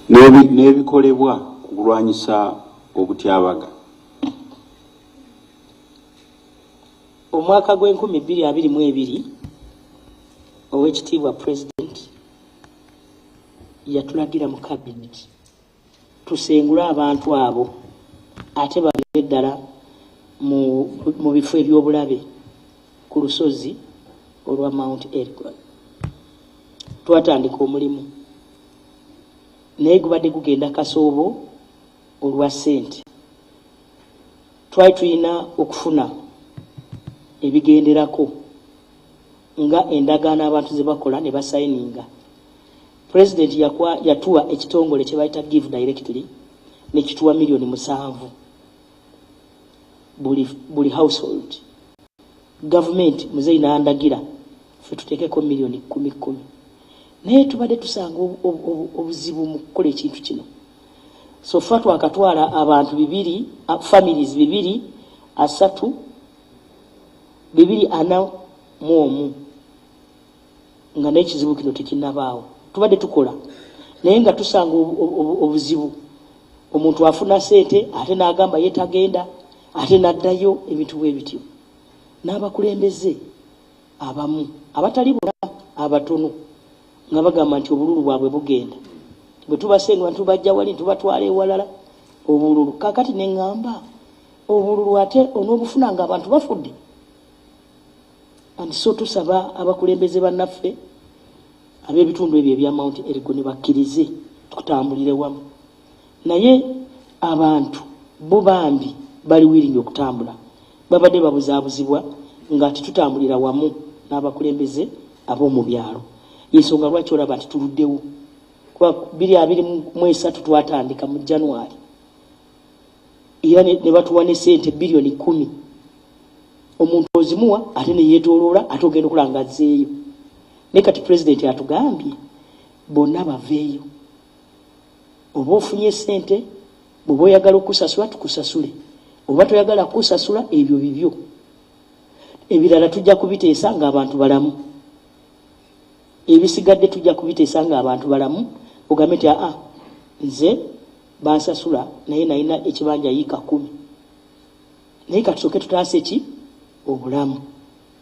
N'ebikolebwa kulwanyisa obutyabaga. Omwaka gw'2022 Oweekitiibwa President yatulagira mu cabinet tusengule abantu abo ate babire ddala mu bifo eby'obulabe ku lusozi olwa Mount Elgon. Twatandika omulimu naye gubadde gugenda kasoobo olwa ssente. Twali tulina okufuna ebigenderako nga endagaano abantu ze bakola ne basayininga. President yatuwa ekitongole kye bayita give directly ne kituwa million 7 buli household. Government muzeyi n'andagira ffe tuteekeko million 10 naye tubadde tusanga obuzibu mu kukola ekintu kino. So far twakatwala abantu 2 families 2 3 241 nga n'ekizibu kino tekinnabaawo. Tubadde tukola naye nga tusanga obuzibu. Omuntu afuna ssente ate n'agamba ye tagenda ate n'addayo ebintu bwe bityo. N'abakulembeze abamu abatali bonna abatono nga bagamba nti obululu bwabwe bugenda. Bwe tubasenga tubajja wali tubatwala ewalala obululu. Kakati ne ŋŋamba obululu ate onoobufuna nga abantu bafudde. And so tusaba abakulembeze bannaffe ab'ebitundu ebyo ebya Mount Elgon bakkirize tutambulire wamu. Naye abantu bo bambi bali willing okutambula. Babadde babuzaabuzibwa nga tutambulira wamu n'abakulembeze ab'omu byalo. Yensonga lwaki olaba nti tuluddewo. Kuba 2023 twatandika mu January. Era ne batuwa ne ssente bilioni 10. Omuntu ozimuwa ate ne yeetooloola ate ogenda okulanga azzeeyo. Ne kati president atugambye bonna baveeyo. Oba ofunye ssente bw'oba oyagala okusasula tukusasule. Oba toyagala kusasula ebyo bibyo. Ebirala tujja kubiteesa ng'abantu balamu. Ebisigadde tujja kubiteesa ng'abantu balamu. Ogambe nti nze bansasula naye nalina ekibanja yiika 10. Naye katusooke tutaase ki obulamu.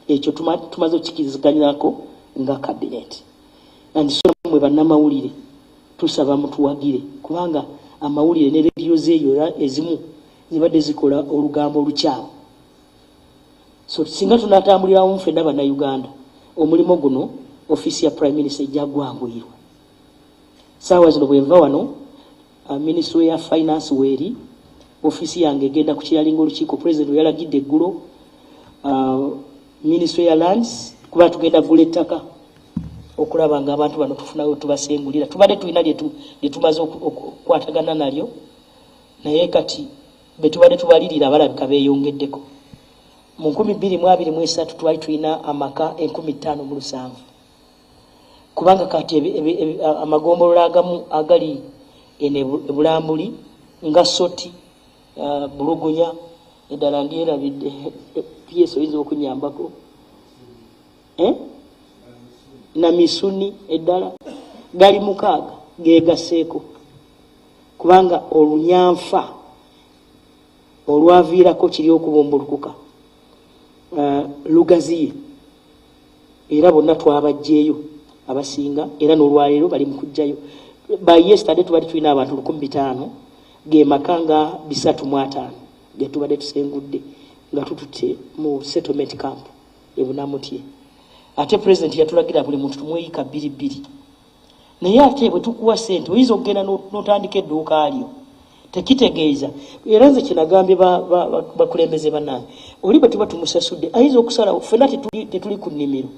Ekyo tumaze okkiriziganyako nga cabinet. So mwe bannamawulire tusaba mutuwagire kubanga amawulire ne rediyo zeeyo ezimu zibadde zikola olugambo olukyamu. So singa tunatambulira wamu ffenna bannayuganda omulimu guno office ya prime minister ejja gwanguyirwa. Saawa zino bwe nva wano ministry ya finance weeri office yange egenda ku kiralinga olukiiko president we yalagidde eggulo. Ministry ya lands kuba tugenda gula ettaka okulaba nga abantu bano tufunayo tubasengulira. Tubadde tulina lye tumaze okukwatagana nalyo naye kati be tubadde tubalirira abalabika beeyongeddeko. Mu 2023 twali tulina amaka 15,700 kubanga kati amagombolola agamu agali ene Bulambuli nga Soti Bulugunya eddala ndyerabidde PS oyinza okunyambako na Misuni eddala gali 6 geegaseeko kubanga olunyanfa olwaviirako kiri okubombolukuka lugaziye era bonna twabajjeeyo abasinga era n'olwaleero bali mu kujjayo. By yesterday tubadde tulina abantu 15,000 ge maka nga 305 ge tubadde tusengudde nga tututte mu settlement camp ebunamutye. Ate president yatulagira buli muntu tumweyiika 2 naye ate bwe tukuwa ssente oyinza okugenda n'otandika edduuka alyo tekitegeeza. Era nze kinagambye bakulembeze bannange oli bwe tuba tumusasudde ayinza okusalawo ffenna tetuli ku nnimiro.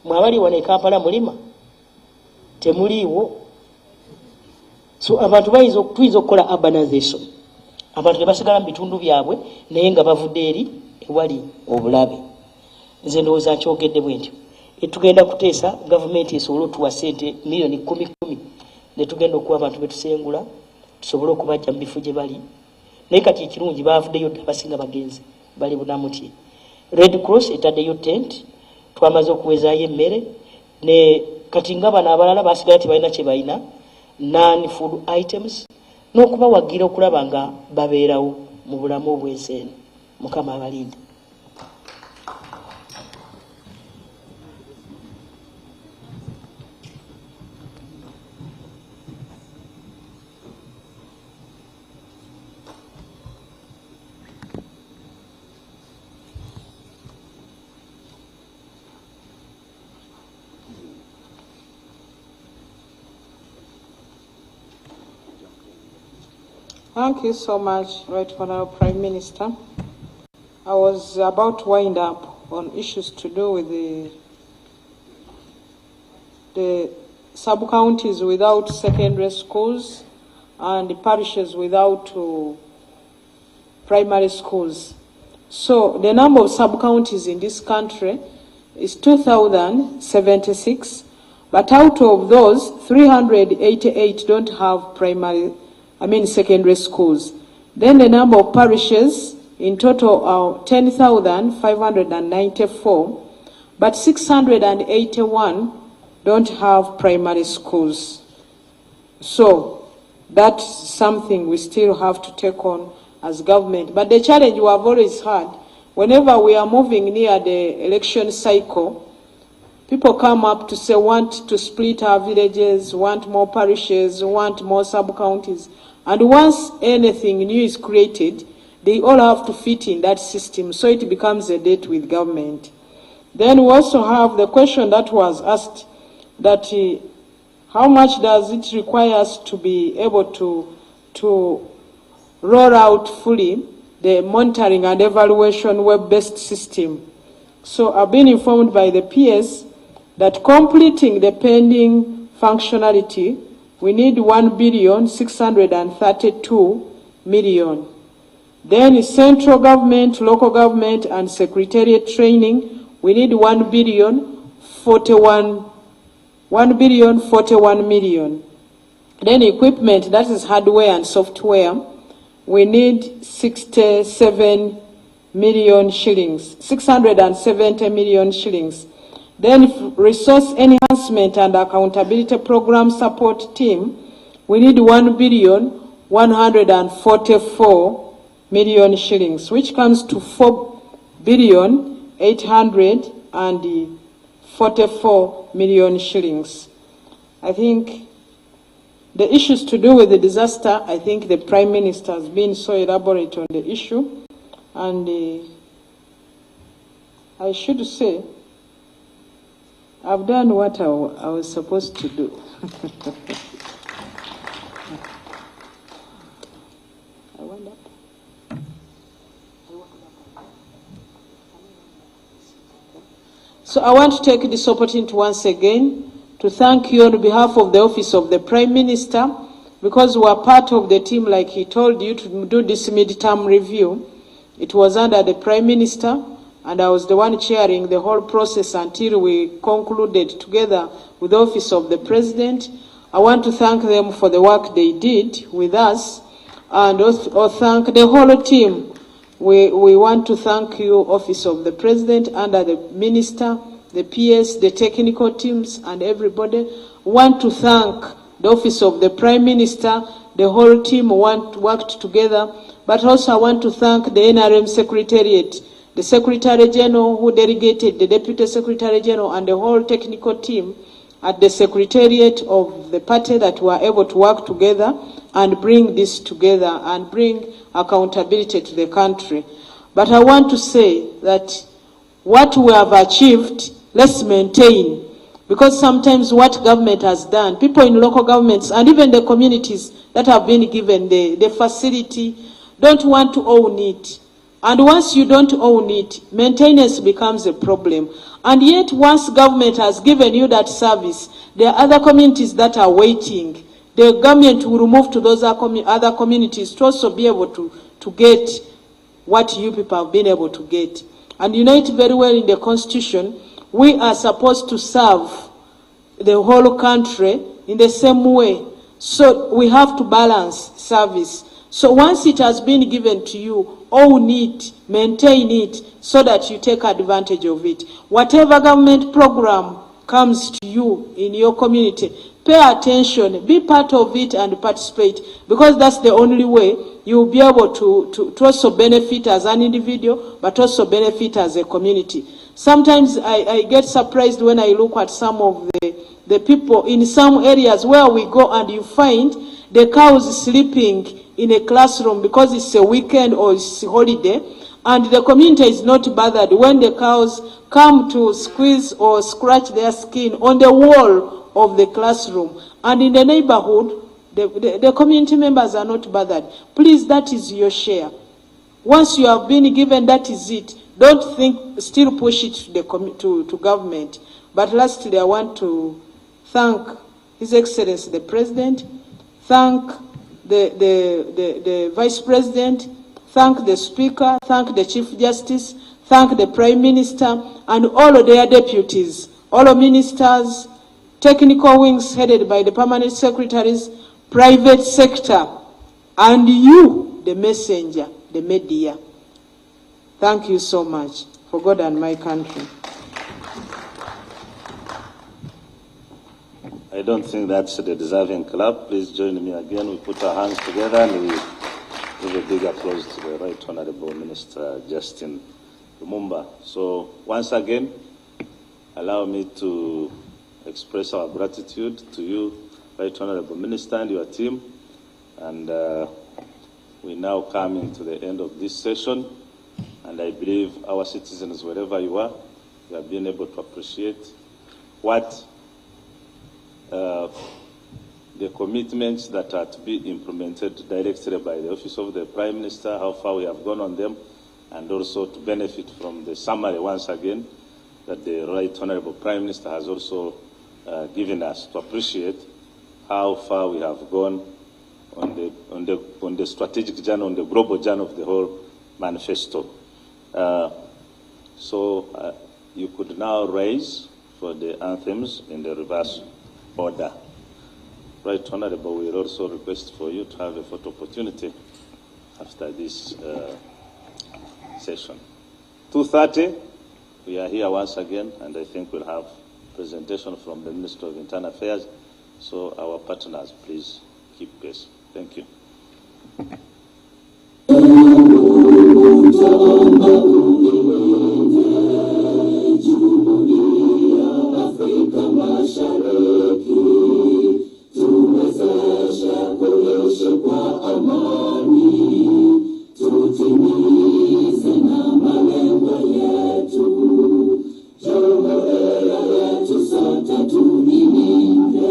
Mwabali wano e Kampala mulima temuliiwo. So abantu tuyinza okukola urbanization abantu ne basigala mu bitundu byabwe naye nga bavudde eri ewali obulabe. Nze ndowooza nkyogedde bwe ntyo. Tugenda kuteesa gavumenti esobole otuwa ssente million 10 ne tugenda okuwa abantu betusengula tusobole okubajja mu bifo gye bali. Naye kati ekirungi baavuddeyo dda abasinga bagenzi bali bunamutye. Red Cross etaddeyo tent twamaze okuwezaayo emmere ne kati nga bano abalala basigala tebalina kye balina non-food items n'okubawagira okulaba nga babeerawo mu bulamu obw'ensi eno. Mukama abalinde. Thank you so much, Right Honourable Prime Minister. I was about to wind up on issues to do with the sub-counties without secondary schools and the parishes without primary schools. So the number of sub-counties in this country is 2,076, but out of those, 388 don't have secondary schools. Then the number of parishes in total are 10,594, but 681 don't have primary schools. So that's something we still have to take on as government. But the challenge we have always had, whenever we are moving near the election cycle, people come up to say, want to split our villages, want more parishes, want more sub-counties. And once anything new is created, they all have to fit in that system, so it becomes a date with government. Then we also have the question that was asked, that how much does it require us to be able to roll out fully the monitoring and evaluation web-based system. So I've been informed by the PS that completing the pending functionality, we need 1,632,000,000. Then central government, local government, and secretariat training, we need 1,041,000,000. Then equipment, that is hardware and software, we need 67 million shillings, 670 million shillings. Then resource enhancement and accountability program support team, we need 1,144,000,000 shillings, which comes to 4,844,000,000 shillings. I think the issues to do with the disaster, I think the Prime Minister has been so elaborate on the issue, and I should say I've done what I was supposed to do. So I want to take this opportunity once again to thank you on behalf of the Office of the Prime Minister, because we are part of the team, like he told you, to do this mid-term review. It was under the Prime Minister, and I was the one chairing the whole process until we concluded together with the Office of the President. I want to thank them for the work they did with us, and also thank the whole team. We want to thank you, Office of the President, under the Minister, the PS, the technical teams, and everybody. Want to thank the Office of the Prime Minister, the whole team worked together, but also I want to thank the NRM Secretariat, the Secretary General who delegated, the Deputy Secretary General, and the whole technical team at the Secretariat of the party that were able to work together and bring this together and bring accountability to the country. But I want to say that what we have achieved, let's maintain, because sometimes what government has done, people in local governments and even the communities that have been given the facility don't want to own it. And once you don't own it, maintenance becomes a problem. And yet once government has given you that service, there are other communities that are waiting. The government will move to those other communities to also be able to get what you people have been able to get. And you know it very well in the Constitution, we are supposed to serve the whole country in the same way. So we have to balance service. So once it has been given to you, own it, maintain it, so that you take advantage of it. Whatever government program comes to you in your community, pay attention, be part of it and participate, because that's the only way you'll be able to also benefit as an individual, but also benefit as a community. Sometimes I get surprised when I look at some of the people in some areas where we go and you find the cows sleeping in a classroom because it's a weekend or it's a holiday, and the community is not bothered when the cows come to squeeze or scratch their skin on the wall of the classroom. And in the neighborhood, The community members are not bothered. Please, that is your share. Once you have been given, that is it. Don't think, still push it to government. But lastly, I want to thank His Excellency the President, thank the Vice President, thank the Speaker, thank the Chief Justice, thank the Prime Minister, and all of their deputies, all of ministers, technical wings headed by the permanent secretaries, private sector, and you, the messenger, the media. Thank you so much for God and my country. I don't think that's the deserving clap. Please join me again. We put our hands together and we give a big applause to the Right Honorable Minister Justin Lumumba. So once again, allow me to express our gratitude to you, Right Honorable Minister, and your team. And we now come into the end of this session. And I believe our citizens, wherever you are, you have been able to appreciate what the commitments that are to be implemented directly by the Office of the Prime Minister, how far we have gone on them, and also to benefit from the summary once again that the Right Honorable Prime Minister has also given us to appreciate how far we have gone on the strategic journey, on the global journey of the whole manifesto. So you could now raise for the anthems in the reverse order. Right Honorable, we will also request for you to have a photo opportunity after this session. 2:30, we are here once again, and I think we'll have presentation from the Minister of Internal Affairs. So our partners, please keep pace. Thank you. Sote tumilinde